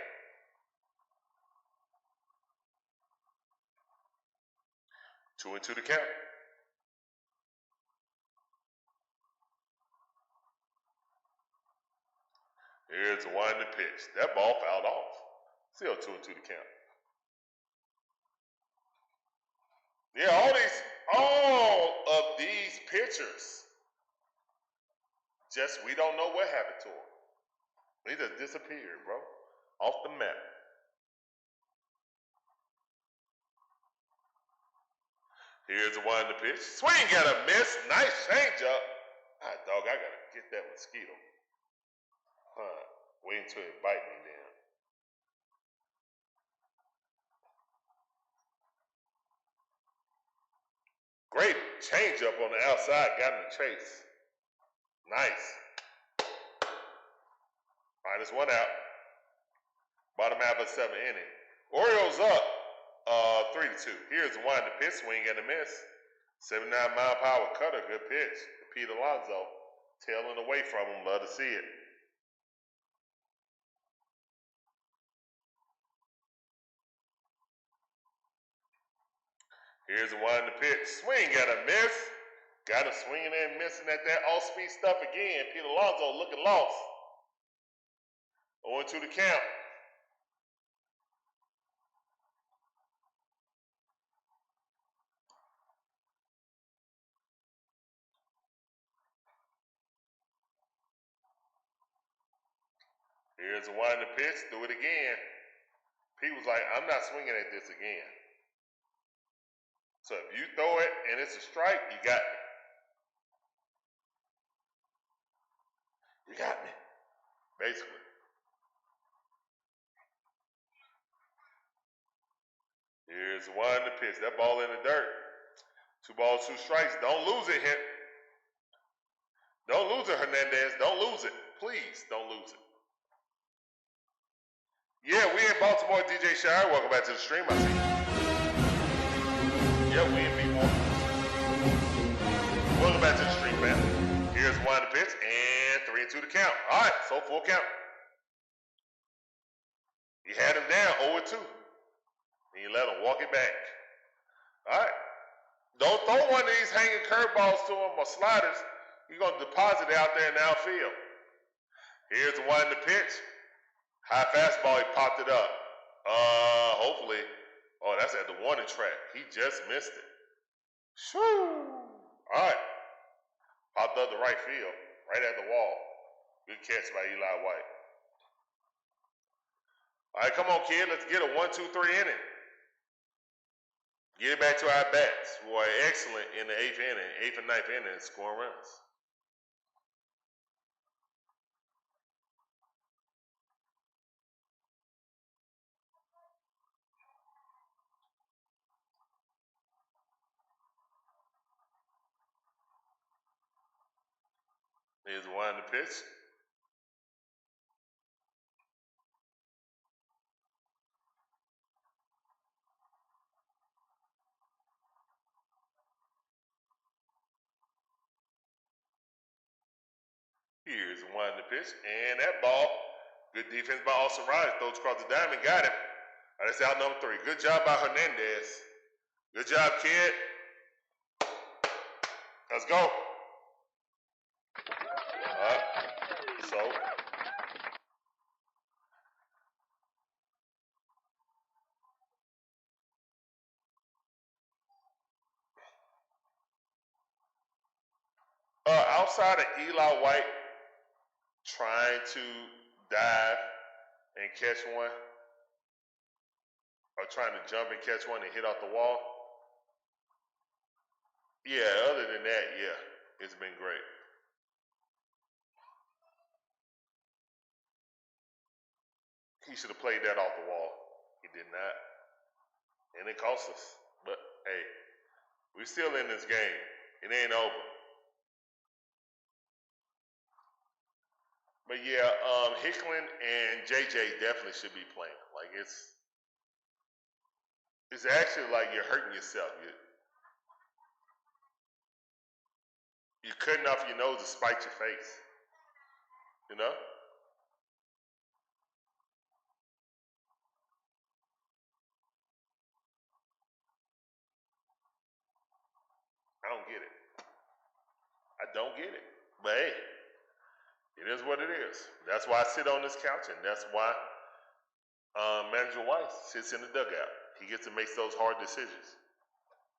Two and two to count. Here's the wind to pitch. That ball fouled off. Still 2 and 2 to count. Yeah, all of these pitchers, just we don't know what happened to them. They just disappeared, bro. Off the map. Here's the wind to pitch. Swing got a miss. Nice changeup. Ah, dog, I gotta get that mosquito. Wait until it bite me then. Great changeup on the outside. Got in the chase. Nice. Minus one out. Bottom half of the 7th inning. Orioles up 3-2. Here's the one, the pitch, swing and a miss. 79-mile-per-hour cutter, good pitch. Pete Alonso tailing away from him. Love to see it. Here's the one, the pitch, swing and a miss. Got him swinging and missing at that off-speed stuff again. Pete Alonso looking lost. 0-2 the count. Here's the one, the pitch, do it again. Pete was like, I'm not swinging at this again. So if you throw it and it's a strike, you got me. You got me, basically. Here's the one, the pitch. That ball in the dirt. 2 balls, 2 strikes. Don't lose it, Don't lose it, Hernandez. Don't lose it. Please, don't lose it. Yeah, we in Baltimore, DJ Shire. Welcome back to the stream. I see you. Yeah, we in B1. Welcome back to the stream, man. Here's one to pitch and 3-2 to count. All right, so full count. You had him down 0-2. And you let him walk it back. All right. Don't throw one of these hanging curveballs to him or sliders. You're going to deposit it out there in the outfield. Here's the one to pitch. High fastball, he popped it up. Hopefully. Oh, that's at the warning track. He just missed it. Shoo! All right. Popped up the right field, right at the wall. Good catch by Eli White. All right, come on, kid. Let's get a 1-2-3 inning. Get it back to our bats, who are excellent in the 8th inning, 8th and 9th inning, scoring runs. Here's one to pitch. Here's one to pitch. And that ball, good defense by Olson. Throws across the diamond, got him. All right, that's out number 3. Good job by Hernandez. Good job, kid. Let's go. So outside of Eli White trying to dive and catch one, or trying to jump and catch one and hit off the wall, yeah, other than that, yeah, it's been great. He should have played that off the wall. He did not. And it cost us. But, hey, we're still in this game. It ain't over. But, yeah, Hicklin and JJ definitely should be playing. Like, it's actually like you're hurting yourself. You're cutting off your nose to spite your face. You know? I don't get it. I don't get it. But hey, it is what it is. That's why I sit on this couch, and that's why Manager Weiss sits in the dugout. He gets to make those hard decisions.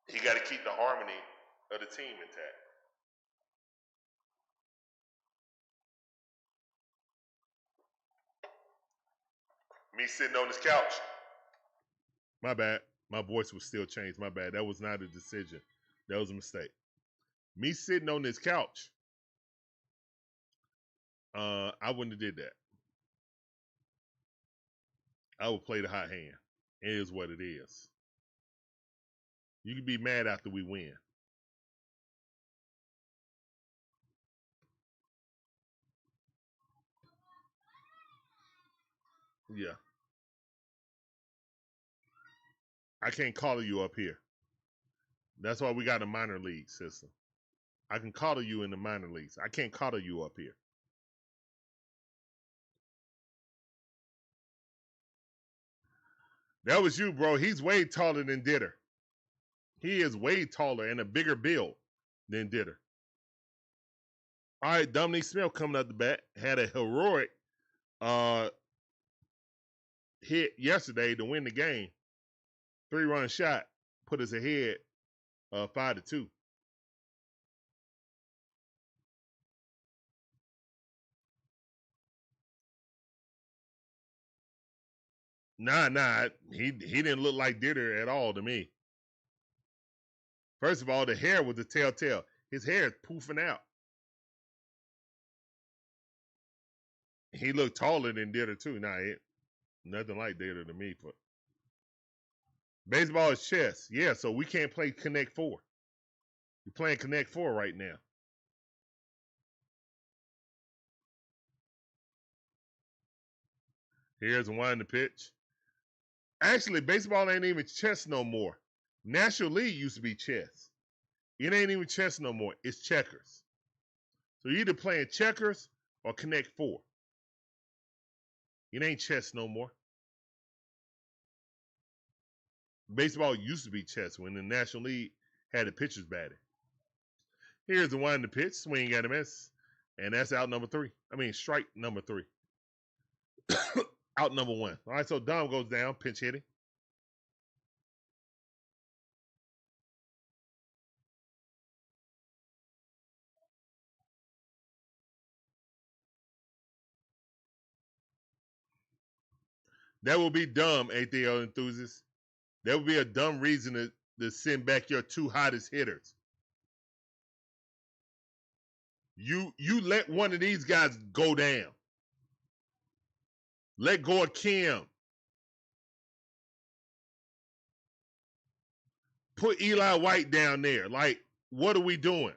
He got to keep the harmony of the team intact. Me sitting on this couch. My bad. My voice was still changed. My bad. That was not a decision. That was a mistake. Me sitting on this couch, I wouldn't have did that. I would play the hot hand. It is what it is. You can be mad after we win. Yeah. I can't call you up here. That's why we got a minor league system. I can call you in the minor leagues. I can't call you up here. That was you, bro. He's way taller than Ditter. He is way taller and a bigger build than Ditter. All right, Dominique Smith coming up the bat. Had a heroic hit yesterday to win the game. 3-run shot. Put us ahead 5-2. Nah. He didn't look like Ditter at all to me. First of all, the hair was the telltale. His hair is poofing out. He looked taller than Ditter too. Nah, nothing like Ditter to me. But baseball is chess. Yeah, so we can't play Connect 4. We're playing Connect 4 right now. Here's one to pitch. Actually, baseball ain't even chess no more. National League used to be chess. It ain't even chess no more. It's checkers. So you're either playing checkers or Connect 4. It ain't chess no more. Baseball used to be chess when the National League had the pitchers batting. Here's the one to pitch. Swing and a miss. And that's out number 3. Strike number 3. Out number 1. All right, so Dom goes down, pinch hitting. That would be dumb, ATL enthusiasts. That would be a dumb reason to send back your 2 hottest hitters. You let one of these guys go down. Let go of Kim. Put Eli White down there. Like, what are we doing?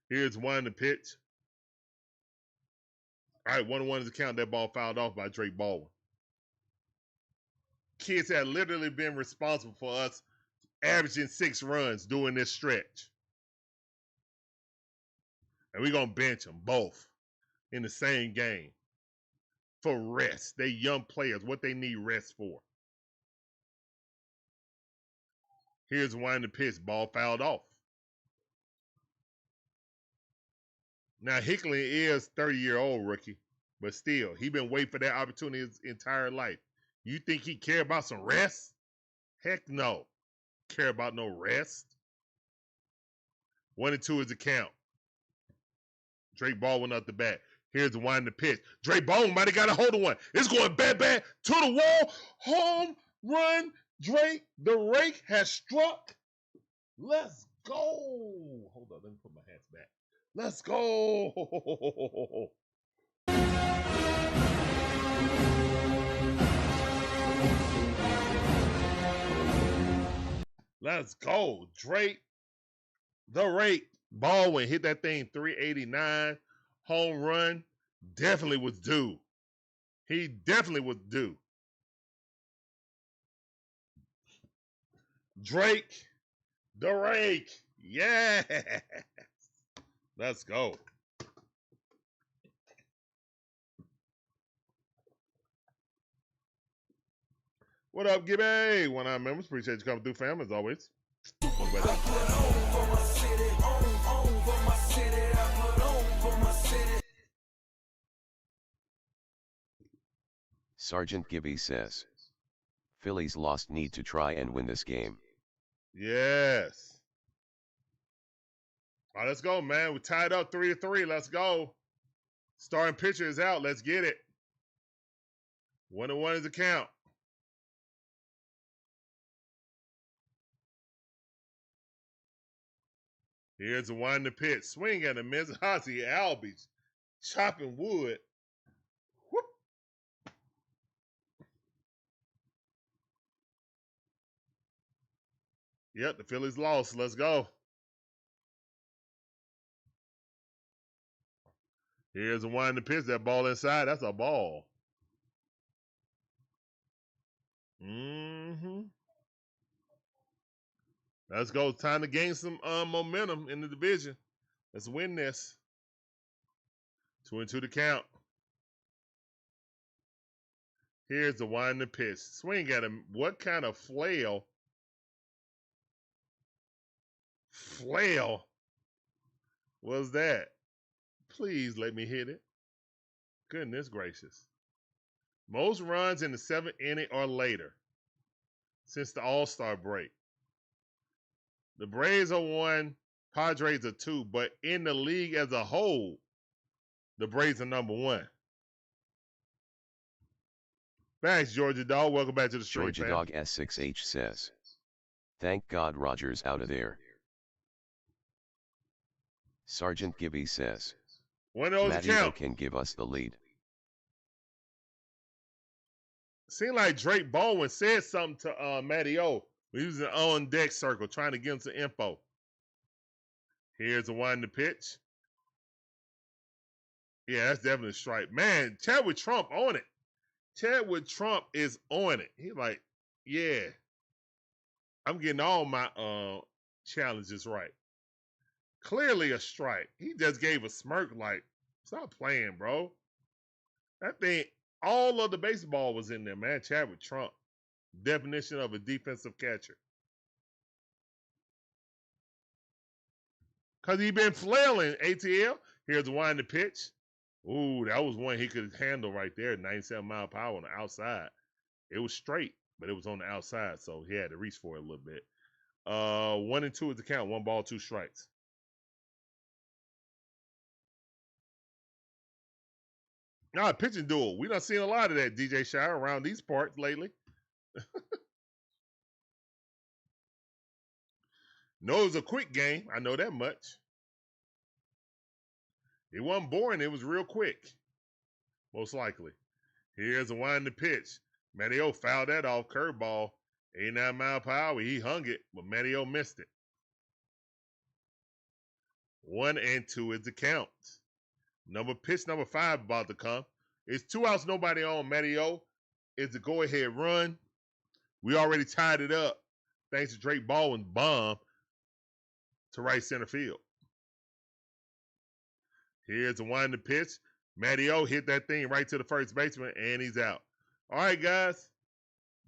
Here's one to pitch. All right, 1-1 is the count. That ball fouled off by Drake Baldwin. Kids have literally been responsible for us averaging 6 runs during this stretch. And we're going to bench them both in the same game for rest. They young players, what they need rest for. Here's one to pitch. Ball fouled off. Now, Hickley is 30-year-old rookie, but still, he been waiting for that opportunity his entire life. You think he care about some rest? Heck no. Care about no rest. 1-2 is the count. Drake Baldwin up the bat. Here's the one to pitch. Drake Baldwin might have got a hold of one. It's going bad to the wall. Home run. Drake, the rake has struck. Let's go. Hold on, let me put my hats back. Let's go. Let's go. Drake, the rake. Baldwin hit that thing 389. Home run. Definitely was due. He definitely was due. Drake, the rake. Yeah. Let's go. What up, Gibby? One of our members. Appreciate you coming through, fam, as always. Sergeant Gibby says, Phillies lost, need to try and win this game. Yes. All right, let's go, man. We're tied up 3-3. Let's go. Starting pitcher is out. Let's get it. 1-1 is the count. Here's the one to pitch. Swing and a miss. Ozzie Albies chopping wood. Whoop. Yep, the Phillies lost. Let's go. Here's the one to pitch. That ball inside. That's a ball. Mm-hmm. Let's go. Time to gain some momentum in the division. Let's win this. 2-2 to count. Here's the one to pitch. Swing at him. What kind of flail? Flail was that? Please let me hit it. Goodness gracious. Most runs in the 7th inning or later since the All-Star break. The Braves are 1, Padres are 2, but in the league as a whole, the Braves are number 1. Thanks, Georgia Dog. Welcome back to the stream, Georgia Dog S6H says, thank God Rogers out of there. Sergeant Gibby says, one of those Matty count. can give us the lead. Seemed like Drake Baldwin said something to Matty O. He was in the on deck circle trying to give him some info. Here's the one to pitch. Yeah, that's definitely a strike. Man, Chadwick Trump on it. Chadwick Trump is on it. He's like, yeah, I'm getting all my challenges right. Clearly a strike. He just gave a smirk like, stop playing, bro. That thing, all of the baseball was in there, man. Chadwick Trump. Definition of a defensive catcher. Because he been flailing, ATL. Here's the one to pitch. Ooh, that was one he could handle right there. 97 mile per hour on the outside. It was straight, but it was on the outside, so he had to reach for it a little bit. 1-2 is the count. 1 ball, 2 strikes. Now, pitching duel. We done seen a lot of that, DJ Shire, around these parts lately. No, it was a quick game. I know that much. It wasn't boring. It was real quick. Most likely. Here's a wind to pitch. Matteo fouled that off. Curveball. 89 mile per hour. He hung it, but Matteo missed it. 1-2 is the count. Pitch number 5 about to come. It's 2 outs, nobody on. Matteo is the go-ahead run. We already tied it up thanks to Drake Baldwin's bomb to right center field. Here's the one to pitch. Matteo hit that thing right to the first baseman, and he's out. All right, guys.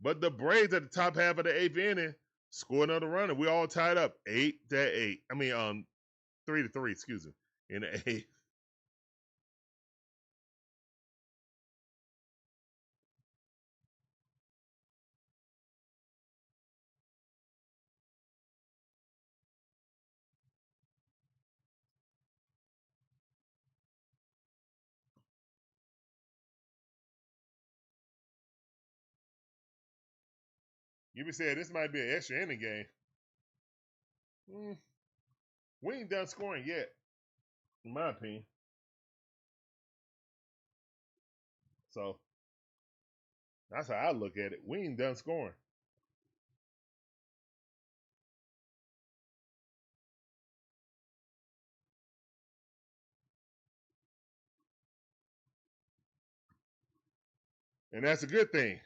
But the Braves at the top half of the 8th inning scored another run, and we all tied up 8-8. 3-3, excuse me, in the 8th. You be saying this might be an extra inning game. We ain't done scoring yet, in my opinion. So that's how I look at it. We ain't done scoring. And that's a good thing.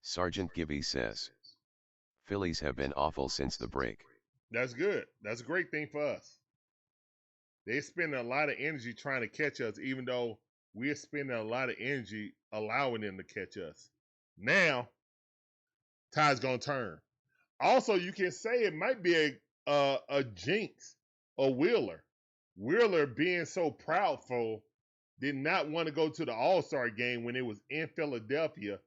Sergeant Gibby says, Phillies have been awful since the break. That's good. That's a great thing for us. They're spending a lot of energy trying to catch us, even though we're spending a lot of energy allowing them to catch us. Now, tide's going to turn. Also, you can say it might be a jinx of Wheeler. Wheeler being so proudful, did not want to go to the All-Star game when it was in Philadelphia.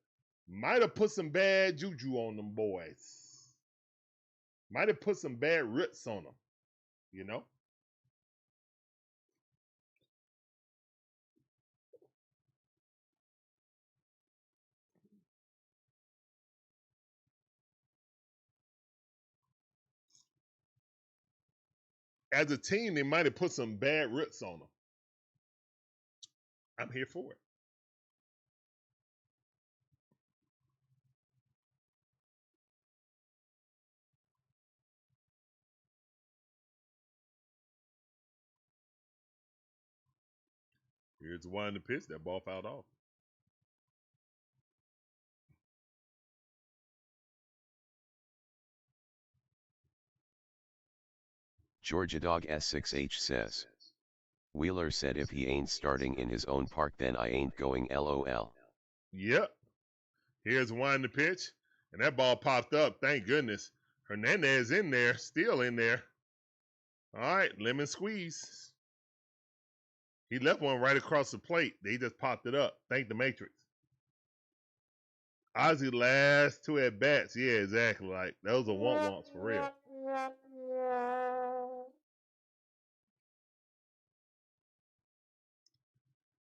Might have put some bad juju on them boys. Might have put some bad roots on them, you know? As a team, they might have put some bad roots on them. I'm here for it. Here's the one in the pitch. That ball fouled off. Georgia Dog S6H says. Wheeler said if he ain't starting in his own park then I ain't going LOL. Yep. Here's one in the pitch. And that ball popped up. Thank goodness. Hernandez in there. Still in there. All right. Lemon squeeze. He left one right across the plate. They just popped it up. Thank the Matrix. Ozzie last 2 at bats. Yeah, exactly. Like those are won't-wonts for real.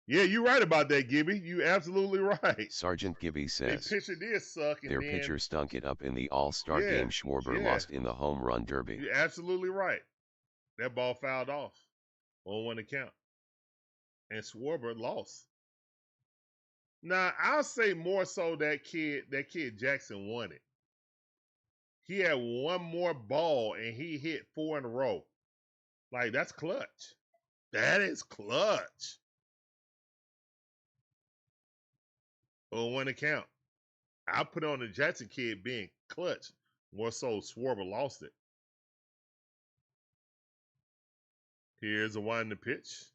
Yeah, you're right about that, Gibby. You absolutely right. Sergeant Gibby says. Their pitcher did suck. And their then, pitcher stunk it up in the All-Star game. Schwarber lost in the home run derby. You're absolutely right. That ball fouled off on 1 account. And Schwarber lost. Now, I'll say more so that kid Jackson won it. He had one more ball and he hit 4 in a row. Like, that's clutch. That is clutch. On 1 account. I put on the Jackson kid being clutch. More so, Schwarber lost it. Here's a one in the pitch.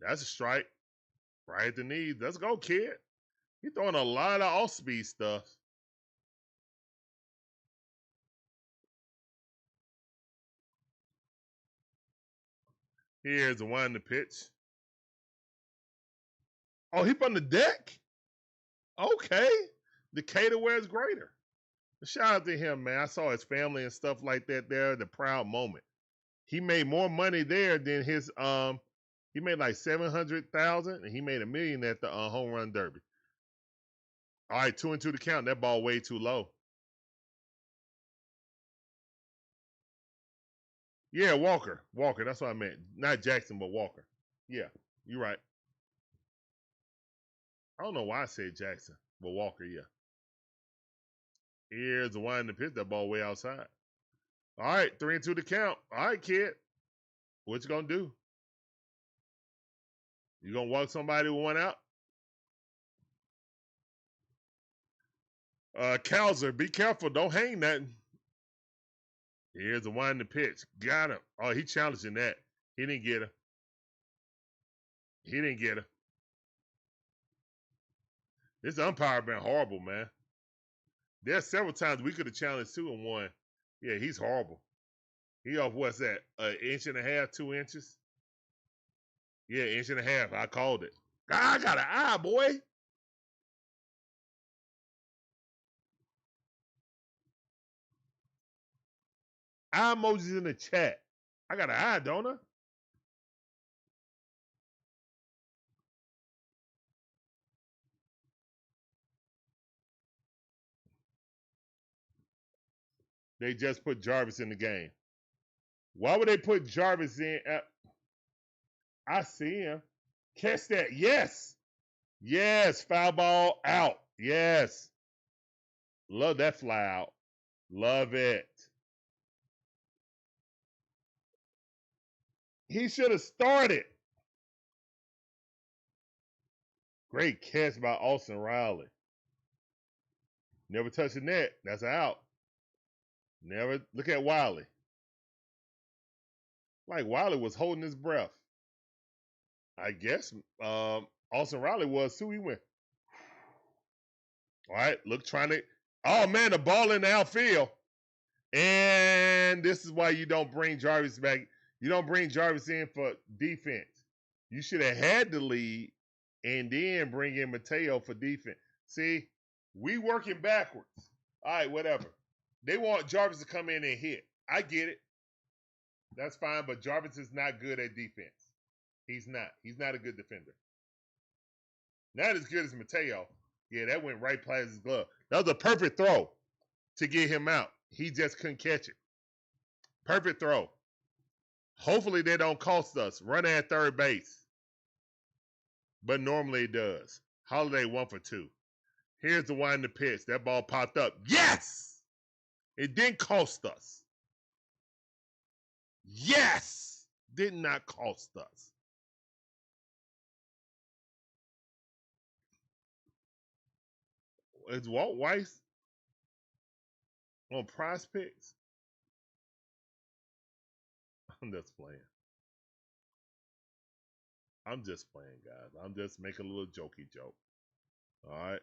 That's a strike. Right at the knees. Let's go, kid. He's throwing a lot of off-speed stuff. Here's the one in the pitch. Oh, he from the deck? Okay. Decatur wears greater. Shout out to him, man. I saw his family and stuff like that there. The proud moment. He made more money there than his he made like $700,000 and he made $1 million at the home run derby. All right, 2-2 to count. That ball way too low. Yeah, Walker. Walker, that's what I meant. Not Jackson, but Walker. Yeah, you're right. I don't know why I said Jackson, but Walker, yeah. Here's the one in the pitch. That ball way outside. All right, 3-2 to count. All right, kid. What you gonna do? You gonna walk somebody with 1 out? Kowser, be careful. Don't hang nothing. Here's the one in the pitch. Got him. Oh, he challenging that. He didn't get her. He didn't get her. This umpire been horrible, man. There's several times we could have challenged 2 and 1. Yeah, he's horrible. He off what's that? 1.5 inches, 2 inches? Yeah, 1.5 inches. I called it. I got an eye, boy. Eye emojis in the chat. I got an eye, don't I? They just put Jarvis in the game. Why would they put Jarvis in? I see him. Catch that. Yes. Yes. Foul ball out. Yes. Love that fly out. Love it. He should have started. Great catch by Olson Riley. Never touched the net. That's out. Never. Look at Wiley. Like Wiley was holding his breath. I guess Olson Riley was too. He went. All right. Look, trying to. Oh, man, the ball in the outfield. And this is why you don't bring Jarvis back. You don't bring Jarvis in for defense. You should have had the lead and then bring in Mateo for defense. See, we working backwards. All right, whatever. They want Jarvis to come in and hit. I get it. That's fine, but Jarvis is not good at defense. He's not. He's not a good defender. Not as good as Mateo. Yeah, that went right past his glove. That was a perfect throw to get him out. He just couldn't catch it. Perfect throw. Hopefully they don't cost us. Run at third base. But normally it does. Holiday 1 for 2. Here's the one in the pitch. That ball popped up. Yes! It didn't cost us. Yes! Did not cost us. Is Walt Weiss on Prize Picks? I'm just playing. I'm just playing, guys. I'm just making a little jokey joke. All right.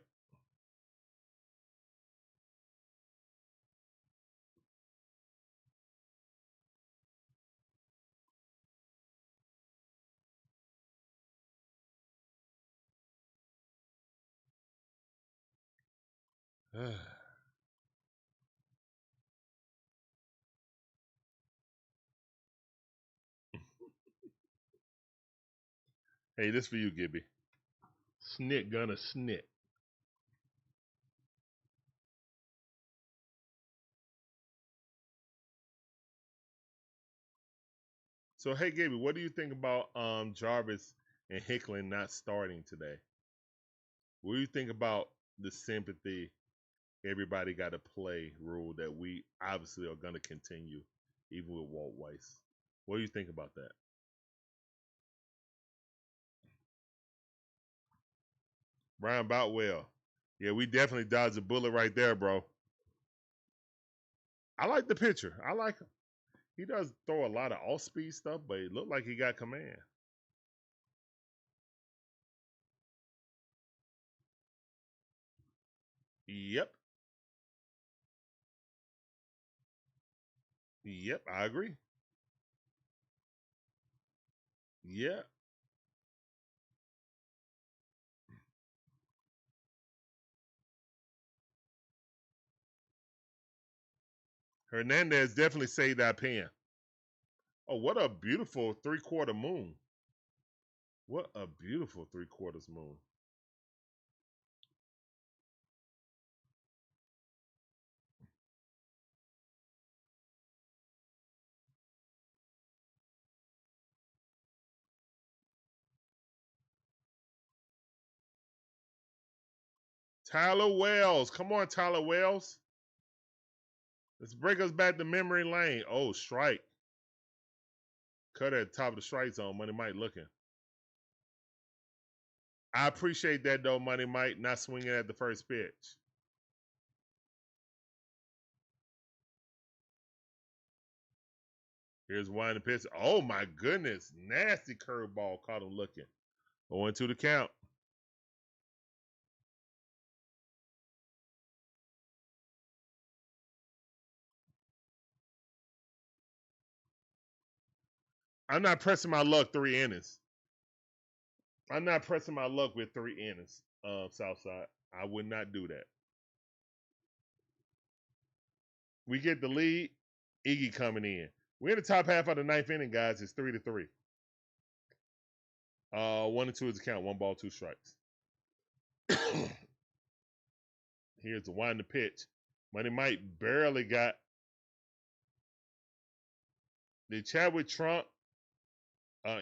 Hey, this for you, Gibby. Snit gonna snit. So, hey, Gibby, what do you think about Jarvis and Hickling not starting today? What do you think about the sympathy everybody got to play rule that we obviously are going to continue even with Walt Weiss? What do you think about that? Brian Boutwell. Yeah, we definitely dodged a bullet right there, bro. I like the pitcher. I like him. He does throw a lot of off-speed stuff, but it looked like he got command. Yep. Yep, I agree. Yeah. Hernandez definitely saved that pen. Oh, what a beautiful three-quarter moon. What a beautiful three-quarters moon. Tyler Wells. Come on, Tyler Wells. Let's break us back to memory lane. Oh, strike. Cut at the top of the strike zone. Money Mike looking. I appreciate that, though, Money Mike, not swinging at the first pitch. Here's one the pitch. Oh, my goodness. Nasty curveball. Caught him looking. Going to the count. I'm not pressing my luck 3 innings. I'm not pressing my luck with 3 innings, Southside. I would not do that. We get the lead. Iggy coming in. We're in the top half of the 9th inning, guys. It's 3-3. 1-2 is the count. 1 ball, 2 strikes. Here's the wind the pitch. Money Mike barely got. Did Chadwick Trump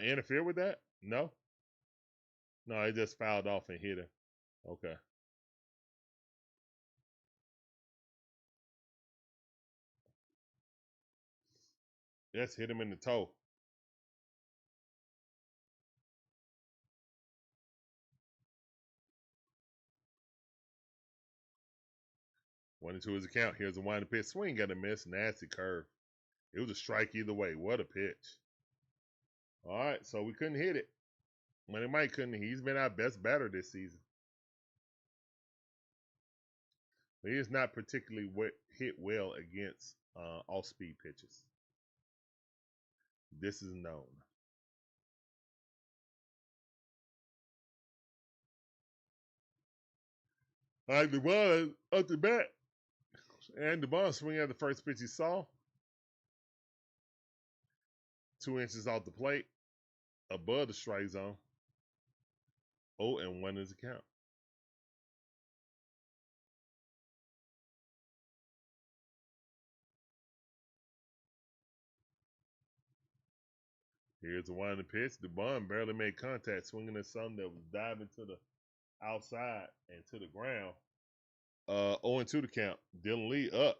interfere with that? No. No, he just fouled off and hit him. Okay. Just hit him in the toe. One and two is the count. Here's the wind the pitch. Swing got a miss. Nasty curve. It was a strike either way. What a pitch. All right, so we couldn't hit it. Money Mike couldn't. He's been our best batter this season. But he is not particularly hit well against off-speed pitches. This is known. All right, DeBon up the bat. And DeBon swinging at the first pitch he saw. 2 inches off the plate. Above the strike zone. 0-1 is the count. Here's the winding pitch. DeBon barely made contact, swinging at something that was diving to the outside and to the ground. 0-2 the count. Dylan Lee up.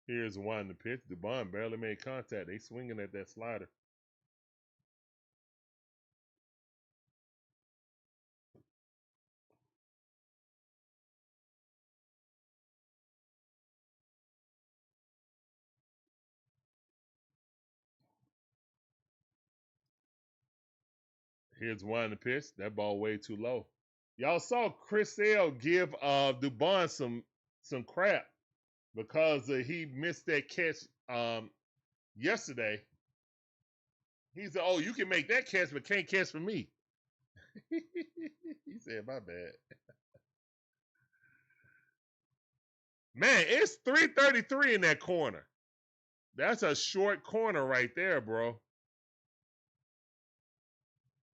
Here's one to pitch. DeBond barely made contact. They swinging at that slider. Here's one to pitch. That ball way too low. Y'all saw Chris Sale give DuBon some crap because he missed that catch yesterday. He said, "Oh, you can make that catch, but can't catch for me." He said, "My bad." Man, it's 333 in that corner. That's a short corner right there, bro.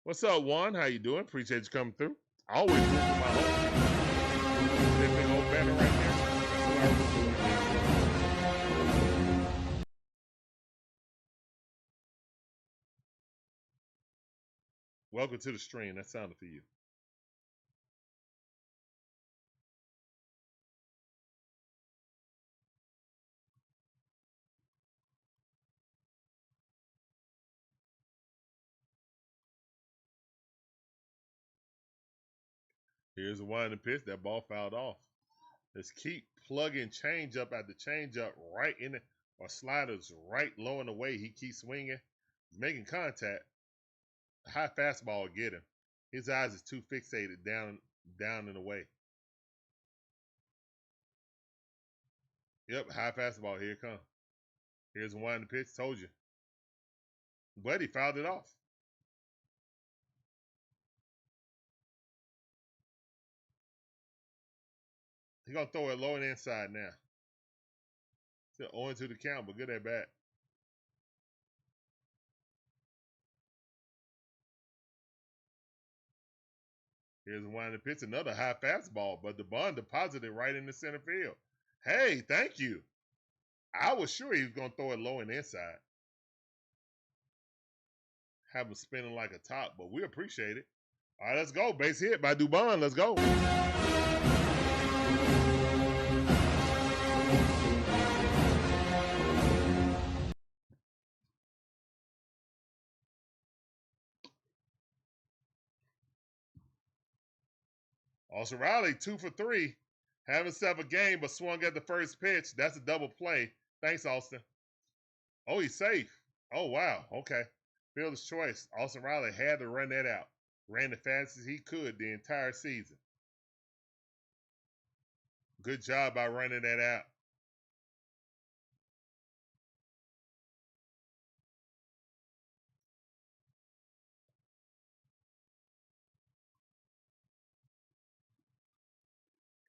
What's up, Juan? How you doing? Appreciate you coming through. I always root for my home team. That big old banner right there. That's who I root for right there. Welcome to the stream. That sounded for you. Here's a winding pitch. That ball fouled off. Let's keep plugging change up at the change up right in it, or sliders right low and away. He keeps swinging, making contact. High fastball will get him. His eyes is too fixated down and away. Yep, high fastball. Here it comes. Here's a winding pitch. Told you. But he fouled it off. He's going to throw it low and inside now. Still 0 to the count, but good at bat. Here's a winding pitch. Another high fastball, but the bond deposited right in the center field. Hey, thank you. I was sure he was going to throw it low and inside. Have him spinning like a top, but we appreciate it. All right, let's go. Base hit by DuBon. Let's go. Austin Riley, 2 for 3. Having himself a game, but swung at the first pitch. That's a double play. Thanks, Austin. Oh, he's safe. Oh, wow. Okay. Fielder's choice. Austin Riley had to run that out. Ran the fastest he could the entire season. Good job by running that out.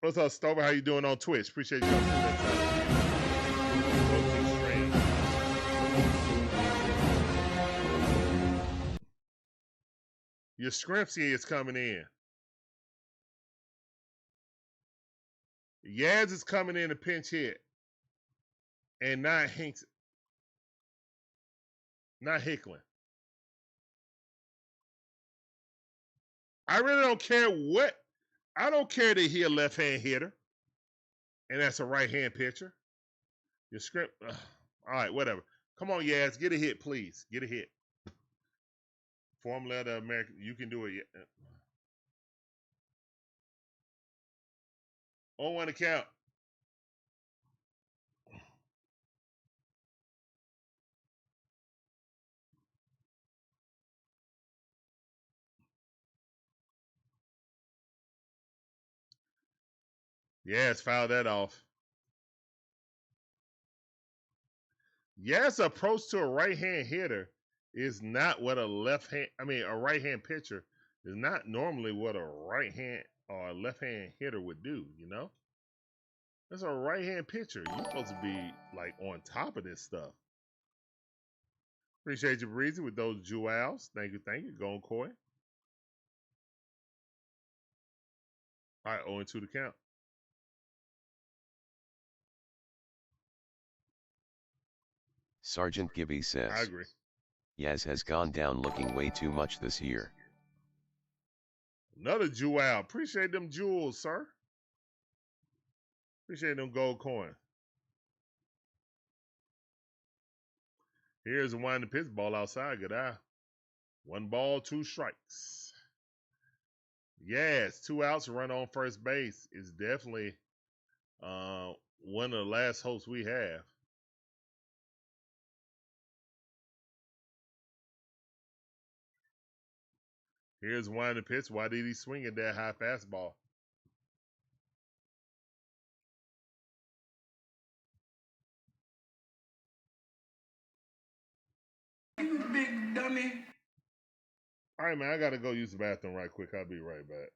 What's up, Stover? How you doing on Twitch? Appreciate you coming through that time. Your Scrimpsy is coming in. Yaz is coming in a pinch hit. And not Hinks. Not Hickling. I really don't care what. I don't care that he a left-hand hitter. And that's a right-hand pitcher. Your script. All right, whatever. Come on, Yaz. Get a hit, please. Get a hit. Formula of the American. You can do it. On one account. Yes, foul that off. Yes, approach to a right-hand hitter is not what a right-hand pitcher is not normally what a right-hand or a left-hand hitter would do, you know? That's a right-hand pitcher. You're supposed to be, like, on top of this stuff. Appreciate you, Breezy, with those jewels. Thank you, thank you. Going Coy. All right, 0-2 to count. Sergeant Gibby says, I agree. Yaz has gone down looking way too much this year. Another jewel. Appreciate them jewels, sir. Appreciate them gold coin. Here's a winding pitch, ball outside. Good eye. 1 ball, 2 strikes. Yes, 2 outs, run on first base is definitely one of the last hopes we have. Here's winding pitch. Why did he swing at that high fastball? You big dummy. All right, man, I got to go use the bathroom right quick. I'll be right back.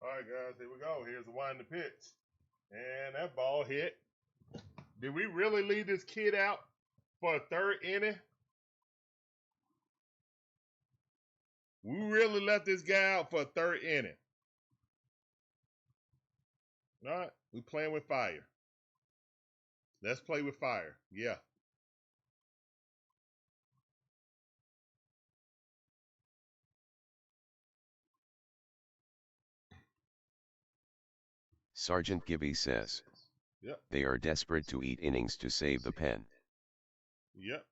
All right, guys, here we go. Here's the winding pitch. And that ball hit. Did we really leave this kid out for a 3rd inning? We really left this guy out for a 3rd inning. All right, we playing with fire. Let's play with fire. Yeah. Sergeant Gibby says. Yep. They are desperate to eat innings to save the pen. Yep.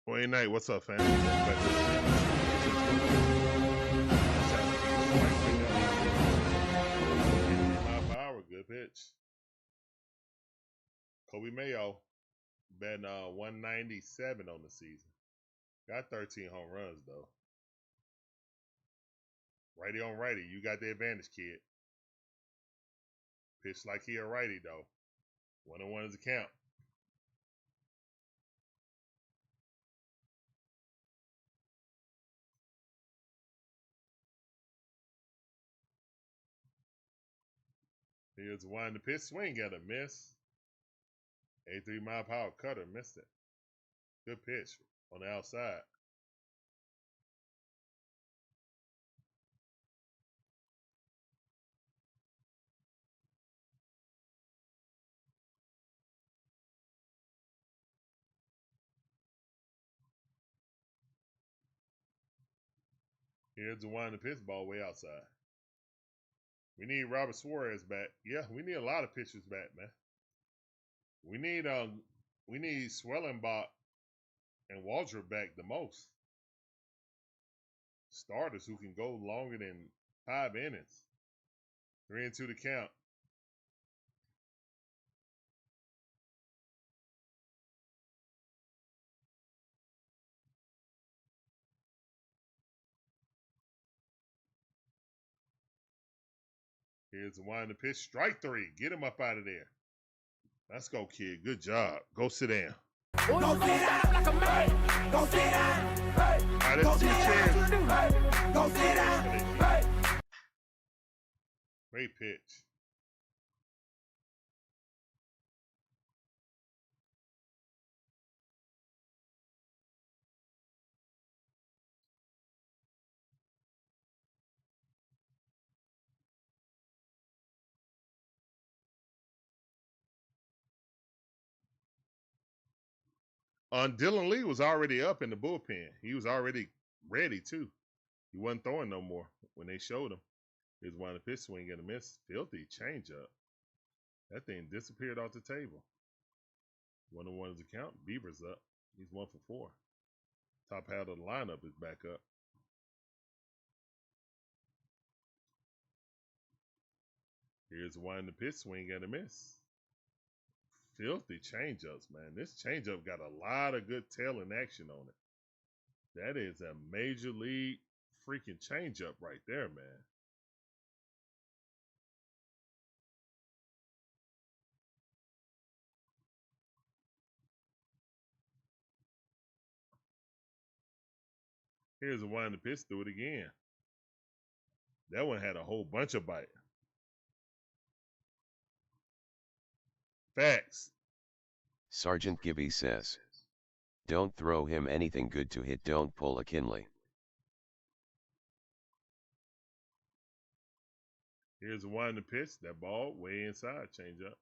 Wayne Knight, what's up, fam? Good pitch. Kobe Mayo batting 197 on the season. Got 13 home runs though. Righty on righty, you got the advantage, kid. Pitch like he a righty though. 1-1 is a count. Here's one. The pitch swing got a miss. 83-mile-per-hour cutter missed it. Good pitch on the outside. Here's the one. The pitch ball way outside. We need Robert Suarez back. Yeah, we need a lot of pitchers back, man. We need Swellenbach and Waldrop back the most. Starters who can go longer than 5 innings. 3-2 to count. Here's the wind to pitch. Strike 3. Get him up out of there. Let's go, kid. Good job. Go sit down. Go sit down like a man. Go sit down. Hey. All right, Go that's 2 sit down. chairs. Hey. Go sit down. Hey. Great pitch. Dylan Lee was already up in the bullpen. He was already ready, too. He wasn't throwing no more when they showed him. Here's one to pitch, swing and a miss. Filthy changeup. That thing disappeared off the table. 1-1 is the count. Bieber's up. He's 1 for 4. Top half of the lineup is back up. Here's one to pitch, swing and a miss. Filthy changeups, man. This changeup got a lot of good tail and action on it. That is a major league freaking changeup right there, man. Here's the one to pitch, do it again. That one had a whole bunch of bite. Facts. Sergeant Gibby says, don't throw him anything good to hit, don't pull a Kinley. Here's the one to pitch, that ball way inside, change up.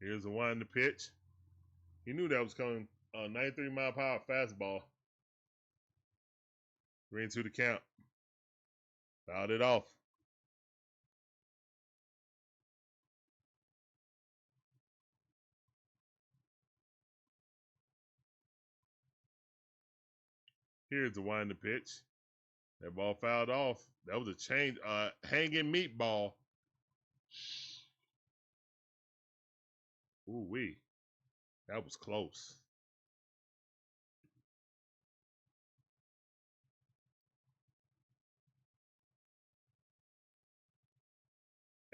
Here's the one to pitch. He knew that was coming. 93 mile per hour fastball. 3-2 the count. Fouled it off. Here's the one to pitch. That ball fouled off. That was a change. Hanging meatball. Ooh wee. That was close.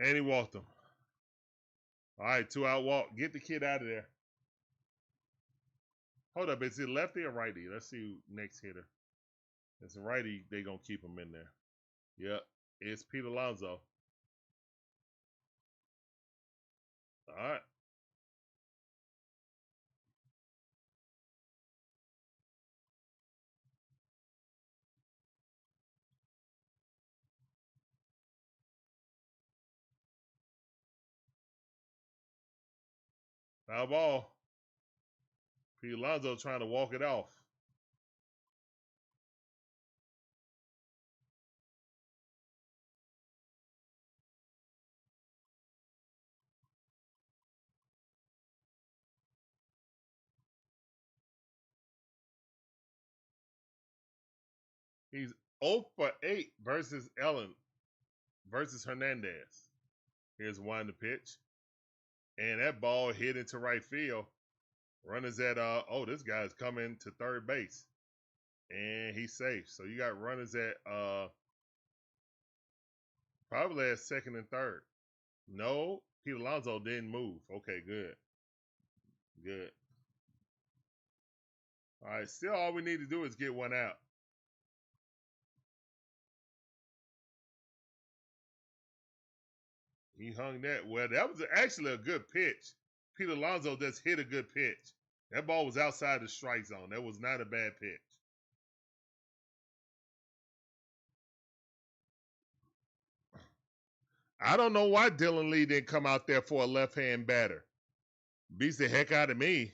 And he walked him. All right, 2-out walk. Get the kid out of there. Hold up, is it lefty or righty? Let's see who next hitter. It's a righty, they gonna keep him in there. Yep, it's Pete Alonso. All right. Foul ball. Pete Alonso trying to walk it off. He's 0 for 8 versus Hernandez. Here's one to pitch. And that ball hit into right field. Runners at this guy's coming to third base. And he's safe. So you got runners at probably at second and third. No, Pete Alonso didn't move. Okay, good. Good. All right, still all we need to do is get one out. He hung that. Well, that was actually a good pitch. Pete Alonso just hit a good pitch. That ball was outside the strike zone. That was not a bad pitch. I don't know why Dylan Lee didn't come out there for a left-hand batter. Beats the heck out of me.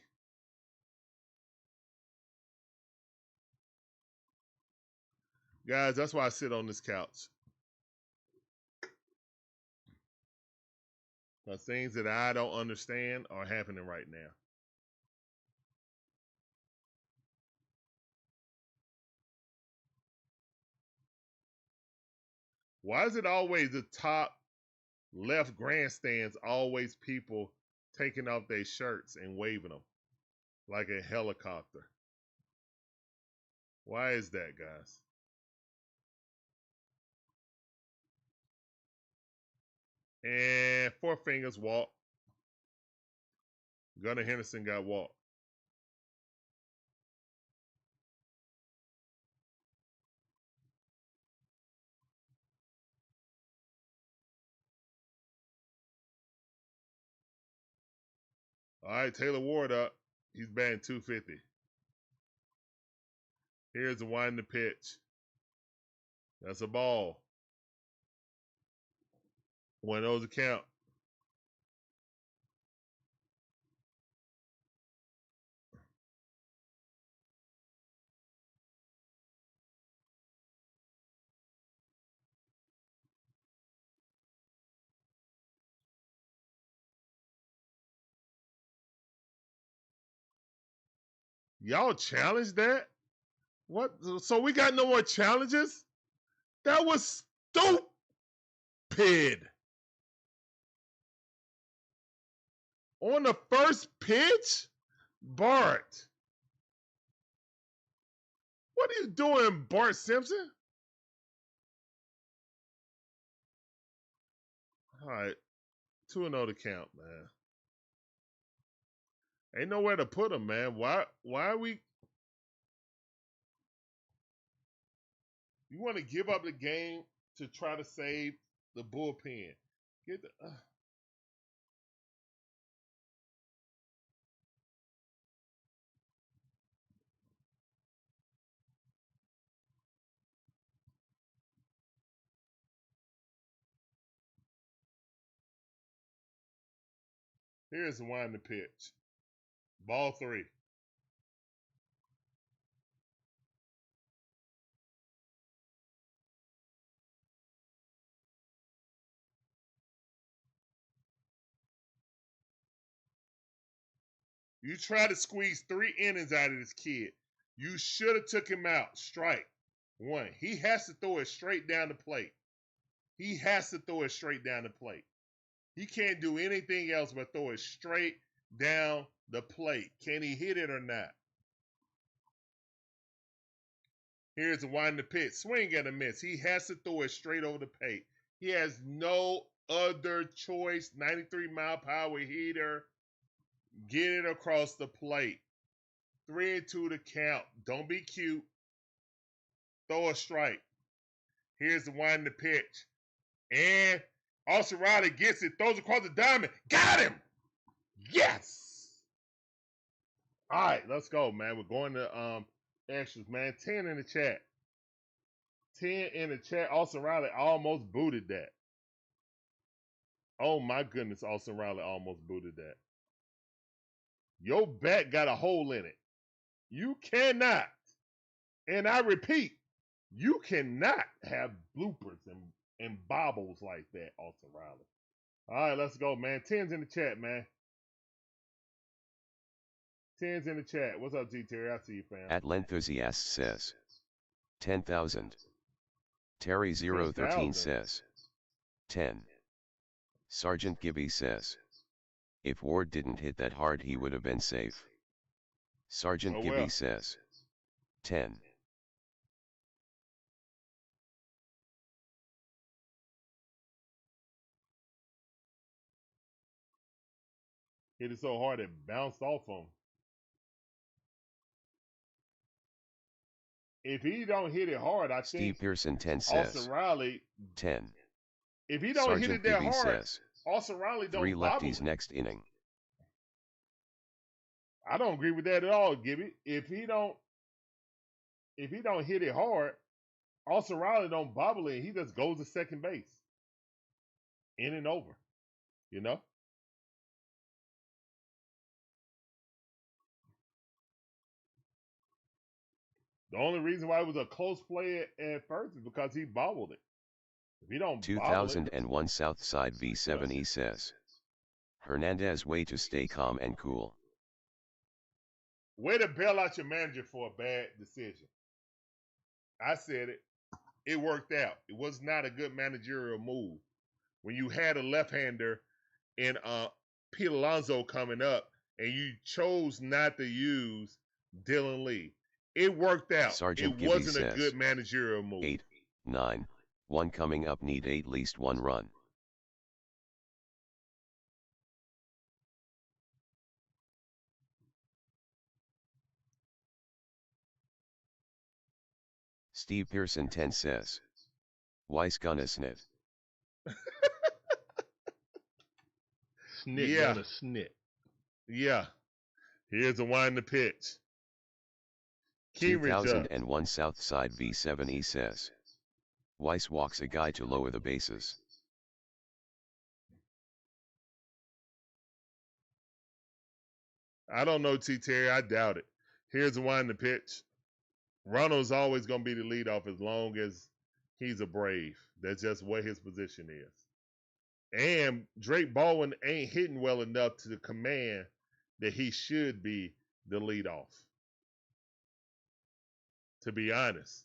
Guys, that's why I sit on this couch. The things that I don't understand are happening right now. Why is it always the top left grandstands always people taking off their shirts and waving them like a helicopter. Why is that, guys? And four fingers walk. Gunnar Henderson got walked. All right, Taylor Ward up. He's batting 250. Here's the winding pitch. That's a ball. One of those a count. Y'all challenged that? What? So we got no more challenges? That was stupid. On the first pitch? Bart. What are you doing, Bart Simpson? All right. 2-0 to count, man. Ain't nowhere to put him, man. Why are we... You want to give up the game to try to save the bullpen. Get the... Here's the winding pitch. Ball 3. You try to squeeze 3 innings out of this kid. You should have took him out. Strike 1. He has to throw it straight down the plate. He has to throw it straight down the plate. He can't do anything else but throw it straight down the plate. Can he hit it or not? Here's the winding pitch. Swing and a miss. He has to throw it straight over the plate. He has no other choice. 93-mile-per-hour heater. Get it across the plate. 3-2 to count. Don't be cute. Throw a strike. Here's the winding pitch. And Olson Riley gets it. Throws across the diamond. Got him! Yes! All right, let's go, man. We're going to extras, man. 10 in the chat. 10 in the chat. Olson Riley almost booted that. Oh, my goodness. Olson Riley almost booted that. Your bat got a hole in it. You cannot, and I repeat, you cannot have bloopers and bobbles like that, Olson Riley. All right, let's go, man. 10's in the chat, man. 10's in the chat. What's up, G Terry? I see you, fam. Atlanthusiast says 10,000. Terry 013 says 10. Sergeant Gibby says, if Ward didn't hit that hard he would have been safe. Sergeant Gibby says 10. Hit it so hard it bounced off him. If he don't hit it hard, I think Steve Pearson 10 says Olson Riley 10. If he don't Sergeant hit it that Gibby hard, says, Olson Riley don't 3 bobble lefties it. next inning. I don't agree with that at all, Gibby. If he don't hit it hard, Olson Riley don't bobble it. He just goes to second base. In and over. You know? The only reason why it was a close play at first is because he bobbled it. If he don't 2001 Southside V7E says, Hernandez way to stay calm and cool. Way to bail out your manager for a bad decision. I said it. It worked out. It was not a good managerial move when you had a left-hander and Pete Alonso coming up, and you chose not to use Dylan Lee. It worked out. Sergeant it Gibby wasn't says, a good managerial move. 8, 9, 1 coming up, need at least 1 run. Steve Pearson 10 says, Weiss gonna snit. Snit Yeah. gonna snit. Yeah. Here's the wind the pitch. Keyridge up. 2001 Southside V7E says, Weiss walks a guy to lower the bases. I don't know, T. Terry. I doubt it. Here's the wind the pitch. Ronald's always going to be the leadoff as long as he's a Brave. That's just what his position is. And Drake Baldwin ain't hitting well enough to the command that he should be the leadoff. To be honest,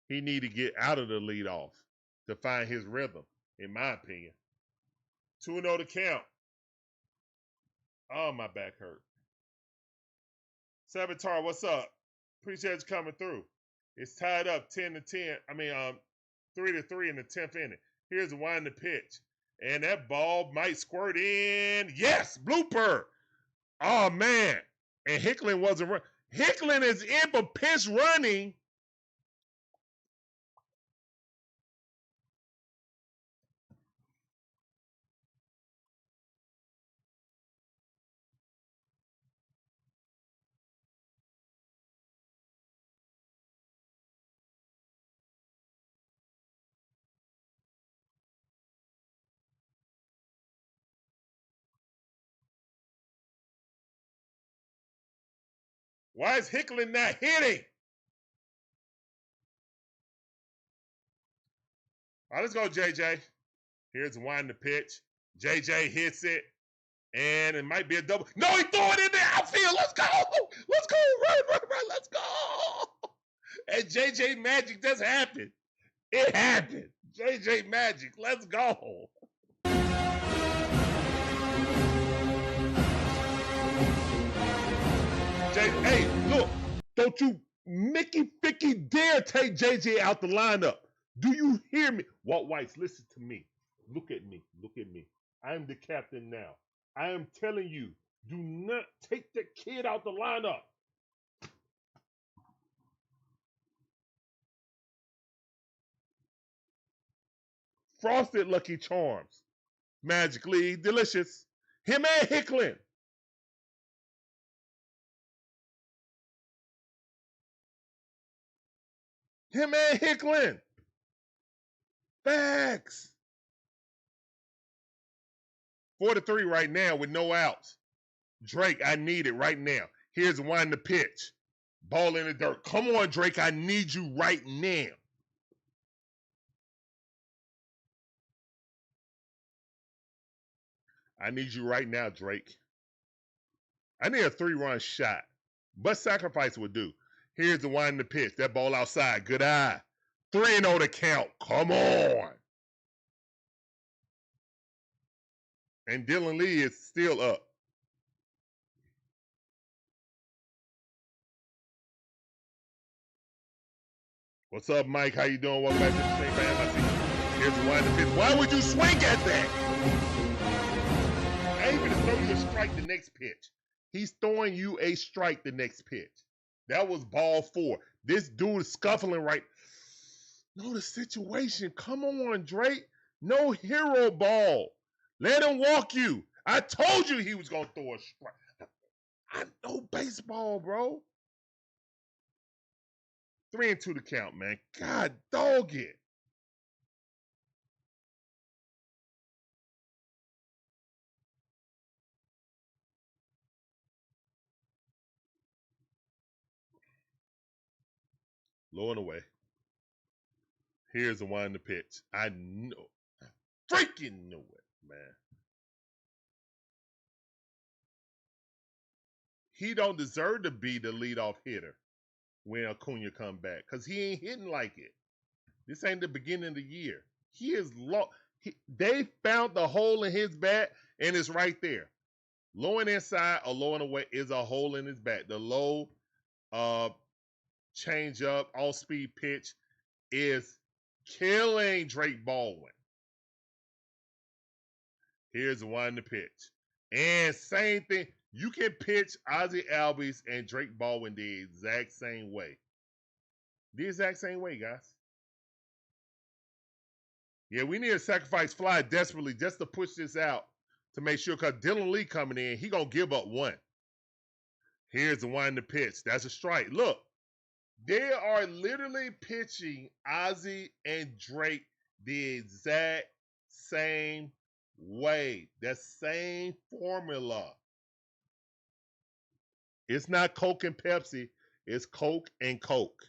he need to get out of the leadoff to find his rhythm, in my opinion. 2-0 to count. Oh, my back hurt. Savitar, what's up? Appreciate you coming through. It's tied up 10-10. 3-3 in the 10th inning. Here's the wind the pitch. And that ball might squirt in. Yes, blooper. Oh, man. And Hicklin wasn't running. Hicklin is in for pinch running. Why is Hicklin not hitting? All right, let's go, JJ. Here's the wind the pitch. JJ hits it. And it might be a double. No, he threw it in the outfield. Let's go. Let's go. Run. Let's go. And JJ Magic just happened. It happened. JJ Magic. Let's go. Hey, look. Don't you Mickey Ficky dare take JJ out the lineup. Do you hear me? Walt Weiss, listen to me. Look at me. I am the captain now. I am telling you, do not take the kid out the lineup. Frosted Lucky Charms. Magically delicious. Him and Hicklin. Facts. 4-3 right now with no outs. Drake, I need it right now. Here's the wind the pitch. Ball in the dirt. Come on, Drake. I need you right now. I need you right now, Drake. I need a 3-run shot. But sacrifice would do. Here's the wind the pitch. That ball outside. Good eye. 3-0 to count. Come on. And Dylan Lee is still up. What's up, Mike? How you doing? Welcome back to the stream, man. I see you. Here's the wind the pitch. Why would you swing at that? I ain't gonna throw you a strike the next pitch. He's throwing you a strike the next pitch. That was ball 4. This dude is scuffling right. Know the situation. Come on, Drake. No hero ball. Let him walk you. I told you he was going to throw a strike. I know baseball, bro. 3-2 to count, man. God dog it. Low and away. Here's the wind the pitch. I know. I freaking knew it, man. He don't deserve to be the leadoff hitter when Acuña come back because he ain't hitting like it. This ain't the beginning of the year. They found the hole in his bat, and it's right there. Low and inside or low and away is a hole in his bat. The low change up, all speed pitch is killing Drake Baldwin. Here's the one to pitch. And same thing. You can pitch Ozzie Albies and Drake Baldwin the exact same way. The exact same way, guys. Yeah, we need a sacrifice fly desperately just to push this out to make sure, because Dylan Lee coming in, he going to give up one. Here's the one to pitch. That's a strike. Look, they are literally pitching Ozzie and Drake the exact same way. The same formula. It's not Coke and Pepsi. It's Coke and Coke.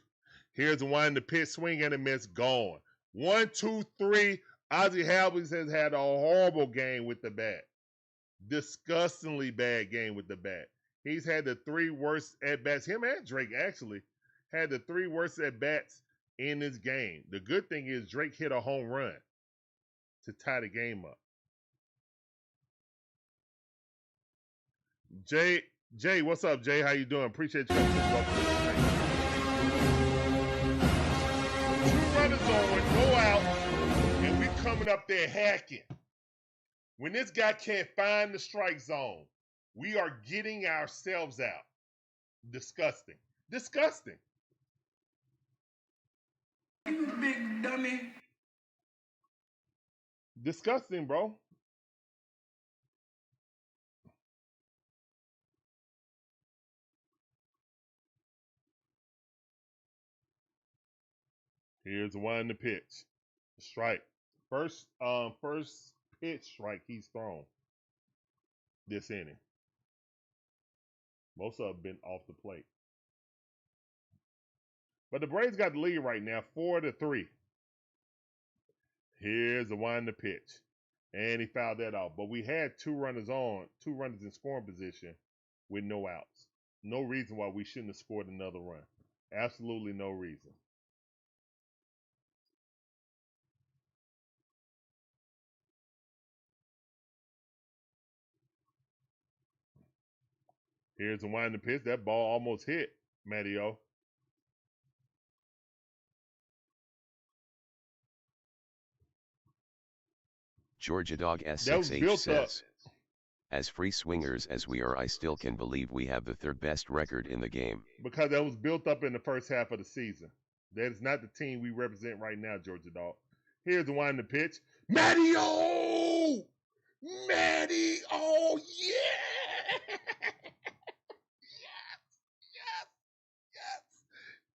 Here's the one to pitch, swing and a miss, gone. 1, 2, 3. Ozzie Albies has had a horrible game with the bat. Disgustingly bad game with the bat. He's had the 3 worst at-bats. Him and Drake actually had the 3 worst at-bats in this game. The good thing is Drake hit a home run to tie the game up. Jay, what's up, Jay? How you doing? Appreciate you. 2 runners on, go out, and we coming up there hacking. When this guy can't find the strike zone, we are getting ourselves out. Disgusting. Disgusting. You big dummy. Disgusting, bro. Here's one to pitch. Strike. First pitch strike he's thrown this inning. Most of them been off the plate. But the Braves got the lead right now, 4-3. Here's the one to pitch. And he fouled that off. But we had 2 runners on, 2 runners in scoring position with no outs. No reason why we shouldn't have scored another run. Absolutely no reason. Here's the one to pitch. That ball almost hit Matteo. Georgia Dog S6H says, as free swingers as we are, I still can believe we have the 3rd best record in the game. Because that was built up in the first half of the season. That is not the team we represent right now, Georgia Dog. Here's the one to pitch. Matteo! Matteo! Yeah!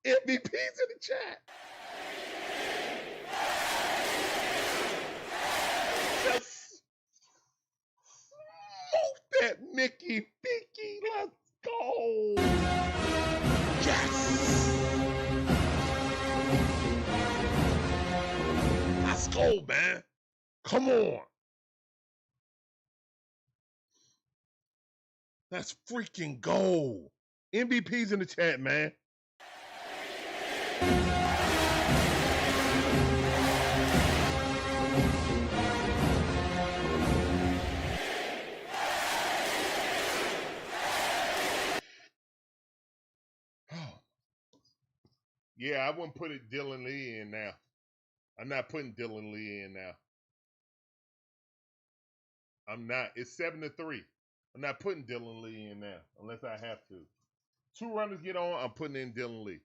Yes! MVP's in the chat. Just smoke that Mickey Picky. Let's go. Yes! Let's go, man. Come on. Let's freaking go. MVP's in the chat, man. Yeah, I wouldn't put it Dylan Lee in now. I'm not putting Dylan Lee in now. I'm not. It's 7-3. I'm not putting Dylan Lee in now unless I have to. 2 runners get on, I'm putting in Dylan Lee.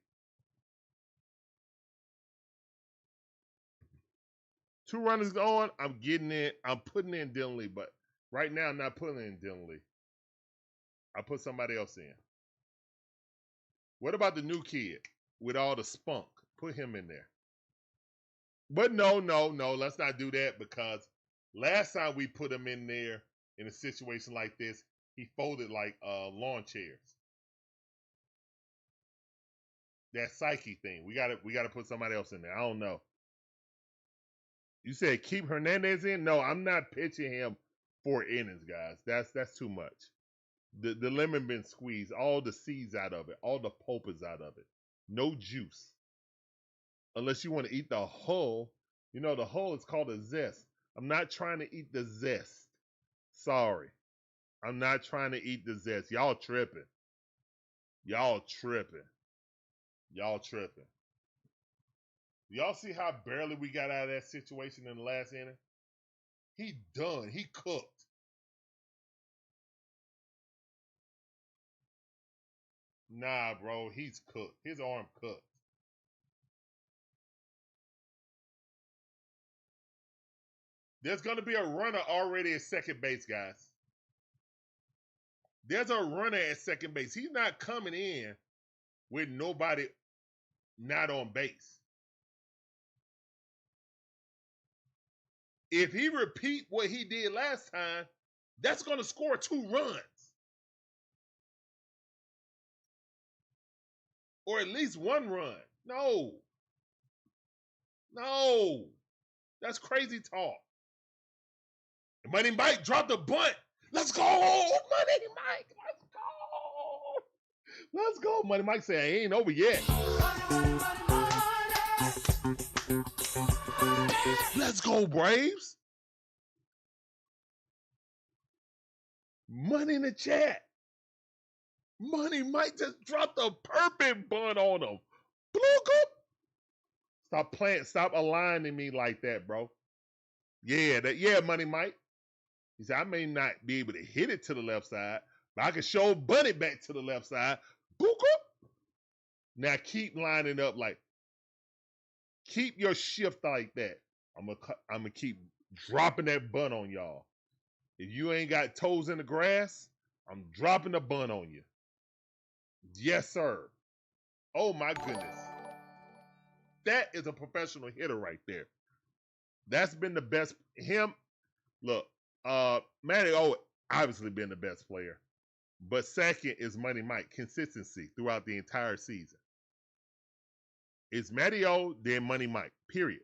2 runners go on, I'm putting in Dylan Lee, but right now I'm not putting in Dylan Lee. I'll put somebody else in. What about the new kid with all the spunk? Put him in there. But no, let's not do that, because last time we put him in there in a situation like this, he folded like lawn chairs. That psyche thing. We gotta put somebody else in there. I don't know. You said keep Hernandez in? No, I'm not pitching him 4 innings, guys. That's too much. The lemon been squeezed, all the seeds out of it, all the pulp is out of it. No juice. Unless you want to eat the hull. You know, the hull is called a zest. I'm not trying to eat the zest. Sorry. I'm not trying to eat the zest. Y'all tripping. Y'all tripping. Y'all tripping. Y'all see how barely we got out of that situation in the last inning? He done. He cooked. Nah, bro. He's cooked. His arm cooked. There's going to be a runner already at second base, guys. There's a runner at second base. He's not coming in with nobody not on base. If he repeat what he did last time, that's going to score 2 runs. Or at least 1 run. No. No. That's crazy talk. Money Mike dropped a bunt. Let's go, Money Mike. Let's go. Let's go. Money Mike said, I ain't over yet. Let's go, Braves. Money in the chat. Money Mike just dropped a perfect bunt on him. Stop playing. Stop aligning me like that, bro. Yeah, Money Mike. He said, I may not be able to hit it to the left side, but I can show bunt it back to the left side. Now keep lining up like, keep your shift like that. I'm gonna keep dropping that bunt on y'all. If you ain't got toes in the grass, I'm dropping the bunt on you. Yes, sir. Oh my goodness. That is a professional hitter right there. That's been the best. Him, look, Matty O obviously been the best player. But second is Money Mike. Consistency throughout the entire season. It's Matty O, then Money Mike. Period.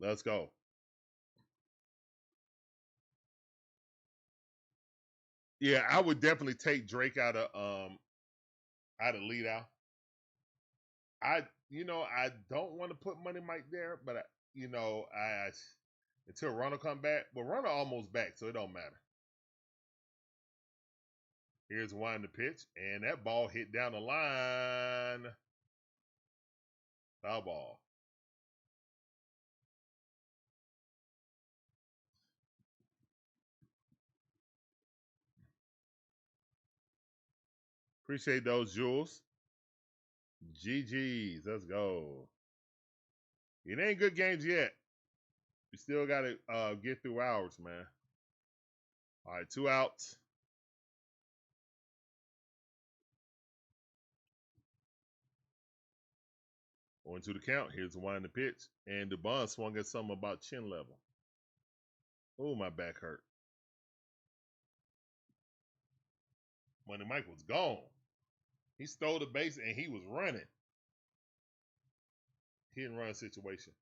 Let's go. Yeah, I would definitely take Drake out of lead out. I don't want to put Money Mike there, but I until Ronald come back. But Ronald almost back, so it don't matter. Here's one to pitch, and that ball hit down the line. Foul ball. Appreciate those, Jules. GG's. Let's go. It ain't good games yet. We still got to get through ours, man. All right, 2 outs. Going to the count. Here's the wind to pitch. And DeBon swung at something about chin level. Oh, my back hurt. Money Mike was gone. He stole the base and he was running. Hit and run situation.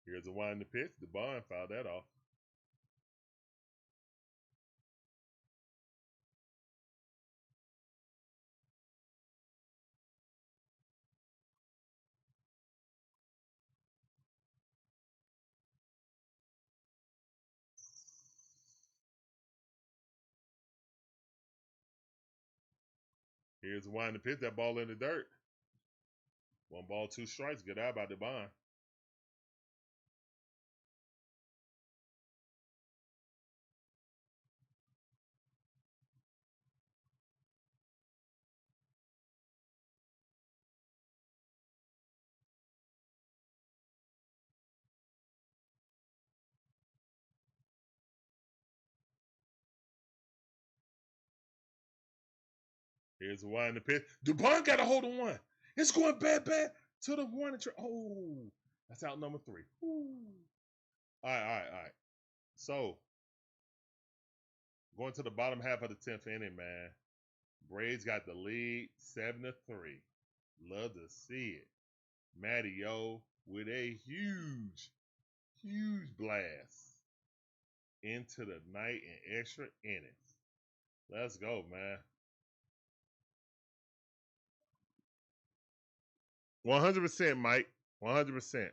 Here's a wind to pitch. DeBon fouled that off. Here's a wind to pitch. That ball in the dirt. 1 ball, 2 strikes. Good out by DeBon. Here's a wind to pitch. DeBon got a hold of 1. It's going bad to the 1. Oh, that's out number 3. Ooh. All right. So, going to the bottom half of the 10th inning, man. Braves got the lead 7-3. Love to see it. Matty O with a huge Huge blast into the night in extra innings. Let's go, man. 100%, Mike. 100%.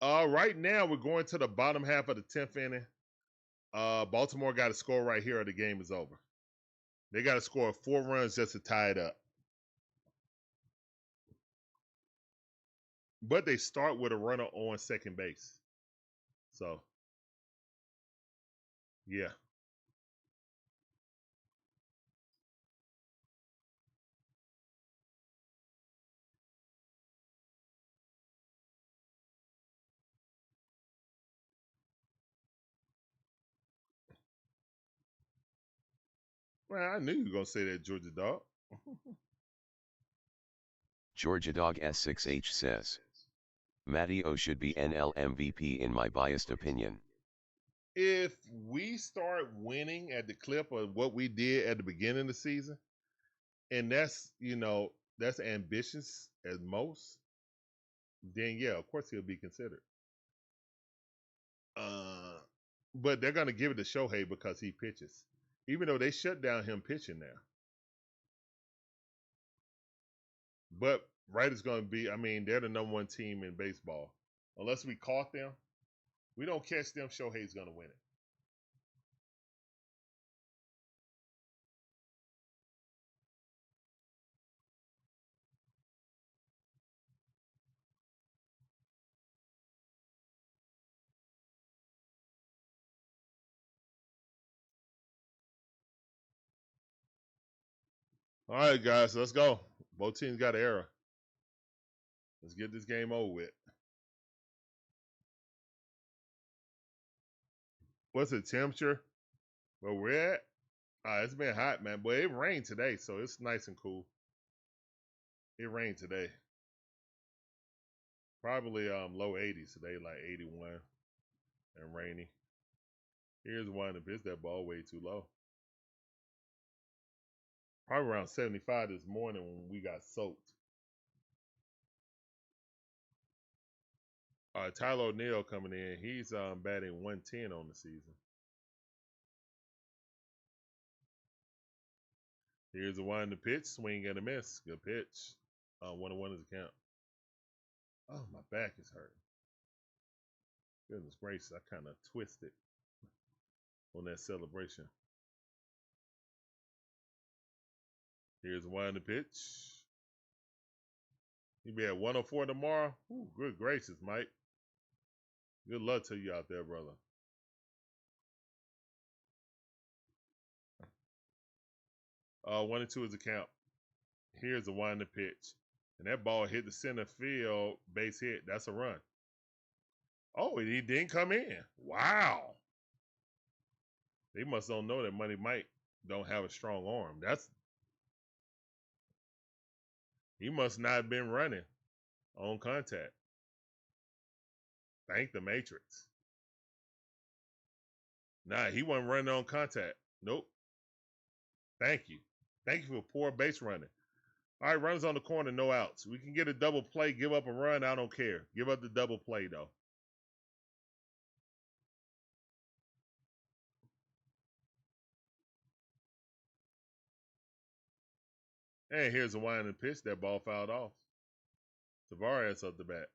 Right now, we're going to the bottom half of the 10th inning. Baltimore got to score right here or the game is over. They got to score 4 runs just to tie it up. But they start with a runner on second base. So, yeah. Well, I knew you were going to say that, Georgia Dog. Georgia Dog S6H says, Matty O should be NL MVP in my biased opinion. If we start winning at the clip of what we did at the beginning of the season, and that's, that's ambitious as most, then yeah, of course he'll be considered. But they're going to give it to Shohei because he pitches, even though they shut down him pitching now. But right is going to be, they're the number 1 team in baseball. Unless we caught them, we don't catch them, Shohei's going to win it. All right, guys, let's go. Both teams got an error. Let's get this game over with. What's the temperature where we're at? It's been hot, man. But it rained today, so it's nice and cool. It rained today. Probably low 80s today, like 81 and rainy. Here's one that pitched that ball way too low. Probably around 75 this morning when we got soaked. Tyler O'Neill coming in. He's batting 110 on the season. Here's the one to pitch. Swing and a miss. Good pitch. 1-1 is the count. Oh, my back is hurting. Goodness gracious, I kind of twisted on that celebration. Here's one to pitch. He'll be at 104 tomorrow. Ooh, good gracious, Mike. Good luck to you out there, brother. Uh, 1-2 is the count. Here's the one to pitch. And that ball hit the center field, base hit. That's a run. Oh, and he didn't come in. Wow. They must don't know that Money Mike don't have a strong arm. He must not have been running on contact. Thank the Matrix. Nah, he wasn't running on contact. Nope. Thank you. Thank you for poor base running. All right, runners on the corner, no outs. We can get a double play, give up a run. I don't care. Give up the double play, though. And here's a winding pitch. That ball fouled off. Tavares up the bat.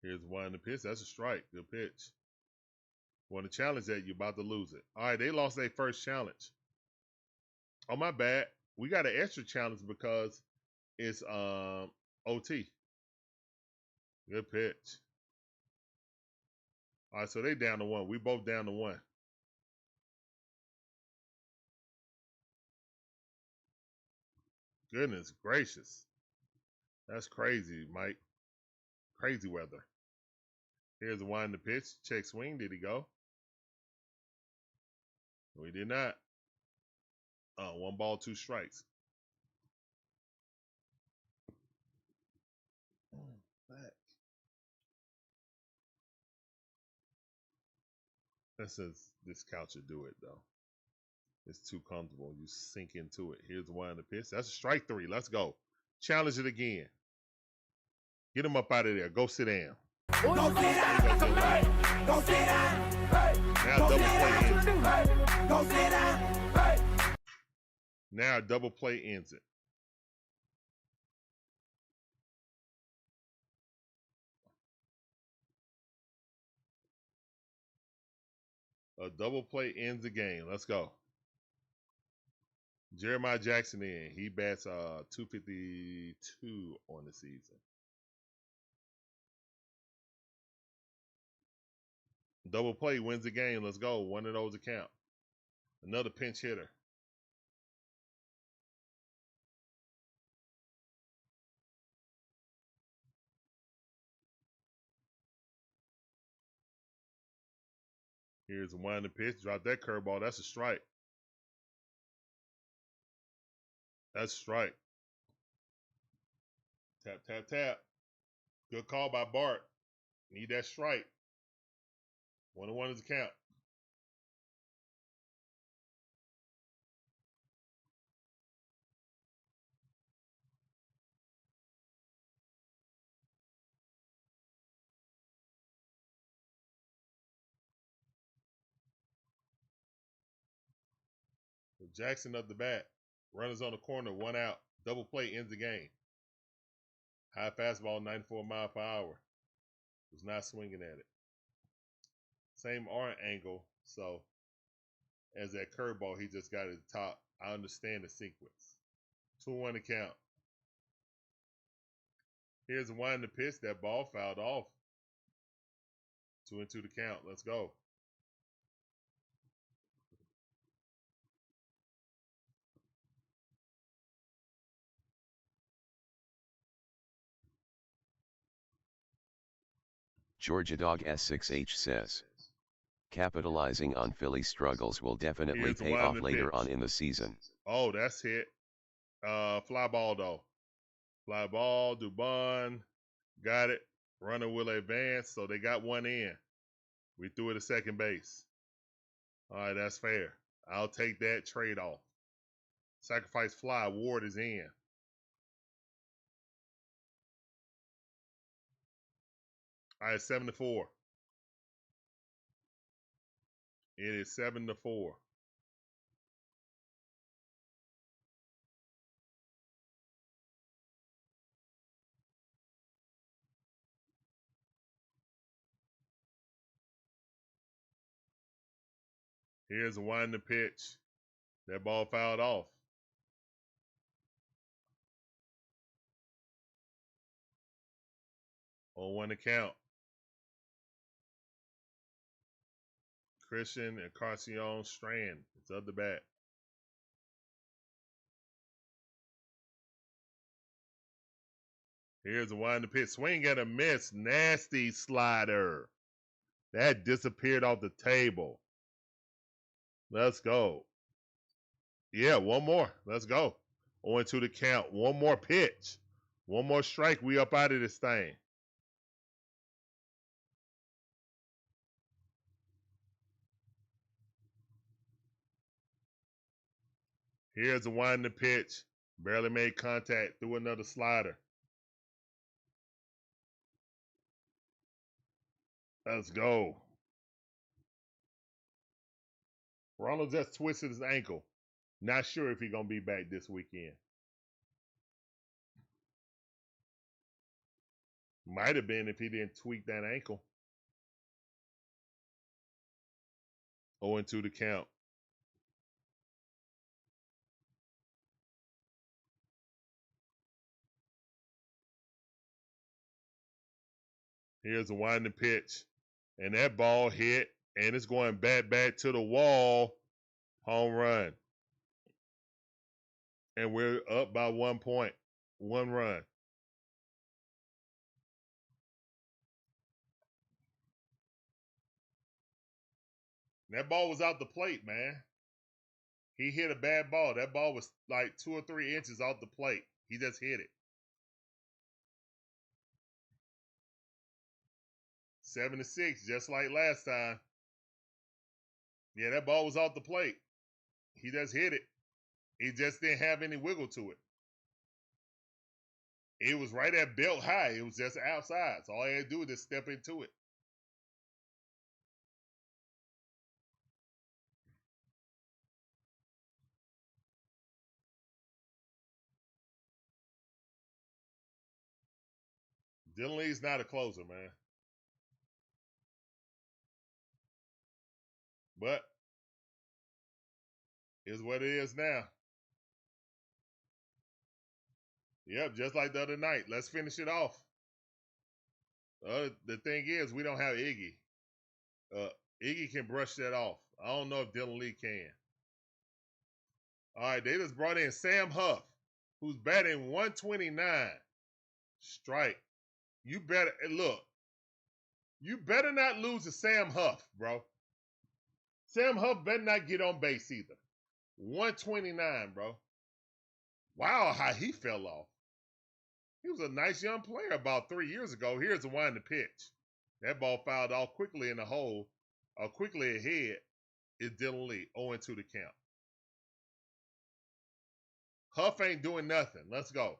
Here's one in the pitch. That's a strike. Good pitch. Want to challenge that, you're about to lose it. All right, they lost their first challenge. Oh, my bad. We got an extra challenge because it's OT. Good pitch. All right, so they down to 1. We both down to 1. Goodness gracious. That's crazy, Mike. Crazy weather. Here's the one in the pitch. Check swing. Did he go? We did not. 1 ball, 2 strikes. back. That says this couch will do it though. It's too comfortable. You sink into it. Here's one in the pitch. That's a strike 3. Let's go. Challenge it again. Get him up out of there. Go sit down. Go sit down. Hey, go sit down. Hey, Now go double sit play down. ends it. Hey, go sit down. Hey. Now double play ends it. A double play ends the game. Let's go. Jeremiah Jackson in. He bats 252 on the season. Double play wins the game. Let's go. One of those account. Another pinch hitter. Here's one in the pitch. Drop that curveball. That's a strike. That's a strike. Tap, tap, tap. Good call by Bart. Need that strike. 1-1 is the count. Jackson up the bat. Runners on the corner. 1 out. Double play ends the game. High fastball, 94 mile per hour. Was not swinging at it. Same arm angle, so as that curveball, he just got at the top. I understand the sequence. 2-1 to count. Here's one in the pitch. That ball fouled off. 2-2 to count. Let's go. Georgia Dog S6H says, capitalizing on Philly struggles will definitely Here's pay one off in the later pitch. on in the season. Oh, that's hit. Fly ball though. Fly ball, Dubon. Got it. Runner will advance, so they got one in. We threw it to second base. All right, that's fair. I'll take that trade-off. Sacrifice fly. Ward is in. All right, 7-4. It is 7-4. Here's a one in the pitch. That ball fouled off. On 1 account. Christian and Carcion Strand. It's up the bat. Here's a one in the pitch. Swing and a miss. Nasty slider. That disappeared off the table. Let's go. Yeah, one more. Let's go. 0-2 the count. One more pitch. One more strike. We up out of this thing. Here's a one in the pitch. Barely made contact. Threw another slider. Let's go. Ronald just twisted his ankle. Not sure if he's going to be back this weekend. Might have been if he didn't tweak that ankle. 0-2 to count. Here's a winding pitch. And that ball hit, and it's going back to the wall. Home run. And we're up by 1 point. 1 run. That ball was out the plate, man. He hit a bad ball. That ball was like 2 or 3 inches off the plate. He just hit it. 7-6, just like last time. Yeah, that ball was off the plate. He just hit it. He just didn't have any wiggle to it. It was right at belt high. It was just outside. So all he had to do was just step into it. Dylan Lee's not a closer, man. But it's what it is now. Yep, just like the other night. Let's finish it off. The thing is, we don't have Iggy. Iggy can brush that off. I don't know if Dylan Lee can. All right, they just brought in Sam Huff, who's batting 129. Strike. You better look. You better not lose to Sam Huff, bro. Sam Huff better not get on base either. 129, bro. Wow, how he fell off. He was a nice young player about 3 years ago. Here's the one to pitch. That ball fouled off quickly in the hole. Quickly ahead is Dylan Lee. 0-2 the count. Huff ain't doing nothing. Let's go.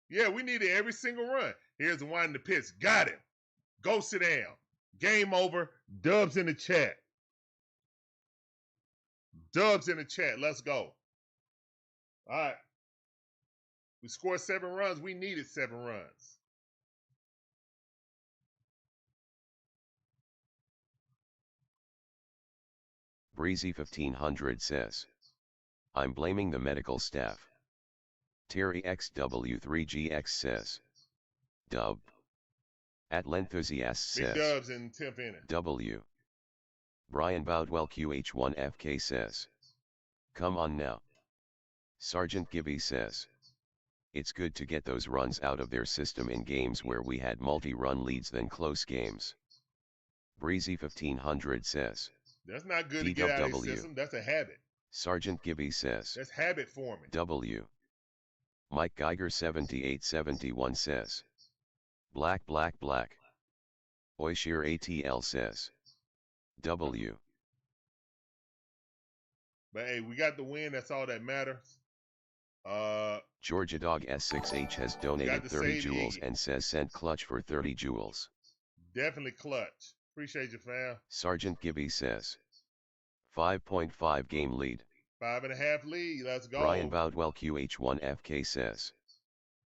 Yeah, we needed every single run. Here's the one to pitch. Got him. Go sit down. Game over. Dubs in the chat. Dubs in the chat. Let's go. All right. We scored 7 runs. We needed 7 runs. Breezy 1500 says, I'm blaming the medical staff. Terry XW3GX says, Dub. Atlanthusiast Big says, Dubs in 10th inning. W. Brian Boudwell QH1FK says, come on now. Sergeant Gibby says, it's good to get those runs out of their system in games where we had multi-run leads than close games. Breezy 1500 says, that's not good to get out of the system. That's a habit. Sergeant Gibby says, that's habit forming. W. Mike Geiger 7871 says, black. Oishir ATL says, W. But hey, we got the win. That's all that matters. Georgia Dog S6H has donated 30 joules and says sent clutch for 30 joules. Definitely clutch. Appreciate you, fam. Sergeant Gibby says, 5.5 game lead. 5.5 lead. Let's go. Brian Boudwell QH1FK says,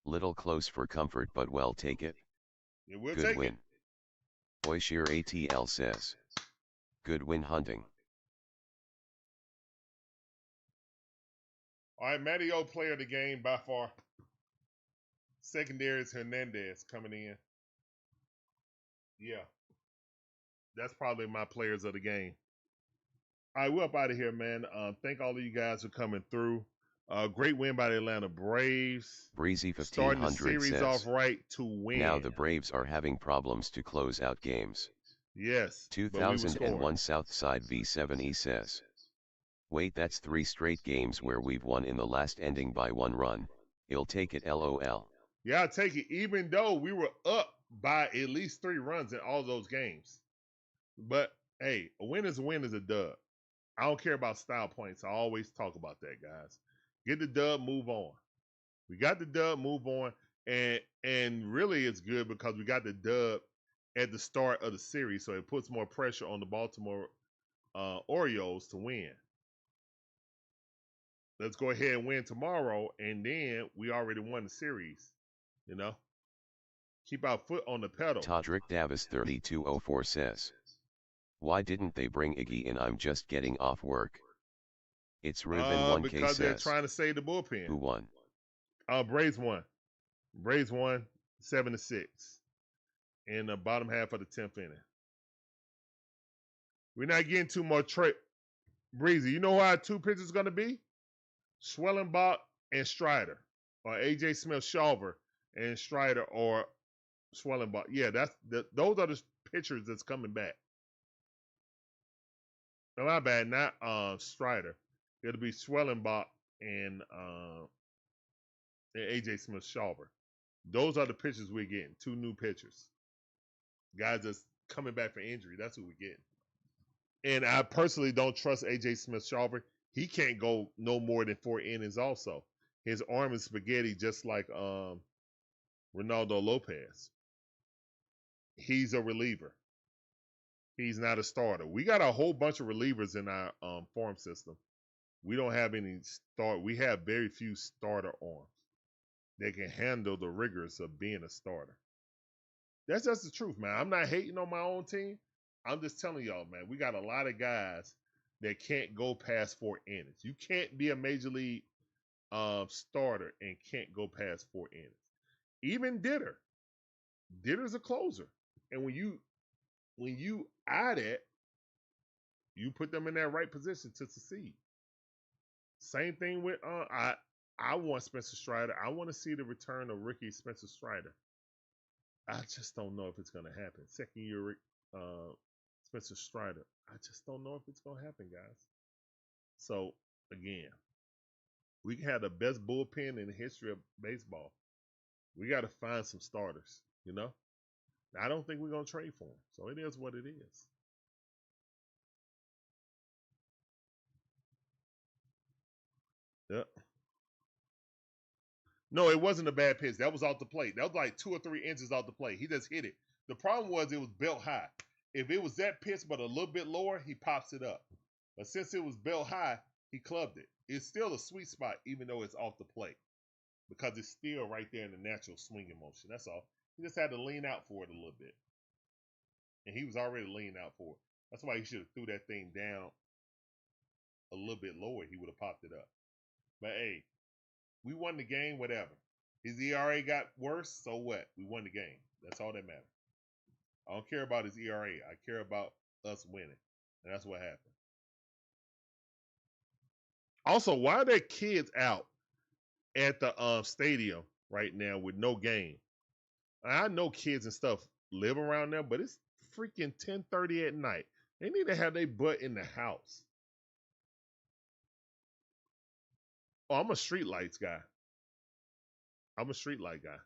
little close for comfort, but well take it. Yeah, we'll good take win. It. Oishir ATL says, good win hunting. All right, Matty O player of the game by far. Secondary is Hernandez coming in. Yeah. That's probably my players of the game. All right, we're up out of here, man. Thank all of you guys for coming through. Great win by the Atlanta Braves. Breezy 1500 starting the series says, off right to win. Now the Braves are having problems to close out games. Yes. 2001 Southside V7E says, wait, that's 3 straight games where we've won in the last ending by 1 run. I'll take it, LOL. Yeah, I'll take it, even though we were up by at least 3 runs in all those games. But, hey, a win is a dub. I don't care about style points. I always talk about that, guys. Get the dub, move on. We got the dub, move on. And really it's good because we got the dub at the start of the series, so it puts more pressure on the Baltimore Orioles to win. Let's go ahead and win tomorrow, and then we already won the series, you know? Keep our foot on the pedal. Todrick Davis 3204 says, why didn't they bring Iggy in? I'm just getting off work. It's Ruben 1K because says, they're trying to save the bullpen. Who won? Braves won. Braves won 7-6 in the bottom half of the 10th inning. We're not getting too much Breezy. You know who our 2 pitchers is going to be? Schwellenbach and Strider, or AJ Smith-Shawver and Strider or Schwellenbach. Yeah, those are the pitchers that's coming back. No, my bad, not Strider. It'll be Schwellenbach and AJ Smith-Shawver. Those are the pitchers we're getting. 2 new pitchers. Guys that's coming back for injury. That's who we're getting. And I personally don't trust AJ Smith-Shawver. He can't go no more than 4 innings also. His arm is spaghetti just like Ronaldo Lopez. He's a reliever. He's not a starter. We got a whole bunch of relievers in our farm system. We don't have any start. We have very few starter arms. They can handle the rigors of being a starter. That's just the truth, man. I'm not hating on my own team. I'm just telling y'all, man, we got a lot of guys that can't go past 4 innings. You can't be a major league starter and can't go past 4 innings. Even Ditter. Ditter's a closer. And when you add it, you put them in that right position to succeed. Same thing with I want Spencer Strider. I want to see the return of Ricky Spencer Strider. I just don't know if it's going to happen. Second year Spencer Strider. I just don't know if it's going to happen, guys. So, again, we have the best bullpen in the history of baseball. We got to find some starters, you know? I don't think we're going to trade for them. So, it is what it is. Yep. No, it wasn't a bad pitch. That was off the plate. That was like 2 or 3 inches off the plate. He just hit it. The problem was it was belt high. If it was that pitch but a little bit lower, he pops it up. But since it was belt high, he clubbed it. It's still a sweet spot even though it's off the plate because it's still right there in the natural swinging motion. That's all. He just had to lean out for it a little bit. And he was already leaning out for it. That's why he should have threw that thing down a little bit lower. He would have popped it up. But, hey, we won the game, whatever. His ERA got worse, so what? We won the game. That's all that matters. I don't care about his ERA. I care about us winning. And that's what happened. Also, why are there kids out at the stadium right now with no game? I know kids and stuff live around there, but it's freaking 10:30 at night. They need to have their butt in the house. Oh, I'm a street lights guy. I'm a street light guy.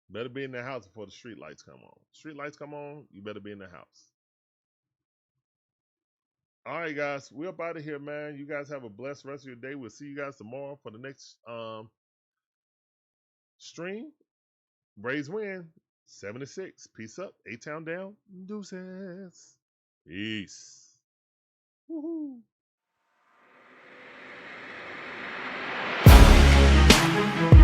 Better be in the house before the street lights come on. Street lights come on, you better be in the house. All right, guys. We're up out of here, man. You guys have a blessed rest of your day. We'll see you guys tomorrow for the next stream. Braves win 7-6. Peace up. A-Town down. Deuces. Peace. Woohoo.